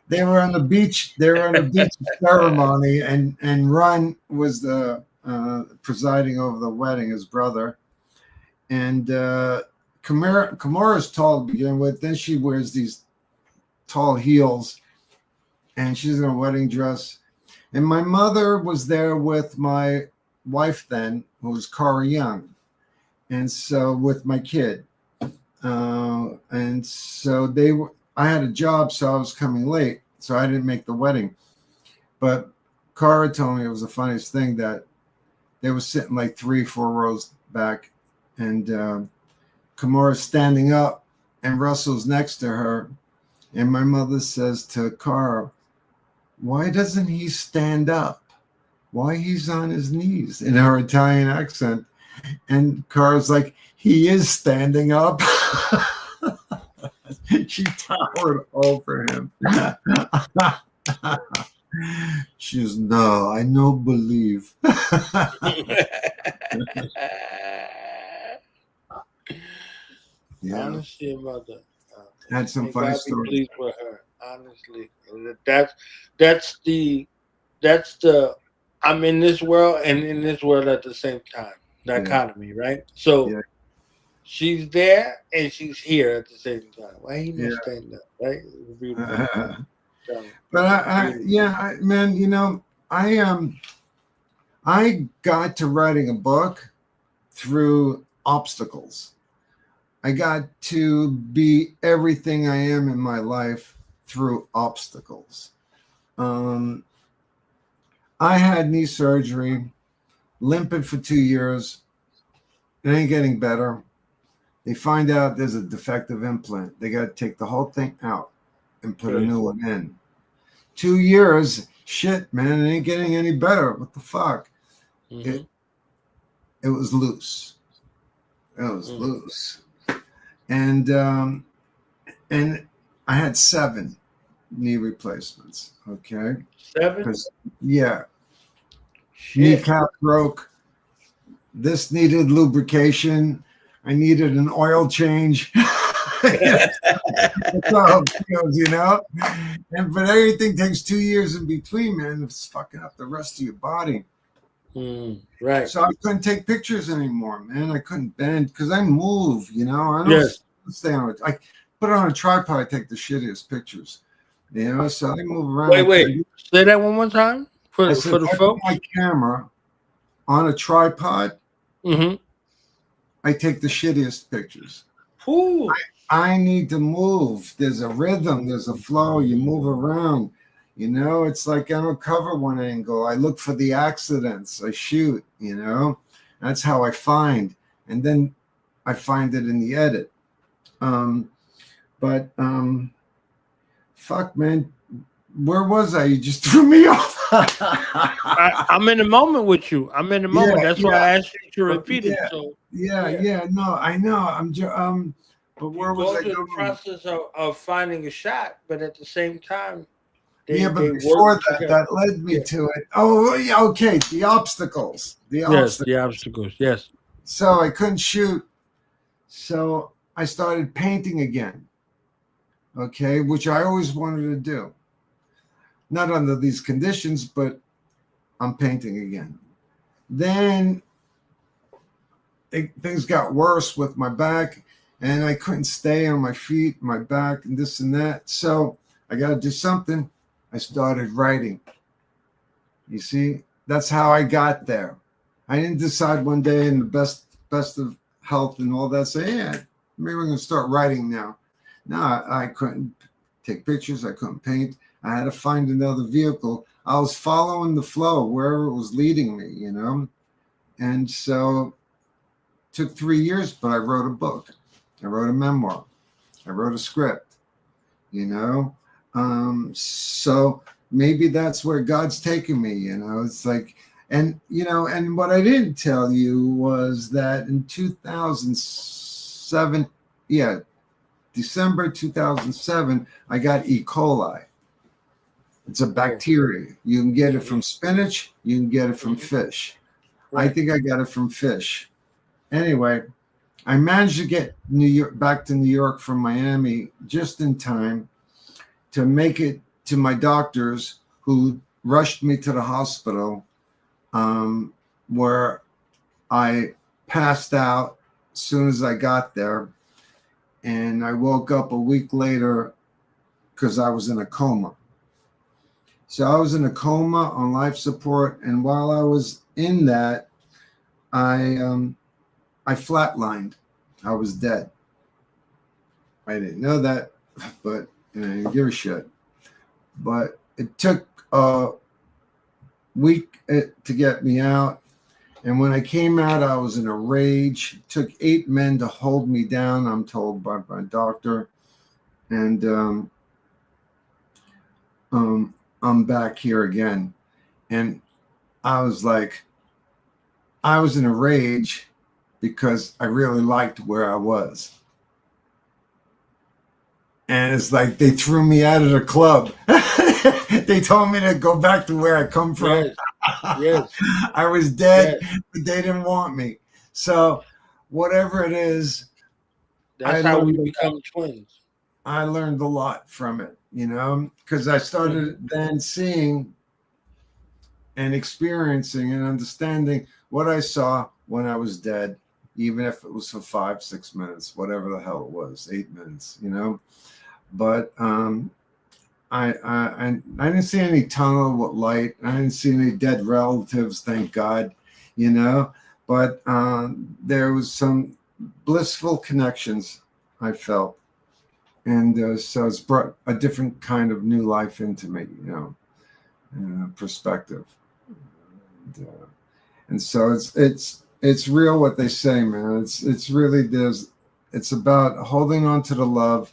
They were on the beach. They were on the beach ceremony, and Ron was the presiding over the wedding, his brother. And Kimura's tall to begin with. Then she wears these tall heels, and she's in a wedding dress. And my mother was there with my wife then, who was Cara Young, and so with my kid. And so I had a job, so I was coming late, so I didn't make the wedding. But Cara told me it was the funniest thing that they were sitting like 3-4 rows back, and Kimura's standing up, and Russell's next to her. And my mother says to Cara, why doesn't he stand up? Why he's on his knees, in her Italian accent. And Cara's like, he is standing up. She towered over him. She goes, no, I no believe. Yeah. Honestly, mother. Had some funny stories. Pleased with her, honestly. That's the I'm in this world and in this world at the same time. Dichotomy, right? So she's there and she's here at the same time. Why he not stand up, right? But man, you know, I got to writing a book through obstacles. I got to be everything I am in my life through obstacles. I had knee surgery, limping for 2 years. It ain't getting better. They find out there's a defective implant. They got to take the whole thing out and put a new one in. 2 years, shit, man, it ain't getting any better. What the fuck? Mm-hmm. It was loose. It was loose. And I had 7 knee replacements. Okay. 7? Yeah. Kneecap broke. This needed lubrication. I needed an oil change. That's how it feels, you know? But everything takes 2 years in between, man. It's fucking up the rest of your body. Right. So I couldn't take pictures anymore, man. I couldn't bend because I move, you know. I don't stay on it. I put it on a tripod. I take the shittiest pictures, you know. So I move around. Wait. Say that one more time for the I folks. put my camera on a tripod. I take the shittiest pictures. Ooh. I need to move. There's a rhythm. There's a flow. You move around. You know, it's like I don't cover one angle. I look for the accidents. I shoot, you know. That's how I find. And then I find it in the edit. Fuck, man. Where was I? You just threw me off. I'm in the moment with you. I'm in the moment. That's why I asked you to repeat it. So no, I know. But where was I going? The process of finding a shot, but at the same time, but before that led me to it. Oh, yeah, okay. The obstacles. The obstacles. Yes. So I couldn't shoot. So I started painting again. Okay, which I always wanted to do. Not under these conditions, but I'm painting again. Then things got worse with my back, and I couldn't stay on my feet, my back, and this and that. So I got to do something. I started writing. You see, that's how I got there. I didn't decide one day in the best of health and all that, say, yeah, maybe we're going to start writing now. No, I couldn't take pictures. I couldn't paint. I had to find another vehicle. I was following the flow wherever it was leading me, you know. And so it took 3 years, but I wrote a book. I wrote a memoir. I wrote a script, you know. So maybe that's where God's taking me, you know. It's like, and, you know, and what I didn't tell you was that in 2007, December 2007, I got E. coli. It's a bacteria. You can get it from spinach. You can get it from fish. I think I got it from fish. Anyway, I managed to get back to New York from Miami just in time to make it to my doctors, who rushed me to the hospital, where I passed out as soon as I got there. And I woke up a week later because I was in a coma. So I was in a coma on life support, and while I was in that, I flatlined. I was dead. I didn't know that, but I didn't give a shit. But it took a week to get me out, and when I came out, I was in a rage. It took 8 men to hold me down, I'm told by my doctor, and I'm back here again. And I was in a rage because I really liked where I was. And it's like they threw me out of the club. They told me to go back to where I come from. Yes. I was dead, but they didn't want me. So whatever it is, that's how we become twins. I learned a lot from it, you know, because I started then seeing and experiencing and understanding what I saw when I was dead, even if it was for 5-6 minutes, whatever the hell it was, 8 minutes, you know. But I didn't see any tunnel with light. I didn't see any dead relatives, thank God, you know. But there was some blissful connections I felt. And so it's brought a different kind of new life into me, you know, perspective. And so it's real what they say, man. It's really it's about holding on to the love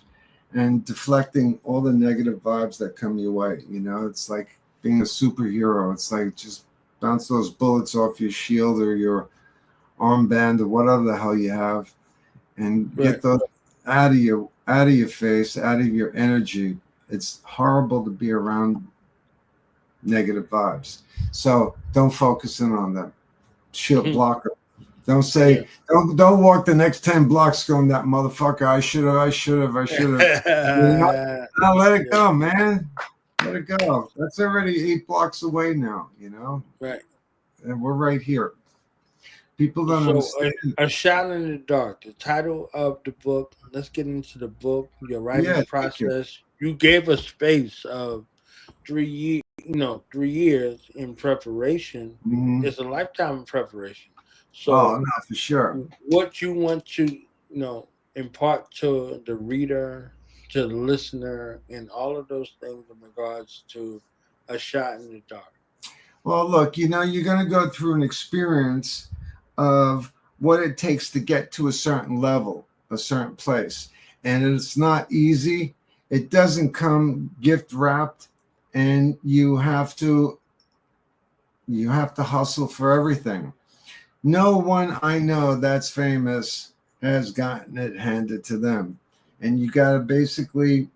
and deflecting all the negative vibes that come your way. You know, it's like being a superhero. It's like just bounce those bullets off your shield or your armband or whatever the hell you have, and get those out of your face, out of your energy. It's horrible to be around negative vibes. So don't focus in on them. Shit, block them. Don't say, don't walk the next 10 blocks going, that motherfucker, I should have. No, let it go, man. Let it go. That's already 8 blocks away now, you know? Right. and we're right here. People don't understand. A Shot in the Dark, the title of the book. Let's get into the book, your writing process. You gave a space of 3 years in preparation. Mm-hmm. It's a lifetime of preparation. So, no, for sure. What you want to, impart to the reader, to the listener, and all of those things in regards to A Shot in the Dark. Well, look, you're going to go through an experience of what it takes to get to a certain level, a certain place. And it's not easy. It doesn't come gift wrapped, and you have to hustle for everything. No one I know that's famous has gotten it handed to them. And you got to basically,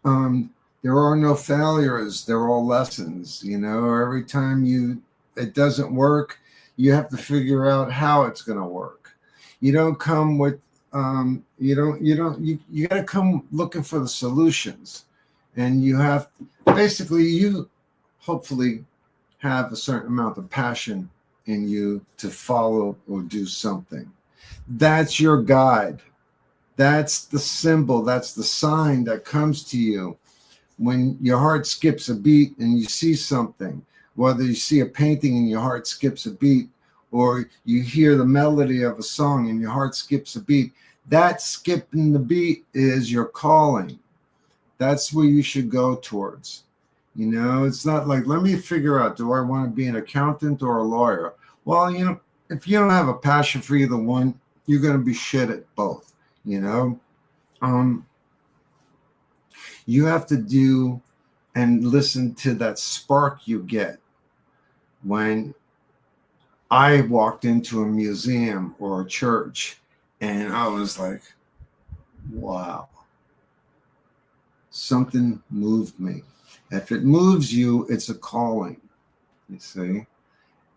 there are no failures. They're all lessons, every time it doesn't work, you have to figure out how it's going to work. You don't come with, you got to come looking for the solutions. And you have, basically, you hopefully have a certain amount of passion in you to follow or do something. That's your guide. That's the symbol. That's the sign that comes to you when your heart skips a beat and you see something. Whether you see a painting and your heart skips a beat, or you hear the melody of a song and your heart skips a beat, that skipping the beat is your calling. That's where you should go towards. It's not like, let me figure out, do I want to be an accountant or a lawyer? Well, if you don't have a passion for either one, you're going to be shit at both. You have to do and listen to that spark you get. When I walked into a museum or a church and I was like, wow, something moved me. If it moves you, it's a calling. You see,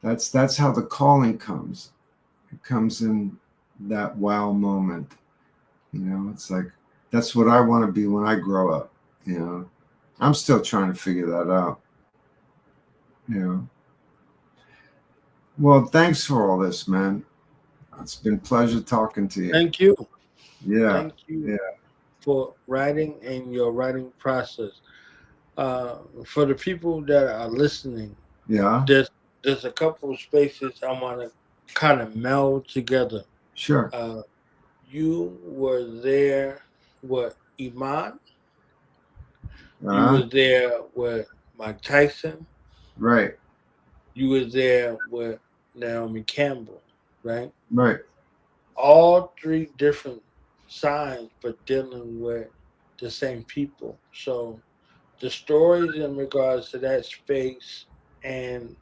that's how the calling comes. It comes in that wow moment. It's like, that's what I want to be when I grow up. I'm still trying to figure that out. Well, thanks for all this, man. It's been a pleasure talking to you. Thank you. Yeah. Thank you for writing and your writing process. For the people that are listening, there's a couple of spaces I want to kind of meld together. Sure. You were there with Iman. You were there with Mike Tyson. Right. You were there with Naomi Campbell, right? Right. All three different sides, but dealing with the same people. So the stories in regards to that space and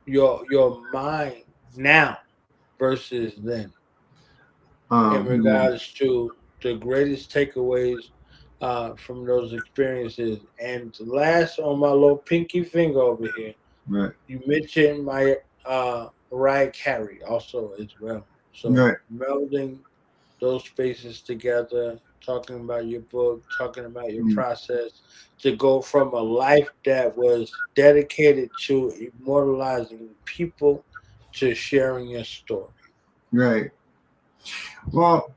your mind now versus then, in regards to the greatest takeaways from those experiences. And last on my little pinky finger over here, right, you mentioned my Mariah Carey also as well. So melding those spaces together, talking about your book, talking about your process, to go from a life that was dedicated to immortalizing people to sharing your story. Right. Well,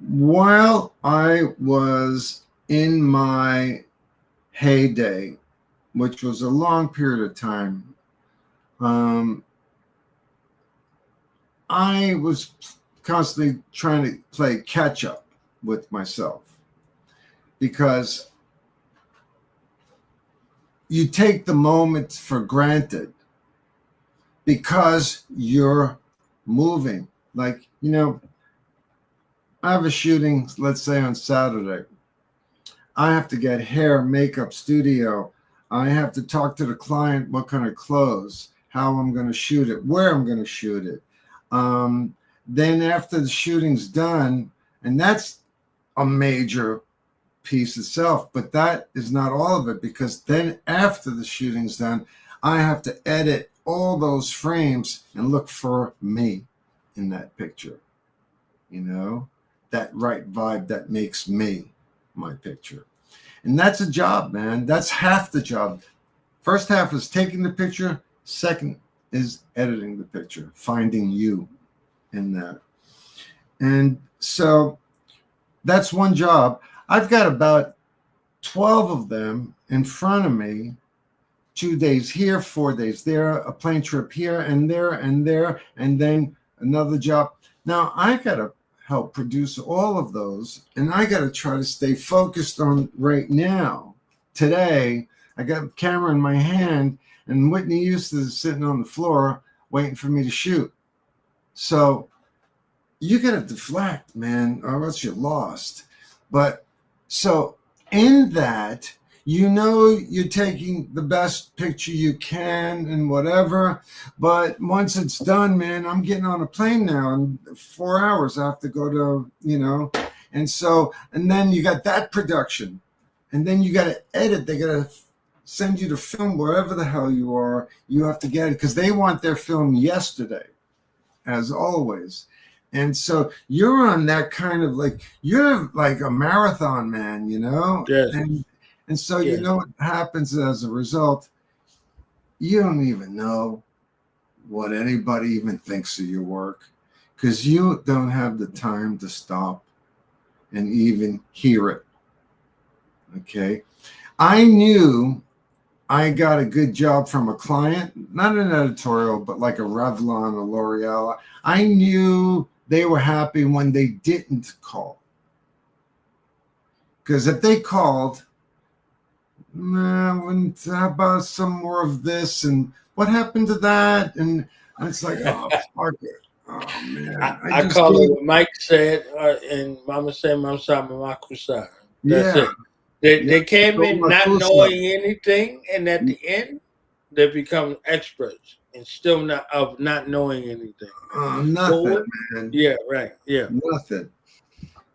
while I was in my heyday, which was a long period of time, I was constantly trying to play catch up with myself, because you take the moment for granted because you're moving. Like, I have a shooting, let's say on Saturday. I have to get hair, makeup, studio. I have to talk to the client what kind of clothes, how I'm going to shoot it, where I'm going to shoot it. Then after the shooting's done, and that's a major piece itself, but that is not all of it, because then after the shooting's done, I have to edit all those frames and look for me in that picture. That right vibe that makes me my picture. And that's a job, man. That's half the job. First half is taking the picture. Second is editing the picture, finding you in that. And so that's one job. I've got about 12 of them in front of me, 2 days here, 4 days there, a plane trip here and there and there, and then another job. Now I got to help produce all of those, and I got to try to stay focused on right now. Today, I got a camera in my hand, and Whitney Houston is sitting on the floor waiting for me to shoot. So you got to deflect, man, or else you're lost. But so in that, you know, you're taking the best picture you can and whatever. But once it's done, man, I'm getting on a plane now in 4 hours. I have to go to, you know, and so, and then you got that production, and then you got to edit. They got to send you to film wherever the hell you are. You have to get it because they want their film yesterday, as always. And so you're on that kind of like, you're like a marathon man, you know? Yes. And so you know what happens as a result, you don't even know what anybody even thinks of your work because you don't have the time to stop and even hear it. Okay. I knew I got a good job from a client, not an editorial, but like a Revlon or L'Oreal. I knew they were happy when they didn't call. Because if they called, how about some more of this? And what happened to that? And it's like, oh, fuck it. Oh, man. I call it what Mike said, and Mama said, Mama said, Mama said. That's it. They came in not knowing anything, and at the end, they become experts and still not knowing anything. Nothing, man. Yeah, right. Yeah. Nothing.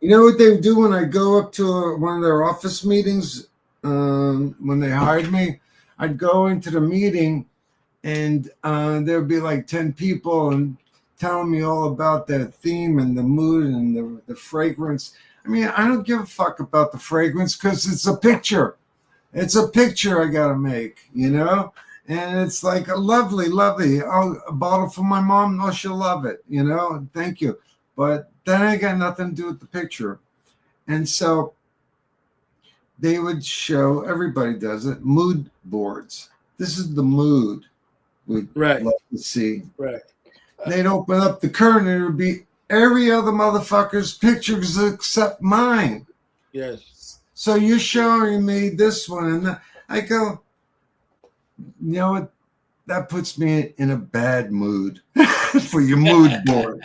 You know what they do when I go up to one of their office meetings? When they hired me, I'd go into the meeting and there'd be like 10 people and telling me all about their theme and the mood and the fragrance. I mean, I don't give a fuck about the fragrance because it's a picture. It's a picture I got to make, you know? And it's like a lovely, lovely, oh, a bottle for my mom. Oh, she'll love it, you know? Thank you. But then I got nothing to do with the picture. And so they would show, everybody does it, mood boards. This is the mood we'd love to see. Right. They'd open up the curtain and it would be every other motherfucker's pictures except mine. Yes. So you're showing me this one, and I go, you know what? That puts me in a bad mood for your mood board.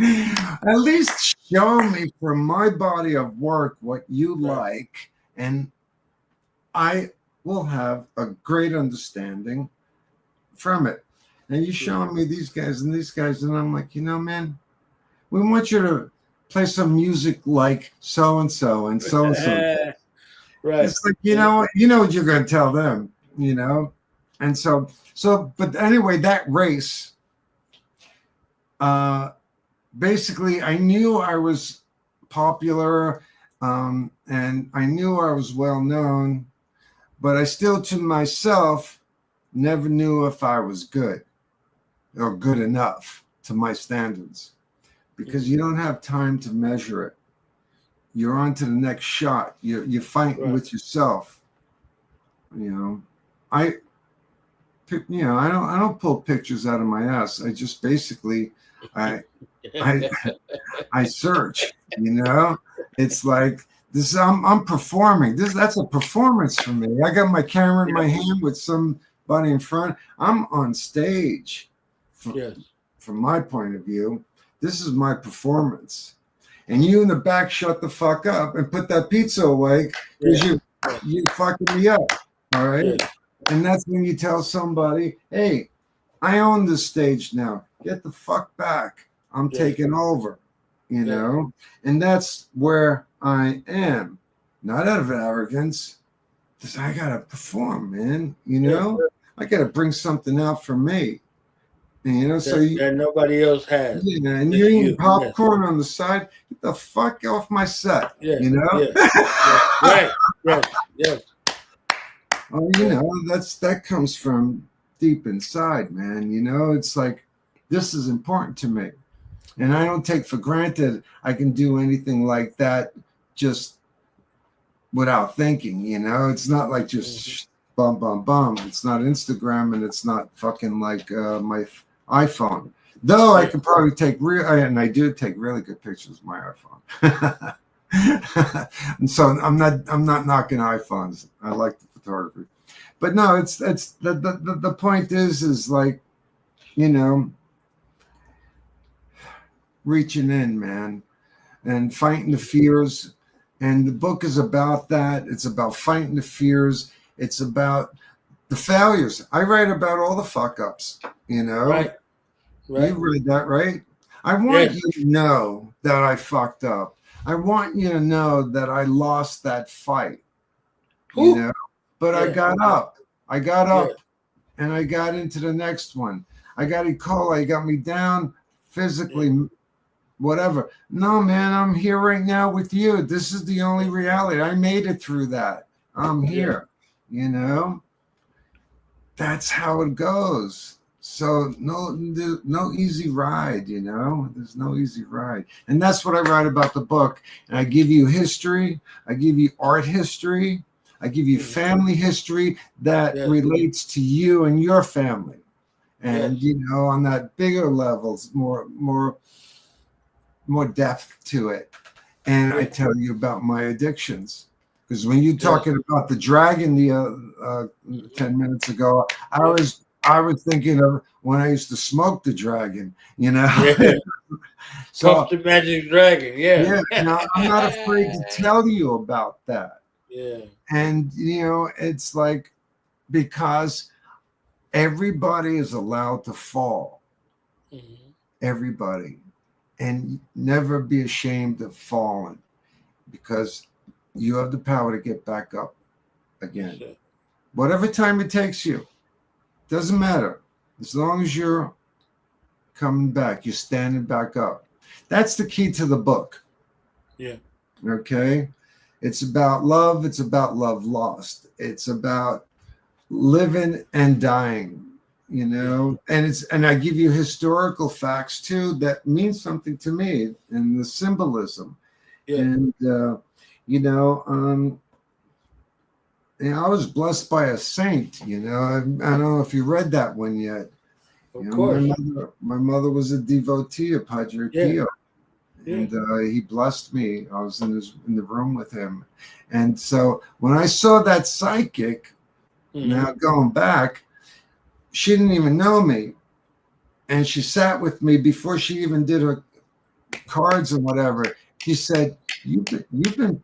At least show me from my body of work what you like, and I will have a great understanding from it. And you're showing me these guys and these guys, and I'm like, you know, man, we want you to play some music like so-and-so and so-and-so. Right. It's like, you know what you're going to tell them, you know? And so, but anyway, that race, basically, I knew I was popular, and I knew I was well-known, but I still, to myself, never knew if I was good or good enough to my standards, because you don't have time to measure it. You're on to the next shot. You're fighting with yourself. You know, I don't pull pictures out of my ass. I just basically, I search. You know, it's like this. I'm performing. That's a performance for me. I got my camera in my hand with somebody in front. I'm on stage. From my point of view, this is my performance. And you in the back, shut the fuck up and put that pizza away because you fucking me up. All right. Yeah. And that's when you tell somebody, hey, I own this stage now. Get the fuck back. I'm taking over, you know? And that's where I am. Not out of arrogance. Because I got to perform, man. You know? I got to bring something out for me. And, you know, that nobody else has. Yeah, and you're eating popcorn on the side. Get the fuck off my set. You know? Right. Yes. Oh, that comes from deep inside, man. It's like, this is important to me. And I don't take for granted I can do anything like that just without thinking, It's not like just bum, bum, bum. It's not Instagram, and it's not fucking like my iPhone. Though I can probably take and I do take really good pictures with my iPhone. And so I'm not knocking iPhones. I like the photography. But no, it's the point is like, reaching in, man, and fighting the fears. And the book is about that. It's about fighting the fears. It's about the failures. I write about all the fuck ups, Right. You read that, right? I want you to know that I fucked up. I want you to know that I lost that fight, but I got up. And I got into the next one. I got E. coli. He got me down physically, whatever. No, man, I'm here right now with you. This is the only reality. I made it through that. I'm here, That's how it goes. So no easy ride, There's no easy ride. And that's what I write about the book. And I give you history. I give you art history. I give you family history that relates to you and your family. And, on that bigger levels, more depth to it. And I tell you about my addictions. Because when you're talking about the dragon 10 minutes ago, I was thinking of when I used to smoke the dragon, So the magic dragon, and I'm not afraid to tell you about that. Yeah. And it's like, because everybody is allowed to fall. Mm-hmm. Everybody. And never be ashamed of falling, because you have the power to get back up again. Sure. Whatever time it takes you. Doesn't matter. As long as you're coming back, you're standing back up. That's the key to the book. Yeah. Okay? It's about love. It's about love lost. It's about living and dying, and I give you historical facts too that mean something to me, and the symbolism. Yeah. And I was blessed by a saint, I don't know if you read that one yet. Of course. My mother was a devotee of Padre Pio. And he blessed me. I was in the room with him. And so when I saw that psychic, now going back, she didn't even know me. And she sat with me before she even did her cards and whatever. She said, you've been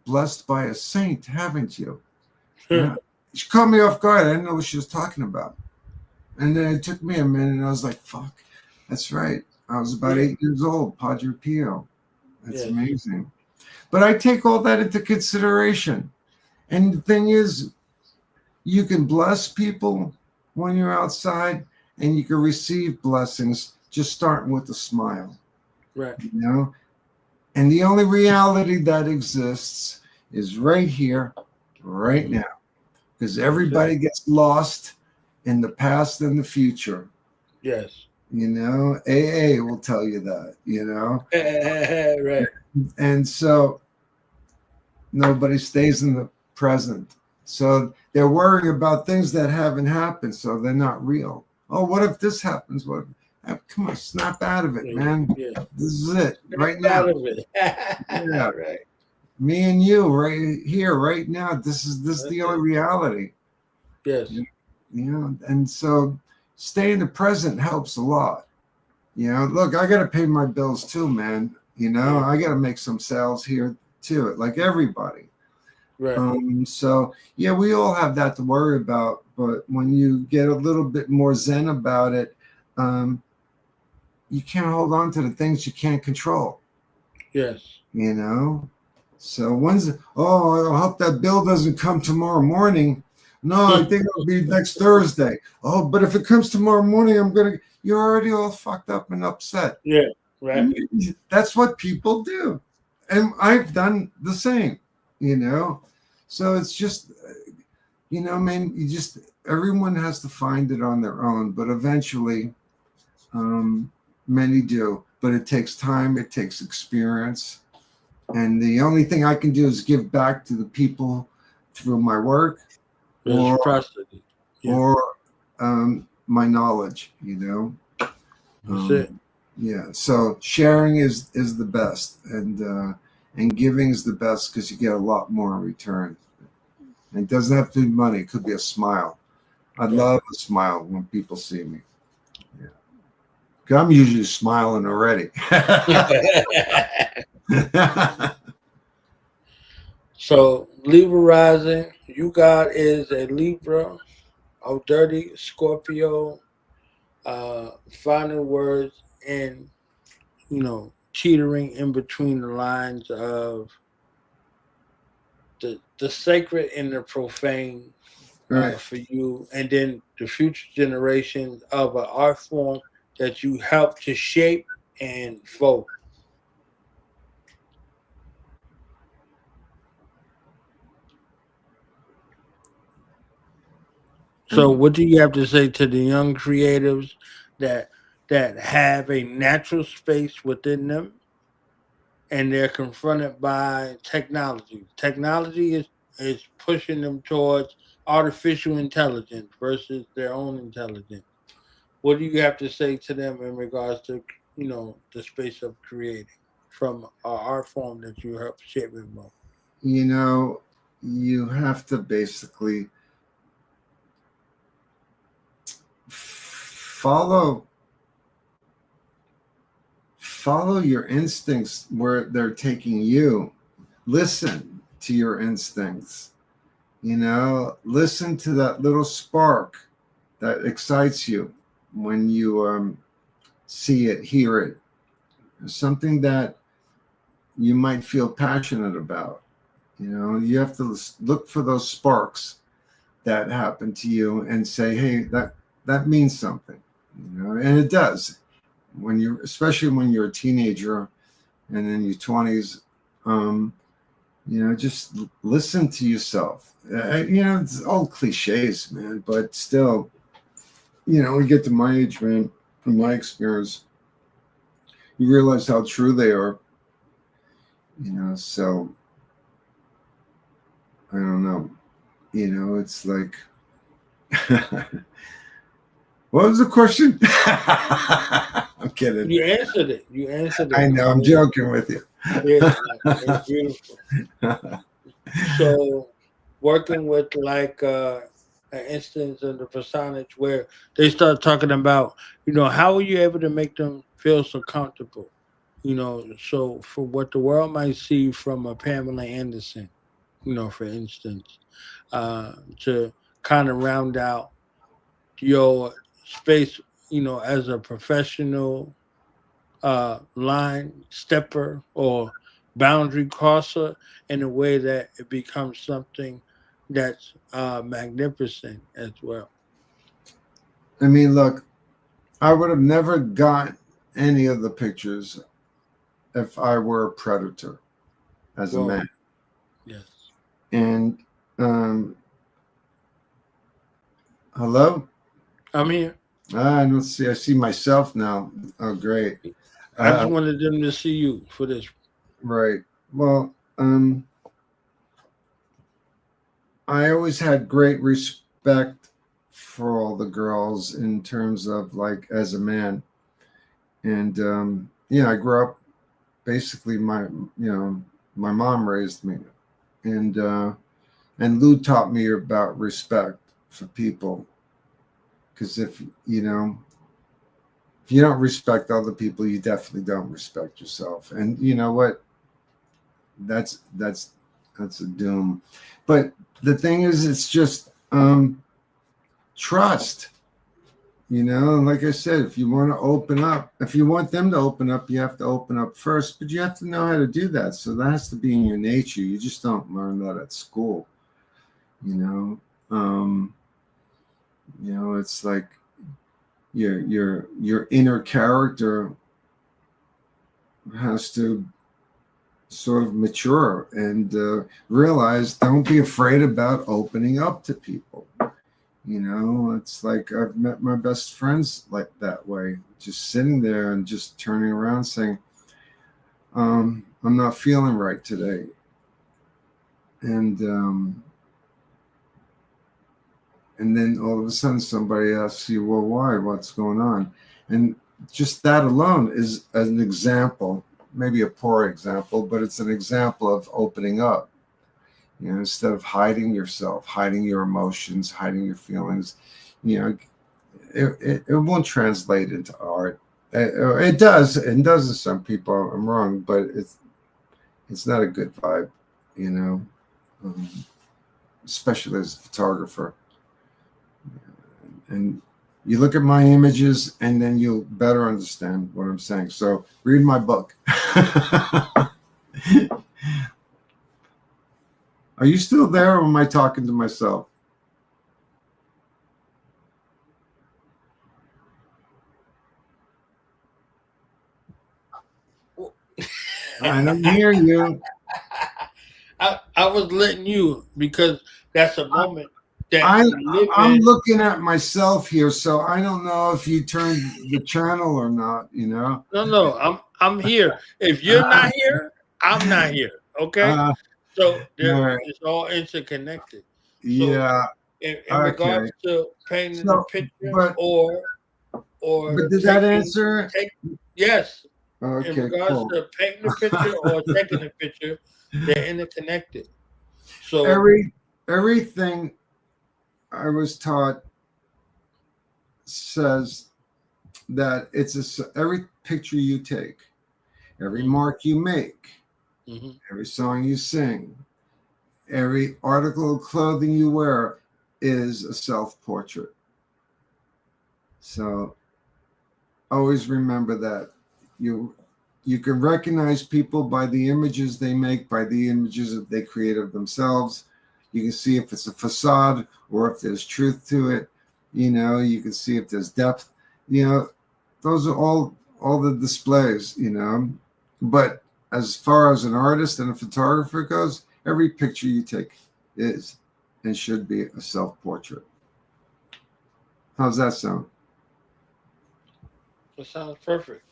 blessed by a saint, haven't you? She caught me off guard. I didn't know what she was talking about. And then it took me a minute, and I was like, fuck, that's right. I was about 8 years old, Padre Pio. That's amazing. But I take all that into consideration. And the thing is, you can bless people when you're outside, and you can receive blessings just starting with a smile. Right. And the only reality that exists is right here, right now. Because everybody gets lost in the past and the future. Yes. AA will tell you that, Right. And so nobody stays in the present. So they're worrying about things that haven't happened, so they're not real. Oh, what if this happens? What? Come on, snap out of it, man. Yeah. This is it, right now. Out of it. Yeah. Right. Me and you, right here, right now. This is the only reality. Yes. And so stay in the present helps a lot. Look, I got to pay my bills too, man. I got to make some sales here too, like everybody. Right. So yeah, we all have that to worry about. But when you get a little bit more zen about it, you can't hold on to the things you can't control. Yes. So I hope that bill doesn't come tomorrow morning. No, I think it'll be next Thursday. Oh, but if it comes tomorrow morning, you're already all fucked up and upset. Yeah, right. That's what people do. And I've done the same, So it's just, you know, man, everyone has to find it on their own, but eventually, many do. But it takes time, it takes experience. And the only thing I can do is give back to the people through my work or my knowledge, you know. That's it. Yeah. So sharing is the best, and giving is the best because you get a lot more in return. And it doesn't have to be money; it could be a smile. I love a smile when people see me. Yeah. 'Cause I'm usually smiling already. So Libra rising, you got is a Libra, a dirty Scorpio, finding words and, you know, teetering in between the lines of the sacred and the profane for you, and then the future generations of an art form that you help to shape and fold. So what do you have to say to the young creatives that have a natural space within them and they're confronted by technology? Technology is pushing them towards artificial intelligence versus their own intelligence. What do you have to say to them in regards to, you know, the space of creating from an art form that you help shape and mold? You know, you have to basically follow your instincts where they're taking you. Listen to your instincts. You know, listen to that little spark that excites you when you see it, hear it, something that you might feel passionate about. You know, you have to look for those sparks that happen to you and say, hey, that means something, you know, and it does. When you're, especially when you're a teenager and in your 20s, you know, just listen to yourself. You know, it's all cliches, man, but still, you know, we get to my age, man, from my experience, you realize how true they are, you know, so I don't know, you know, it's like, what was the question? I'm kidding. You answered it. You answered it. I know, I'm joking with you. Yeah, it's beautiful. So, working with like an instance of the personage where they start talking about, you know, how are you able to make them feel so comfortable? You know, so for what the world might see from a Pamela Anderson, you know, for instance, to kind of round out your space, you know, as a professional line stepper or boundary crosser in a way that it becomes something that's magnificent as well. I mean, look, I would have never got any of the pictures if I were a predator as a man. Yes. And hello? I'm here. Let's see. I see myself now. Oh, great. I just wanted them to see you for this. Right. Well, I always had great respect for all the girls in terms of like as a man. And yeah, I grew up basically my mom raised me. And Lou taught me about respect for people. Because if you don't respect other people, you definitely don't respect yourself. And you know what? That's a doom. But the thing is, it's just trust. You know, like I said, if you want to open up, if you want them to open up, you have to open up first. But you have to know how to do that. So that has to be in your nature. You just don't learn that at school. You know, it's like your inner character has to sort of mature and realize, don't be afraid about opening up to people. You know, it's like I've met my best friends like that way, just sitting there and just turning around saying, I'm not feeling right today. And then all of a sudden somebody asks you, well, why? What's going on? And just that alone is an example, maybe a poor example, but it's an example of opening up. You know, instead of hiding yourself, hiding your emotions, hiding your feelings, you know, it won't translate into art. It does. It does to some people. I'm wrong, but it's not a good vibe, you know, especially as a photographer. And you look at my images, and then you'll better understand what I'm saying. So read my book. Are you still there, or am I talking to myself? I don't hear you. I was letting you, because that's a moment that I'm looking at myself here, so I don't know if you turned the channel or not, you know? No, I'm here. If you're not here, I'm not here. Okay? So it's all interconnected. So yeah. In regards to painting the picture, or but did that answer? Yes. Okay, in regards to painting the picture or taking the picture, they're interconnected. So everything I was taught says that every picture you take, every mark you make, every song you sing, every article of clothing you wear is a self-portrait. So always remember that. You can recognize people by the images they make, by the images that they create of themselves. You can see if it's a facade or if there's truth to it. You know, you can see if there's depth. You know, those are all the displays, you know. But as far as an artist and a photographer goes, every picture you take is and should be a self-portrait. How's that sound? That sounds perfect.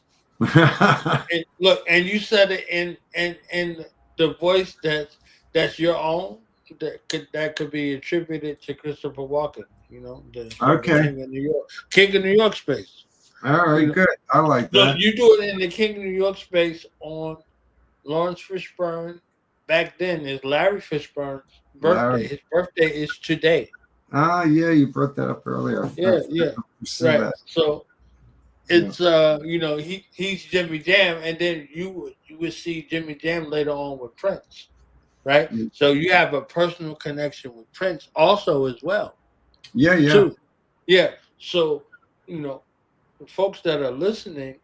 And look, and you said it in the voice that's your own, that could be attributed to Christopher Walken, you know, the King of New York space. All right, good. I like that. So you do it in the King of New York space on Lawrence Fishburne. Back then is Larry Fishburne's birthday. Larry. His birthday is today. Yeah, you brought that up earlier. Yeah. Right. That. So it's you know, he's Jimmy Jam, and then you would see Jimmy Jam later on with Prince, right? Mm-hmm. So you have a personal connection with Prince also as well. Yeah. Too. Yeah. So, you know, the folks that are listening,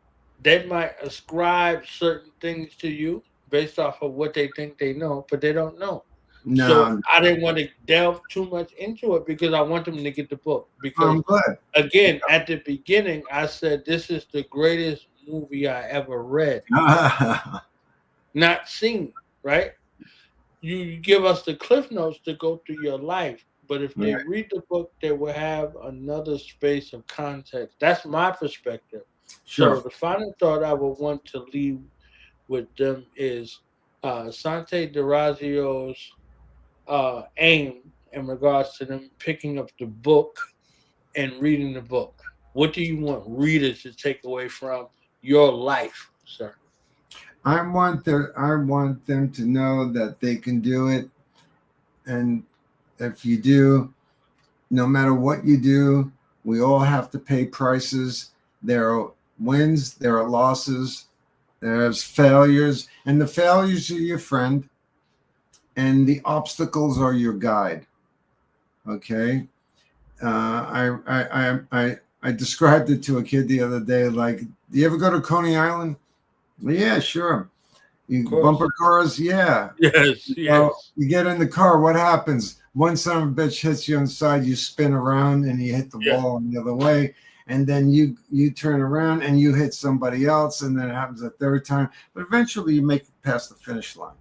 they might ascribe certain things to you based off of what they think they know, but they don't know. No. So I didn't want to delve too much into it because I want them to get the book. Because again, at the beginning, I said this is the greatest movie I ever read, not seen. Right? You give us the cliff notes to go through your life, but if they read the book, they will have another space of context. That's my perspective. Sure. So the final thought I would want to leave with them is Sante D'Orazio's aim in regards to them picking up the book and reading the book. What do you want readers to take away from your life, sir? I want them to know that they can do it, and if you do, no matter what you do, we all have to pay prices. There are wins, there are losses, there's failures, and the failures are your friend, and the obstacles are your guide. Okay, I described it to a kid the other day. Like, do you ever go to Coney Island? Well, yeah, sure. You bumper cars, yeah. Yes. You get in the car. What happens? One son of a bitch hits you on the side. You spin around and you hit the wall the other way. and then you turn around and you hit somebody else, and then it happens a third time. But eventually you make it past the finish line.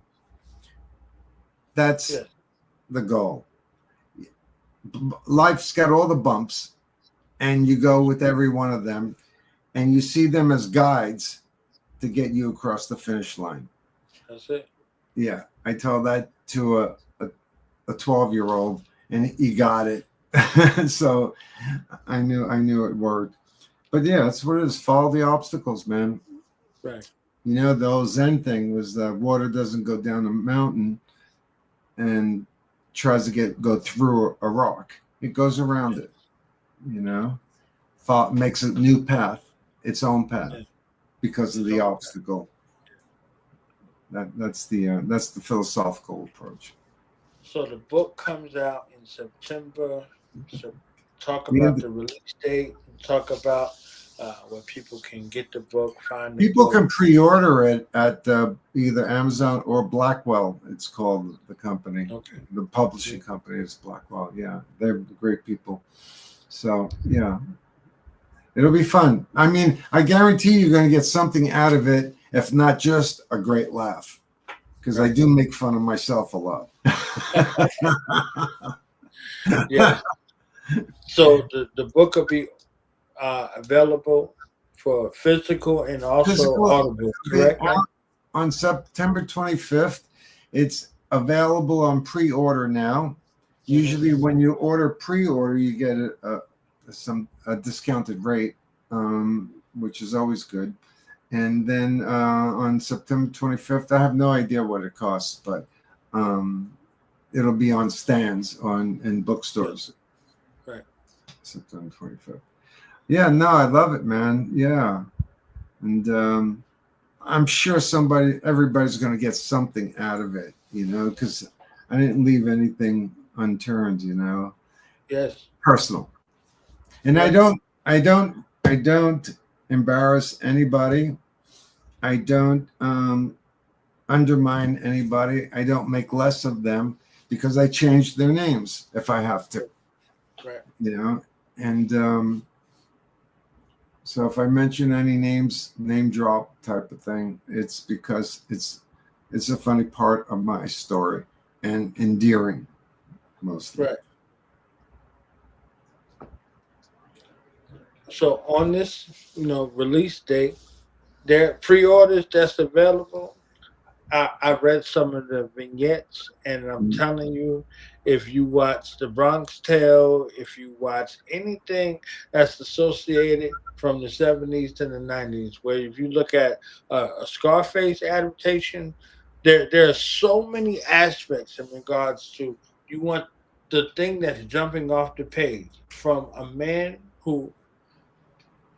That's the goal. Life's got all the bumps, and you go with every one of them, and you see them as guides to get you across the finish line. That's it. Yeah, I told that to a 12-year-old, and he got it. So I knew it worked. But yeah, that's what it is. Follow the obstacles, man. Right. You know, the whole Zen thing was that water doesn't go down a mountain and tries to go through a rock. It goes around it. You know, makes a new path, its own path, because of the obstacle. That's the philosophical approach. So the book comes out in September. So talk about the release date. Talk about where people can get the book. People can pre-order it at either Amazon or Blackwell. It's called the company. Okay. The publishing company is Blackwell. Yeah, they're great people. So yeah, it'll be fun. I mean, I guarantee you're going to get something out of it, if not just a great laugh, because I do make fun of myself a lot. Yeah. So the book will be available for physical and also audible, correct? On September 25th. It's available on pre-order now. Usually when you order pre-order, you get a discounted rate, which is always good. And then on September 25th, I have no idea what it costs, but it'll be on stands in bookstores. Right. September 25th. Yeah, no, I love it, man. Yeah. And I'm sure everybody's going to get something out of it, you know, because I didn't leave anything unturned, you know. Yes. Personal. And yes. I don't embarrass anybody. I don't undermine anybody. I don't make less of them because I change their names if I have to. Right. You know, and so if I mention any names, name drop type of thing, it's because it's a funny part of my story and endearing mostly. Right. So on this, release date, there are pre-orders that's available. I read some of the vignettes, and I'm telling you, if you watch The Bronx Tale, if you watch anything that's associated from the 70s to the 90s, where if you look at a Scarface adaptation, there are so many aspects in regards to you want the thing that's jumping off the page from a man who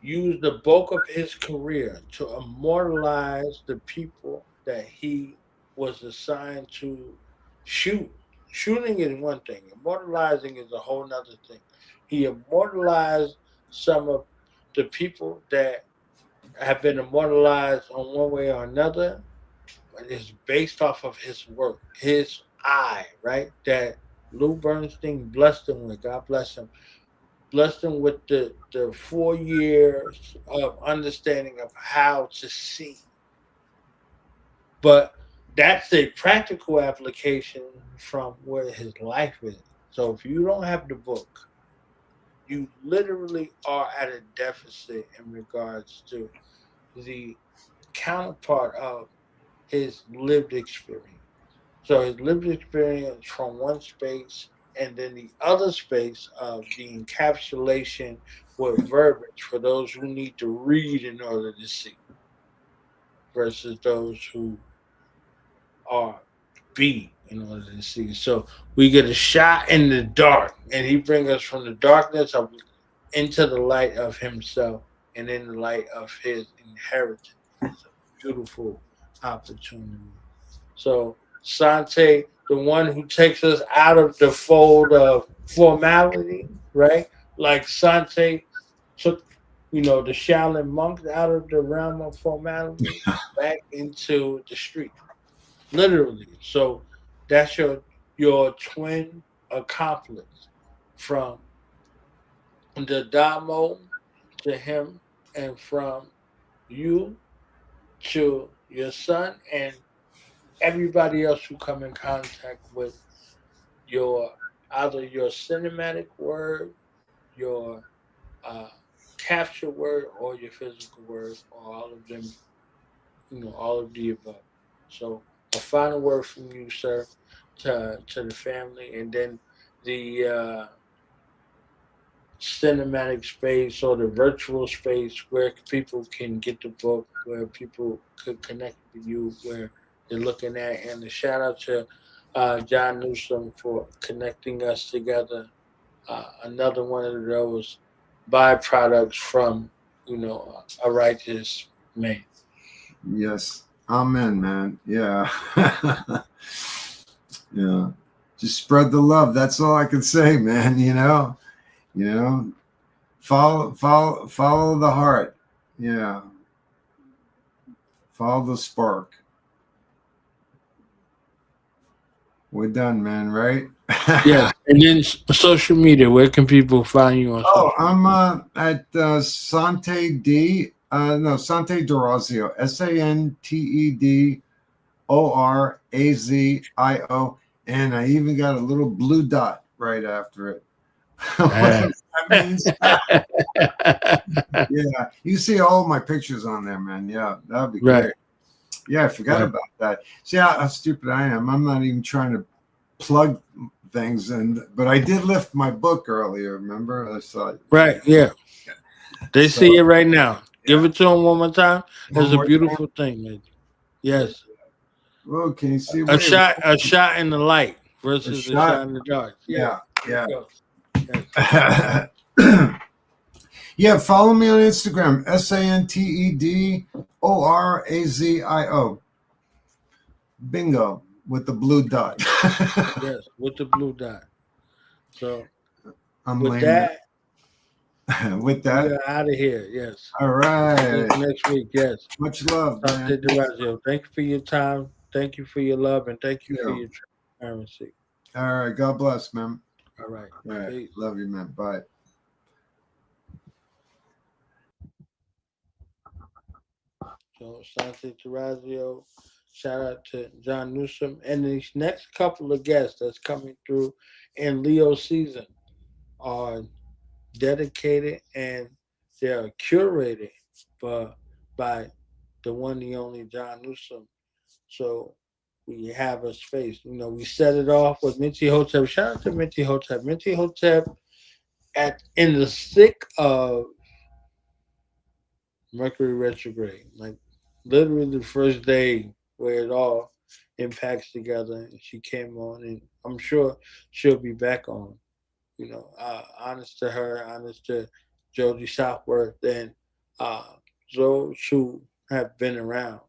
used the bulk of his career to immortalize the people that he was assigned to shoot. Shooting is one thing. Immortalizing is a whole nother thing. He immortalized some of the people that have been immortalized on one way or another. And it's based off of his work, his eye, right? That Lou Bernstein blessed him with. God bless him. Blessed him with the 4 years of understanding of how to see. But that's a practical application from where his life is. So if you don't have the book, you literally are at a deficit in regards to the counterpart of his lived experience. So his lived experience from one space, and then the other space of the encapsulation with verbiage for those who need to read in order to see, versus those who are be in order to see. So we get a shot in the dark, and he brings us from the darkness of into the light of himself and in the light of his inheritance. It's a beautiful opportunity. So Sante, the one who takes us out of the fold of formality, right? Like Sante took, the Shaolin monks out of the realm of formality back into the street. Literally. So that's your twin accomplice from the Damo to him and from you to your son and everybody else who come in contact with either your cinematic word, your capture word, or your physical word, or all of them, all of the above. So a final word from you, sir, to the family, and then the cinematic space or the virtual space where people can get the book, where people could connect with you, where they're looking at. And a shout out to John Newsome for connecting us together. Another one of those byproducts from, a righteous man. Yes. Amen, man. Yeah. Yeah. Just spread the love. That's all I can say, man. Follow the heart. Yeah. Follow the spark. We're done, man, right? Yeah. And then social media, where can people find you on social media? I'm at Sante D'Orazio, SanteD'Orazio, and I even got a little blue dot right after it. What that means? Yeah, you see all my pictures on there, man. Yeah, that'd be great. Yeah, I forgot about that. See how stupid I am. I'm not even trying to plug things, but I did lift my book earlier. Remember? I saw it. Right. Yeah. They see it right now. Yeah. Give it to them one more time. It's a beautiful thing, man. Yes. Well, can you see a shot in the light versus a shot in the dark? Yeah. Yeah, follow me on Instagram, SanteDorazio. Bingo, with the blue dot. Yes, with the blue dot. So with that, we're out of here. Yes. All right. Next week, yes. Much love, Sante D'Orazio. Thank you for your time. Thank you for your love, and thank you for your transparency. All right. God bless, man. All right. All right. Peace. Love you, man. Bye. So Sante D'Orazio, shout out to John Newsome, and these next couple of guests that's coming through in Leo season are dedicated and they are curated by the one, the only John Newsome. So we have a space. We set it off with Minty Hotep. Shout out to Minty Hotep. Minty Hotep in the thick of Mercury retrograde, like literally the first day where it all impacts together. And she came on, and I'm sure she'll be back on. Honest to her, honest to Jody Southworth, and those who have been around,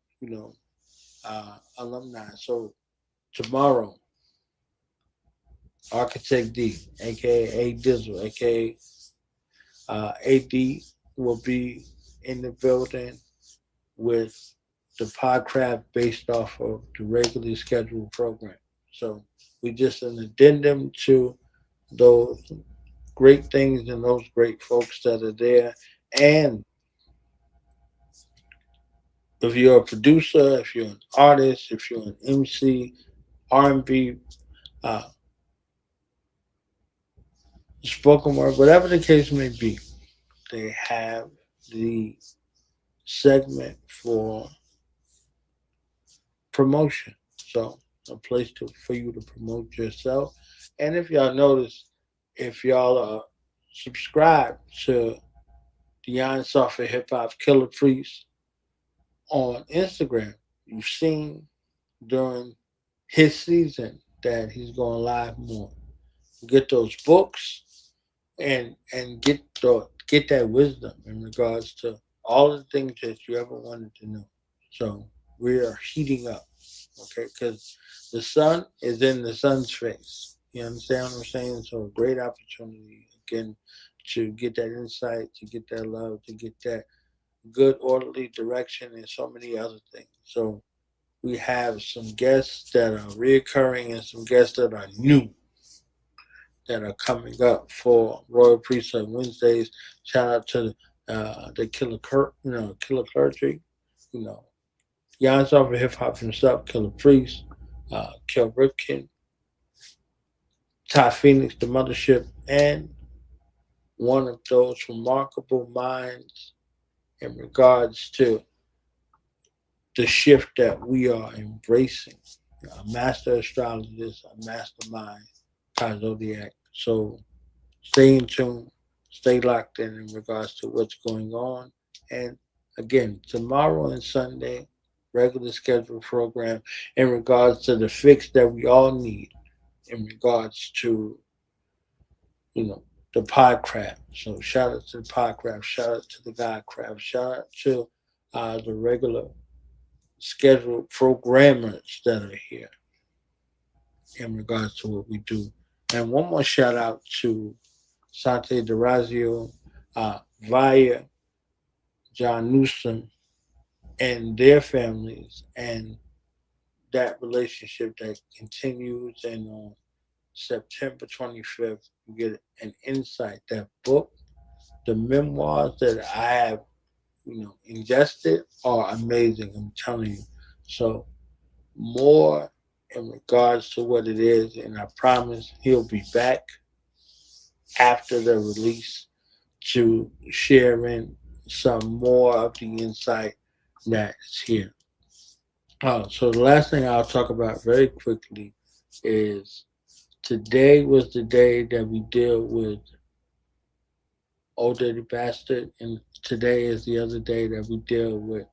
alumni. So tomorrow, Architect D, aka A Dizzle, aka AD, will be in the building with the Podcraft based off of the regularly scheduled program. So we just an addendum to those great things and those great folks that are there. And if you're a producer, if you're an artist, if you're an MC, R&B, spoken word, whatever the case may be, they have the segment for promotion. So a place for you to promote yourself. And if y'all notice, if y'all are subscribed to the Unfiltered Hip Hop Killah Priest on Instagram, you've seen during his season that he's going live more. Get those books and get that wisdom in regards to all the things that you ever wanted to know. So we are heating up, okay? Because the sun is in the sun's face. You understand what I'm saying? So a great opportunity, again, to get that insight, to get that love, to get that good, orderly direction, and so many other things. So we have some guests that are reoccurring and some guests that are new that are coming up for Royal Priesthood Wednesdays. Shout out to the Killah Clergy, Jan's off of hip hop himself, Killah Priest, Kel Ripken, Ty Phoenix, the Mothership, and one of those remarkable minds in regards to the shift that we are embracing. A master astrologist, a mastermind, Ty Zodiac. So stay in tune, stay locked in regards to what's going on. And again, tomorrow and Sunday, regular scheduled program in regards to the fix that we all need in regards to, the Podcraft. So shout out to the Podcraft, shout out to the Godcraft, shout out to the regular scheduled programmers that are here in regards to what we do. And one more shout out to Sante D'Orazio, via John Newsome and their families, and that relationship that continues. And on September 25th, you get an insight. That book, the memoirs that I have, ingested are amazing. I'm telling you. So more in regards to what it is, and I promise he'll be back after the release to sharing some more of the insight that is here. So the last thing I'll talk about very quickly is today was the day that we deal with Old Dirty Bastard, and today is the other day that we deal with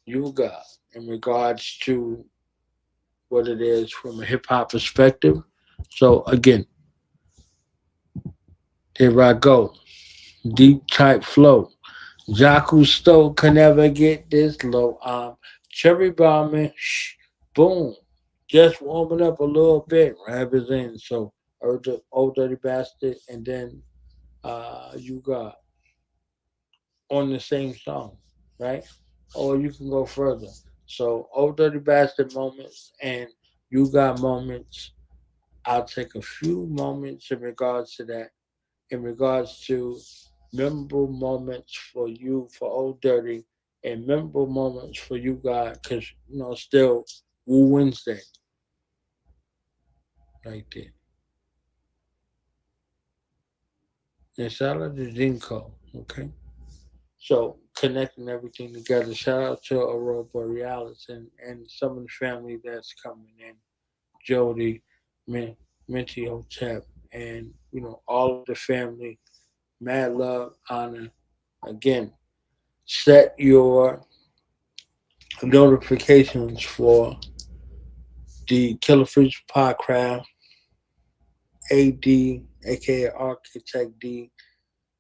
Yuga in regards to what it is from a hip hop perspective. So again, here I go. Deep type flow. Jaku Stowe can never get this low. Cherry bombing, boom. Just warming up a little bit. Rabbits in. So Old Dirty Bastard, and then you got on the same song, right? Or you can go further. So Old Dirty Bastard moments and you got moments. I'll take a few moments in regards to that, in regards to memorable moments for you for Old Dirty and memorable moments for you guys, because still Woo Wednesday right there. And shout out to Jinko, okay? So connecting everything together. Shout out to Aurora Borealis and some of the family that's coming in. Jody, Minty Hotep, and all of the family. Mad love, honor. Again, set your notifications for the Killah Priest Podcraft, AD, aka Architect D,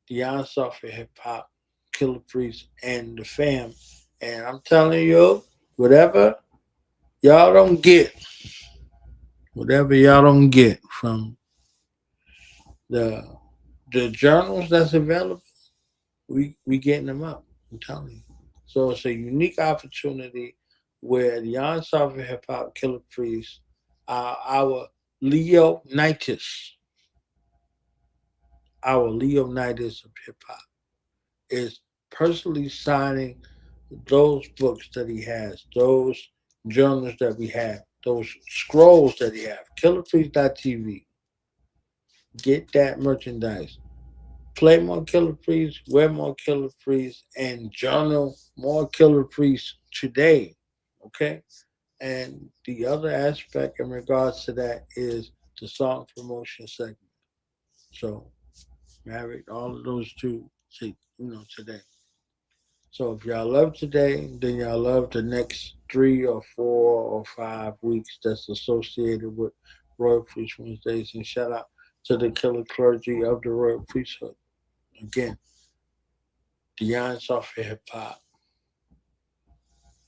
Beyond Software Hip Hop, Killah Priest, and the fam. And I'm telling you, whatever y'all don't get, from the journals that's available, we getting them up. I'm telling you. So it's a unique opportunity where the Software Hip Hop Killah Priest, our Leonidas of hip hop, is personally signing those books that he has, those journals that we have, those scrolls that he have. KillerPriest.tv. Get that merchandise. Play more Killah Priest, wear more Killah Priest, and journal more Killah Priest today. Okay? And the other aspect in regards to that is the song promotion segment. So, married all of those two, today. So if y'all love today, then y'all love the next 3 or 4 or 5 weeks that's associated with Royal Priest Wednesdays. And shout out to the Killah Clergy of the Royal Priesthood. Again, Beyond Software Hip Hop,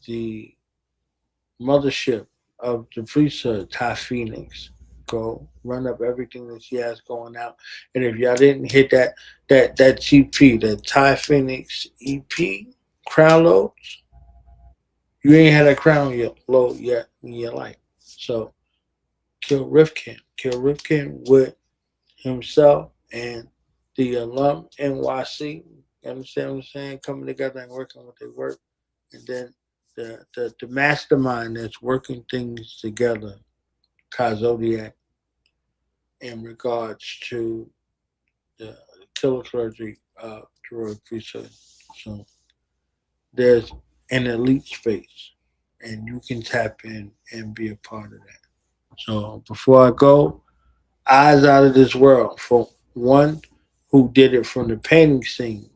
the mothership of the priesthood, Ty Phoenix. Go run up everything that she has going out. And if y'all didn't hit that GP, the Ty Phoenix EP, crown loads, you ain't had a crown load yet in your life. So Kill Rifkin with himself and the alum NYC, You understand what I'm saying? Coming together and working on what they work. And then the mastermind that's working things together, Zodiac, in regards to the Killah clergy of the Royal Priesthood. So there's an elite space, and you can tap in and be a part of that. So before I go, eyes out of this world for one who did it from the painting scene,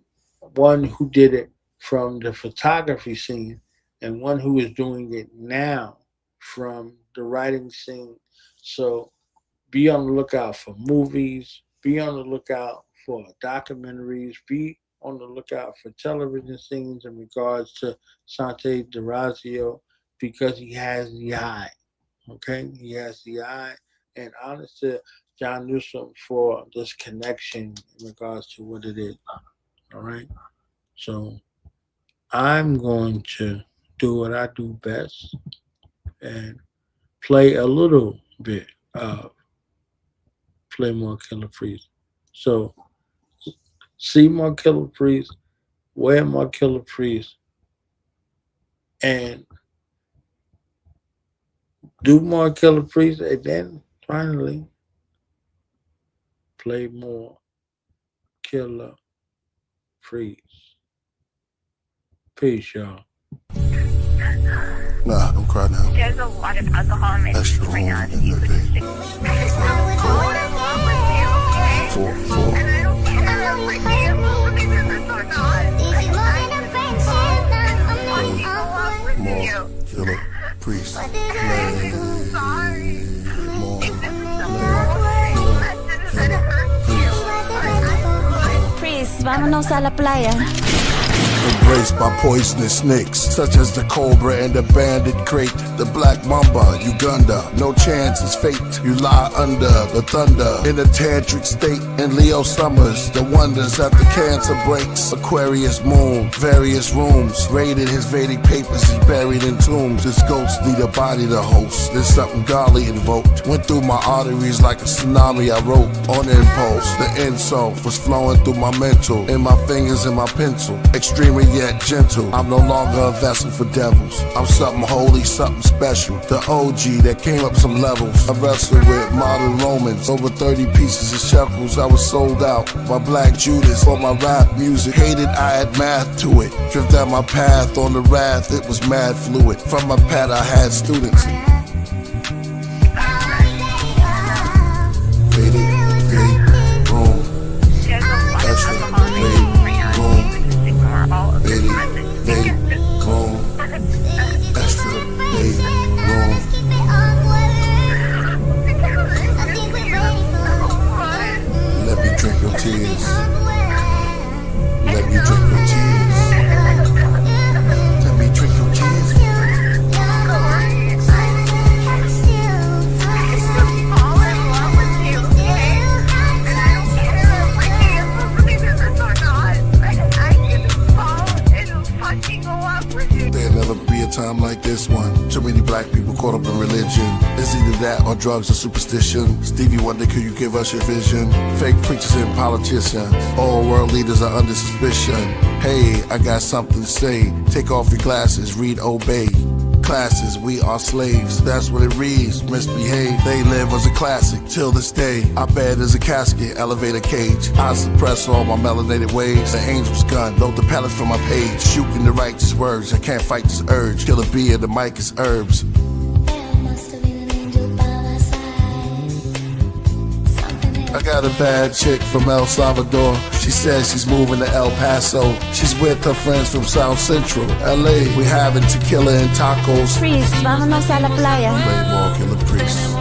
one who did it from the photography scene, and one who is doing it now from the writing scene. So be on the lookout for movies, be on the lookout for documentaries, be on the lookout for television scenes in regards to Sante D'Orazio, because he has the eye, okay? He has the eye. And honest to John Newsome for this connection in regards to what it is, all right? So I'm going to do what I do best and play a little bit of Play More Killah Priest. So see more Killah Priest, wear more Killah Priest, and do more Killah Priest, and then finally play more Killah Priest. Peace, y'all. Nah, don't cry now. There's a lot of alcohol in my Astral right now. in your day. 4, 4. And I don't care. I don't like you. Or not. More Killah Priest. Sorry. More Priest, vámonos a la playa. embraced by poisonous snakes, such as the cobra and the banded crate, the black mamba, Uganda. No chance is fate. You lie under the thunder in a tantric state. In Leo summers, the wonders after cancer breaks. Aquarius moon, various rooms. Raided his Vedic papers, he's buried in tombs. This ghost need a body to host. There's something godly invoked. Went through my arteries like a tsunami. I wrote on impulse. The insult was flowing through my mental, in my fingers and my pencil. Extremely yet gentle. I'm no longer a vessel for devils. I'm something holy, something special. The OG that came up some levels. I wrestled with modern Romans. Over 30 pieces of shekels. I was sold out. My Black Judas for my rap music. Hated I had math to it. Drift down my path on the wrath. It was mad fluid. From my pad I had students. Caught up in religion. It's either that or drugs or superstition. Stevie Wonder, could you give us your vision? Fake preachers and politicians. All world leaders are under suspicion. Hey, I got something to say. Take off your glasses, read Obey. Classes, we are slaves. That's what it reads. Misbehave. They live as a classic till this day. I bed as a casket, elevator cage. I suppress all my melanated ways. The angel's gun, load the pallet from my page. Shooting the righteous words. I can't fight this urge. Kill a bee and the mic is herbs. I got a bad chick from El Salvador. She says she's moving to El Paso. She's with her friends from South Central LA. We having tequila and tacos. Priest, vámonos a la playa. Play more Killah Priest.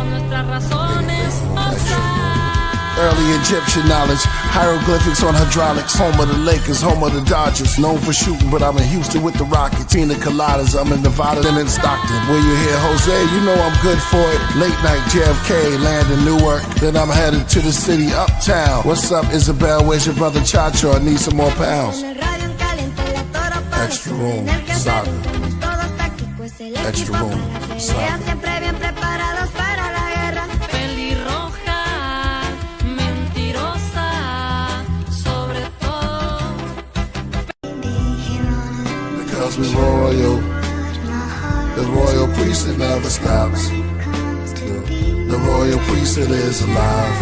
Early Egyptian knowledge, hieroglyphics on hydraulics. Home of the Lakers, home of the Dodgers. Known for shooting, but I'm in Houston with the Rockets. Pina coladas, I'm in Nevada, then in Stockton. When you hear Jose, you know I'm good for it. Late night JFK, land in Newark. Then I'm headed to the city, uptown. What's up, Isabel? Where's your brother Chacho? I need some more pounds. Extra room, saga. Extra room, saga. cause we royal. The royal priesthood never stops. The royal priesthood is alive.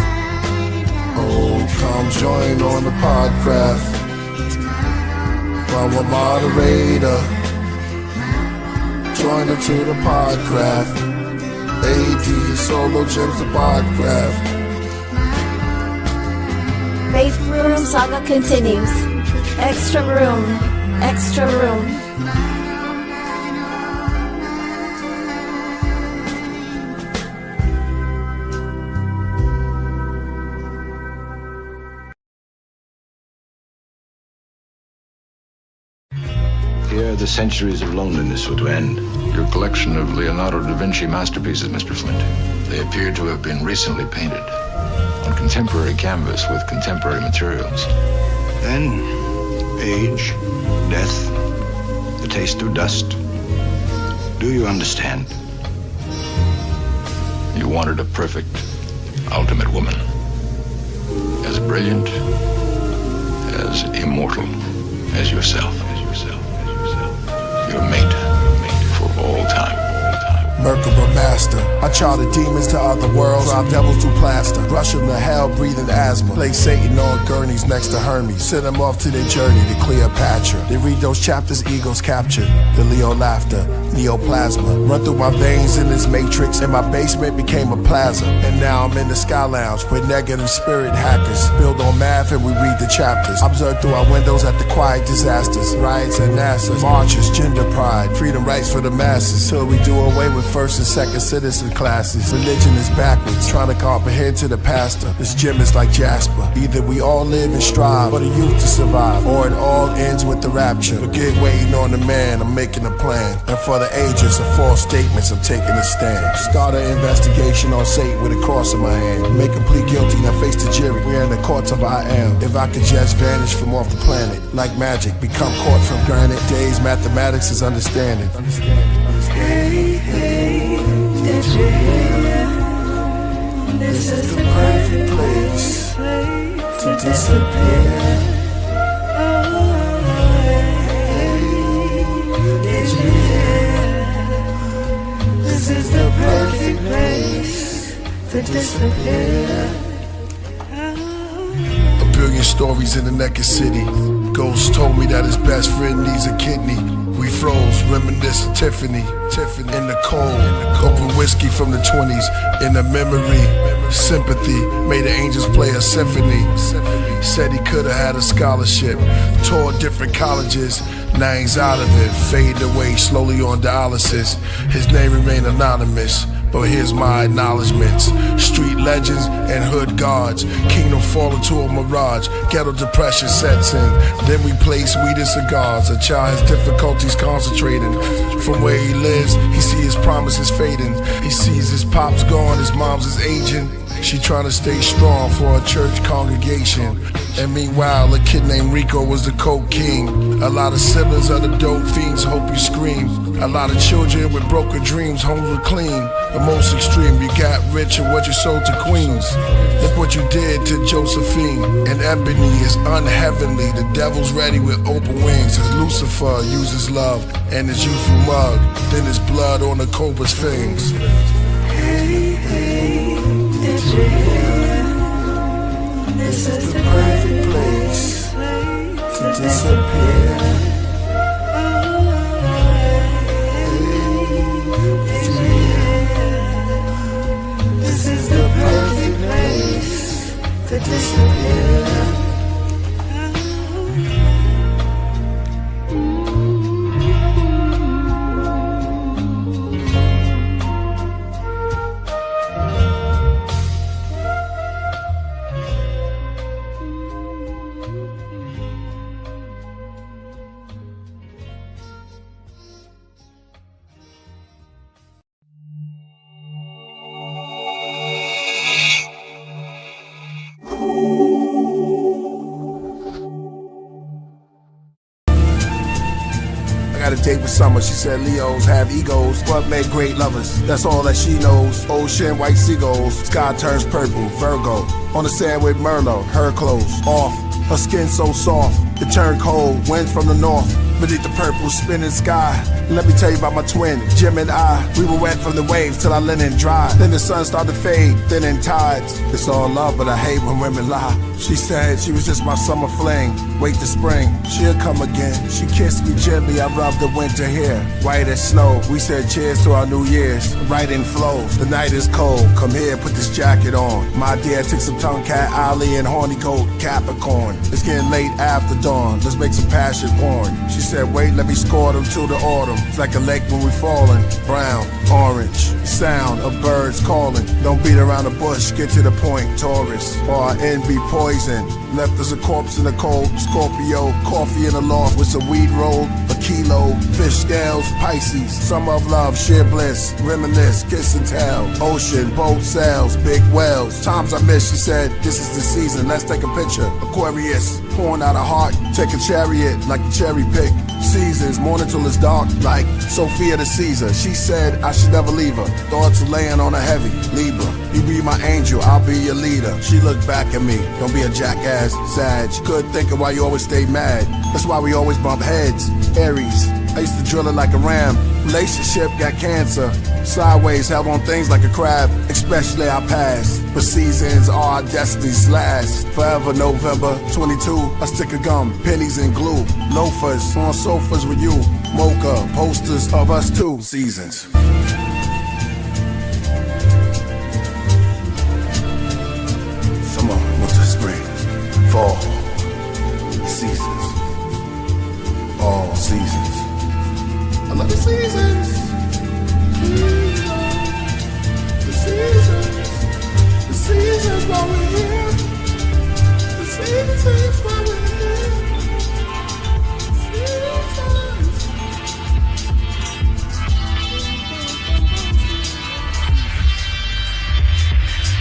Oh, come join on the Podcraft. From a moderator, join her to the Podcraft. AD solo gems the Podcraft. Faith Room saga continues. Extra room, extra room. Here, the centuries of loneliness were to end. Your collection of Leonardo da Vinci masterpieces, Mr. Flint. They appear to have been recently painted on contemporary canvas with contemporary materials. Then, age, death, the taste of dust. Do you understand? You wanted a perfect, ultimate woman. As brilliant, as immortal as yourself. Your mate for all time. Merkaba master, I charted demons to other worlds, drive devils to plaster, rush them to hell, breathing asthma, place Satan on gurneys next to Hermes, send them off to their journey to Cleopatra. They read those chapters, egos captured, the Leo laughter, neoplasma, run through my veins in this matrix, and my basement became a plaza. And now I'm in the Sky Lounge with negative spirit hackers, build on math and we read the chapters, observe through our windows at the quiet disasters, riots at NASA, marches, gender pride, freedom rights for the masses, till we do away with first and second citizen classes. Religion is backwards, trying to comprehend to the pastor. This gym is like Jasper. Either we all live and strive for the youth to survive, or it all ends with the rapture. Forget waiting on the man, I'm making a plan. And for the ages of false statements, I'm taking a stand. Start an investigation on Satan with a cross in my hand. Make him plead guilty, now face the jury. We're in the courts of I am. If I could just vanish from off the planet, like magic, become caught from granite. Days, mathematics is understanding. Hey, hey, did you hear? This is the perfect place to disappear. Hey, did you hear? This is the perfect place to disappear. A billion stories in the naked city. Ghost told me that his best friend needs a kidney. We froze, reminiscing Tiffany in the cold. Open whiskey from the 20s, in the memory. Sympathy, made the angels play a symphony. Said he could've had a scholarship, toured different colleges. Now he's out of it, fading away slowly on dialysis. His name remained anonymous, but here's my acknowledgements. Street legends and hood guards, kingdom fall into a mirage. Ghetto depression sets in, then we place weed and cigars. A child has difficulties concentrating. From where he lives, he sees his promises fading. He sees his pop's gone, his mom's is aging. She trying to stay strong for a church congregation. And meanwhile, a kid named Rico was the coke king. A lot of siblings are the dope fiends, hope you scream. A lot of children with broken dreams, homes were clean. The most extreme, you got rich and what you sold to queens. Look what you did to Josephine. And Ebony is unheavenly, the devil's ready with open wings. As Lucifer uses love and his youthful mug, then his blood on the cobra's fangs. Hey, hey, did you hear? This is the perfect place to disappear. Did you hear? This is the perfect place to disappear. A date with summer, she said Leos have egos, but make great lovers. That's all that she knows. Ocean, white seagulls, sky turns purple, Virgo. On the sand with Merlot, her clothes off. Her skin so soft, it turned cold, wind from the north. beneath the purple spinning sky. Let me tell you about my twin, Jim and I. We were wet from the waves till our linen dried. Then the sun started to fade, thin in tides. It's all love, but I hate when women lie. She said she was just my summer fling. Wait till spring, she'll come again. She kissed me gently, I rubbed the winter hair. White as snow, we said cheers to our New Year's. Right in flows, the night is cold. Come here, put this jacket on. My dear, take some tongue cat, Ollie, and horny goat Capricorn. It's getting late after dawn, let's make some passion porn. She said, wait, let me score them till the autumn. It's like a lake when we falling. Brown, orange, sound of birds calling. Don't beat around the bush, get to the point. Taurus, or our envy poison. Left us a corpse in the cold. Scorpio, coffee in the loft with some weed rolled. A kilo, fish scales, Pisces. Summer of love, sheer bliss. Reminisce, kiss and tell. Ocean, boat sails, big whales. Times I miss, she said, this is the season, let's take a picture. Aquarius, pouring out a heart. Take a chariot, like a cherry pick. Seasons, morning till it's dark, like Sophia the Caesar. She said I should never leave her. Thoughts are laying on her heavy. Libra, you be my angel, I'll be your leader. She looked back at me, don't be a jackass, Sag. Good thinking why you always stay mad. That's why we always bump heads. Aries, I used to drill it like a ram. Relationship got cancer. Sideways, held on things like a crab. Especially our past. But seasons are our destiny's last. Forever November 22, a stick of gum, pennies and glue. Loafers on sofas with you. Mocha, posters of us too. Seasons. Summer, winter, spring, fall. Seasons. All seasons. I love the seasons. The seasons. The seasons while we're here. The seasons while we're here. Seasons.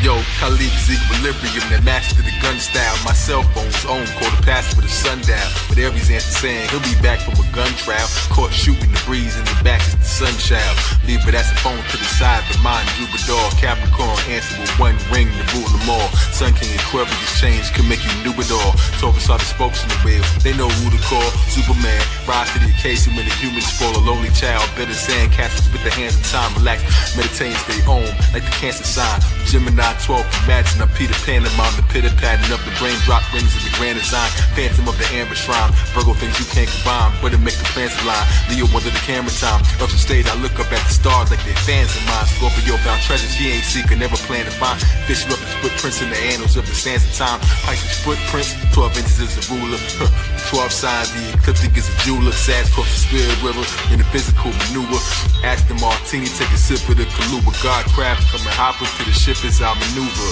Yo, colleagues, equilibrium that mastered the gun style. My cell phone's own, quarter past with a sundown. But Aries answer saying he'll be back from a gun trial. Caught shooting the breeze in the back is the sunshine. Libra, that's the phone to the side, but mine Jupiter. Capricorn answer with one ring to rule them all. Sun King Aquarius change can make you Nubidor. Taurus are the spokes in the wheel, they know who to call. Superman, rise to the occasion when the humans spoil a lonely child. Better sand castles with the hands of time. Relax, meditate, stay home like the Cancer sign. Gemini 12, imagine a Peter Pan among the pitter pattern of the brain drop rings of the grand design. Phantom of the amber shrine. Virgo things you can't combine, but it make the plans align. Leo under the camera time. Up the stage, I look up at the stars like they're fans of mine. Scorpio found treasures he ain't seeking, never plan to find. Fish up his footprints in the annals of the sands of time. Pisces footprints, 12 inches is a ruler. 12 signs, the ecliptic is a jeweler. Sag cross the spirit river in the physical maneuver. Aston Martini, take a sip of the Kaluba. Godcraft coming hoppers to the ship is our maneuver.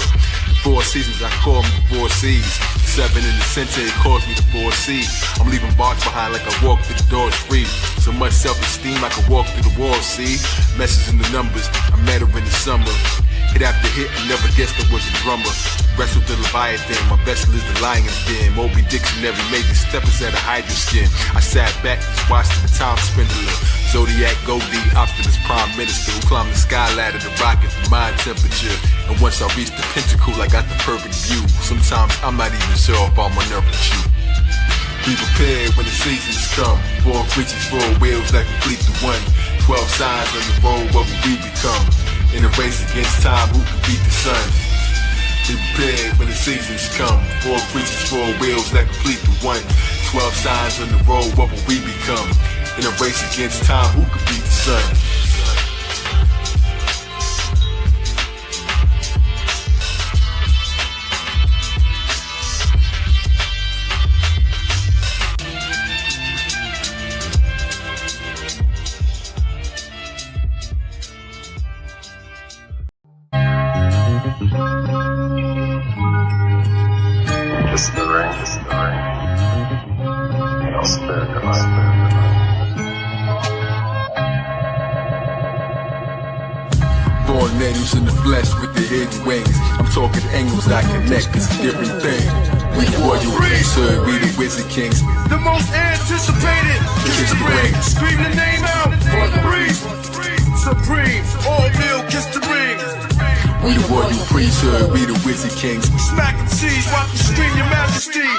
The 4 seasons, I call them the 4 seas. 7 in the center, it calls me the 4 C's. I'm leaving bars behind like I walk through the doors free. So much self-esteem, I can walk through the walls, see? Message in the numbers, I met her in the summer. Hit after hit, I never guessed I was a drummer. Wrestled the Leviathan, my vessel is the lion's den. Moby Dictionary made the steppers out of hydra skin. I sat back, just watched the time spindler. Zodiac Goldie, Optimus Prime Minister who climbed the sky ladder to rocket the mind temperature. And once I reached the pinnacle, I got the perfect view. Sometimes I'm not even sure if I'm on earth with you. Be prepared when the seasons come. 4 creatures, 4 wheels that complete the one. 12 signs on the road, what will we become? In a race against time, who can beat the sun? Be prepared when the seasons come. 4 creatures, 4 wheels that complete the one. 12 signs on the road, what will we become? In a race against time, who can beat the sun? Kiss the ring, kiss the ring. I'll spare your life. Born angels in the flesh with the hidden wings. I'm talking angles that connect, it's a different thing. We royal priesthood, we the wizard kings. The most anticipated, kiss the ring. Scream the name out, for the breeze. Supreme, all real, kiss the ring. We the royal priesthood, we the wizard kings. Smacking seas, watch them scream your majesty.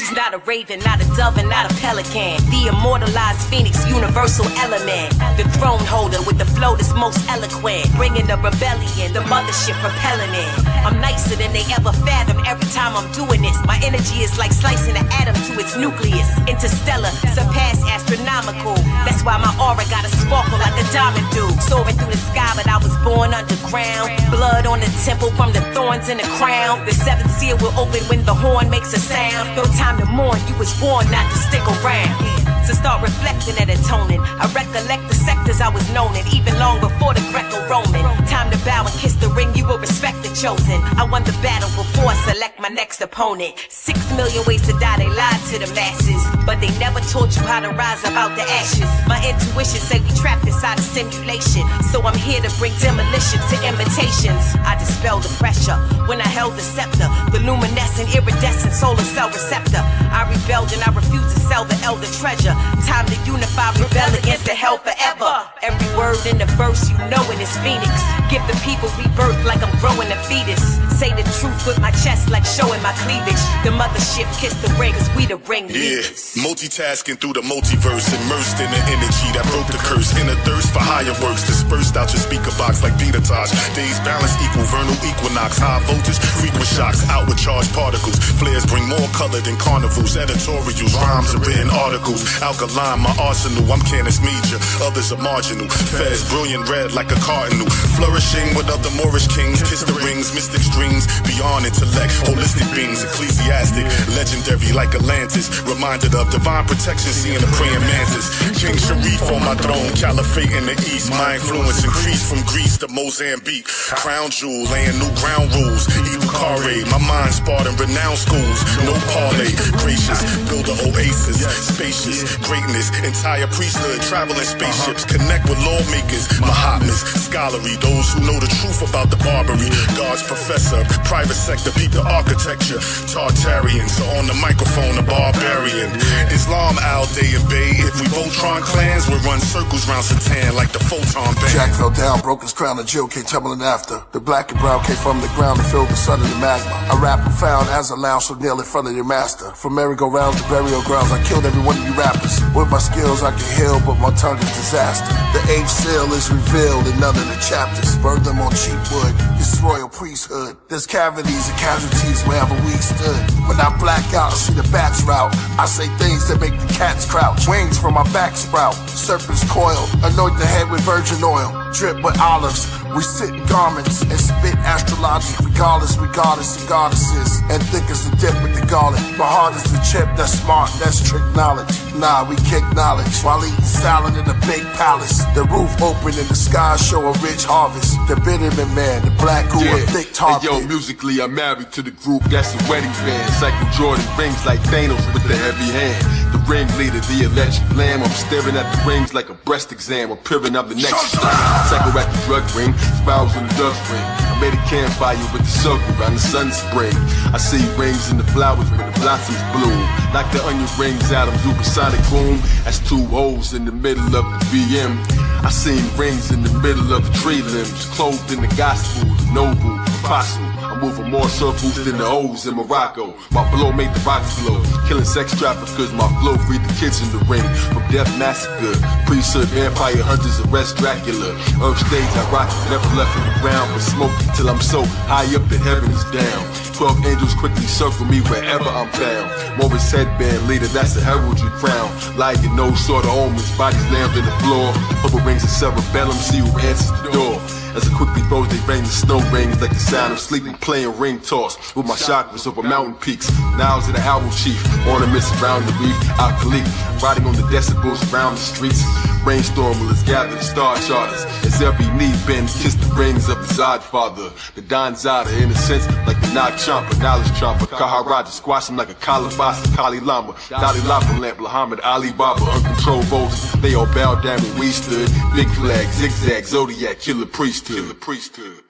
She's not a raven, not a dove, and not a pelican. The immortalized phoenix, universal element. The throne holder with the flow that's most eloquent. Bringing the rebellion, the mothership propelling it. I'm nicer than they ever fathom every time I'm doing this. My energy is like slicing an atom to its nucleus. Interstellar, surpass astronomical. That's why my aura got a sparkle like a diamond do. Soaring through the sky, but I was born underground. Blood on the temple from the thorns in the crown. The seventh seal will open when the horn makes a sound. No time to mourn, you was born not to stick around. So start reflecting and atoning. I recollect the sectors I was known in, even long before the Greco-Roman. Time to bow and kiss the ring, you will respect the chosen. I won the battle before I select my next opponent. 6 million ways to die, they lied to the masses, but they never taught you how to rise up out the ashes. My intuition say we trapped inside a simulation, so I'm here to bring demolition to imitations. I dispel the pressure when I held the scepter, the luminescent, iridescent solar cell receptor. I rebelled and I refused to sell the elder treasure. Time to unify, rebel against the hell forever. Every word in the verse, you know it is Phoenix. Give the people rebirth like I'm growing a fetus. Say the truth with my chest like showing my cleavage. The mothership kiss the ring, cause we the ring leaders. Multitasking through the multiverse, immersed in the energy that broke the curse. In a thirst for higher works, dispersed out your speaker box like beta touch. Days balance equal, vernal equinox. High voltage, frequent shocks, outward charged particles. Flares bring more color than carnivals. Editorials, rhymes, and written articles. Alkaline, my arsenal, I'm Canis Major. Others are marginal. Fez, brilliant red like a cardinal. Flourishing with other Moorish kings. Kiss the rings, mystic strings. Beyond intellect, holistic beings. Ecclesiastic, legendary like Atlantis. Reminded of divine protection, seeing the praying mantis. King Sharif on my throne, caliphate in the east. My influence increased from Greece to Mozambique. Crown jewel, laying new ground rules. Ibukare, my mind sparred in renowned schools. No parlay, gracious, build a oasis. Spacious, greatness, entire priesthood, traveling spaceships. Connect with lawmakers, Mahatmas, scholarly, those who know the truth about the Barbary. God's professor, private sector, peep the architecture. Tartarians, so on the microphone, a barbarian. Islam, Al Day and Bay. If we Voltron clans, we'll run circles round Satan like the photon band. Jack fell down, broke his crown, and Jill came tumbling after. The black and brown came from the ground and filled the sun of the magma. I rap profound as a lounge so kneel in front of your master. From merry-go-rounds to burial grounds, I killed every one of you rappers. With my skills I can heal, but my tongue is disaster. The eighth seal is revealed in none of the chapters. Burn them on cheap wood, it's royal priesthood. There's cavities and casualties wherever we stood. When I black out, I see the bats route. I say things that make the cats crouch. Wings from my back sprout, serpents coil. Anoint the head with virgin oil, drip with olives. We sit in garments and spit astrology. Regardless, we goddess and goddesses. And thick as the dip with the garlic. But hard as the chip, that's smart, that's trick knowledge. Nah, we kick knowledge while eating salad in a big palace. The roof open and the sky show a rich harvest. The Bitterman man, the black goo, a thick target. Hey, yo, musically I'm married to the group, that's a wedding band. Cycle Jordan rings like Thanos with the heavy hand. The ringleader, the electric lamb. I'm staring at the rings like a breast exam. I'm peering up the next cycle at the drug ring, spirals in the dust ring. I made a campfire with the circle around the sun spring. I see rings in the flowers when the blossoms bloom. Like the onion rings out of supersonic boom. That's two holes in the middle of the BM. I seen rings in the middle of the tree limbs, clothed in the gospel, the noble, apostle. I'm moving more circles than the O's in Morocco. My blow made the rocks glow. Killing sex traffickers, my flow freed the kids in the ring. From death massacre, priesthood, vampire hunters, arrest Dracula. Earth stage, I rock it, never left in the ground, but smoke till I'm so high up the heavens down. 12 angels quickly circle me wherever I'm bound. Morris headband leader, that's a heraldry crown. Lying no sort of omens, bodies lammed in the floor. Purple rings of cerebellum, see who answers the door. As I quickly throws, they rain the snow rings like the sound of sleeping, playing ring toss with my chakras over mountain peaks. Now's in the owl chief, ornaments around the reef, alkali, riding on the decibels around the streets. Brainstorm will let's gather the star charters. As every knee bends, kiss the rings of the Zod father. The Don Zada, in a sense, like the Nog Chomper, knowledge chomper. Caravaggio, squash him like a Calabasa, Kali Lama. Dalai Lama lamp, Muhammad Ali Baba, uncontrolled voters. They all bowed down when we stood. Big flag, zigzag, zodiac, Killah Priest. Killah Priesthood.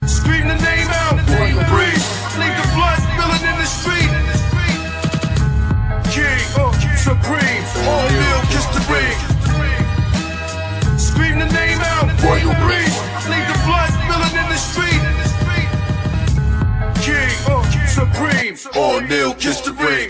Scream the name out, Royal Priest. Leave the blood spilling in the street. King, supreme, all meal, kiss the ring. Scream the name out, Royal Priest. Leave the blood spilling in the street. Supreme, all nil, kiss the ring.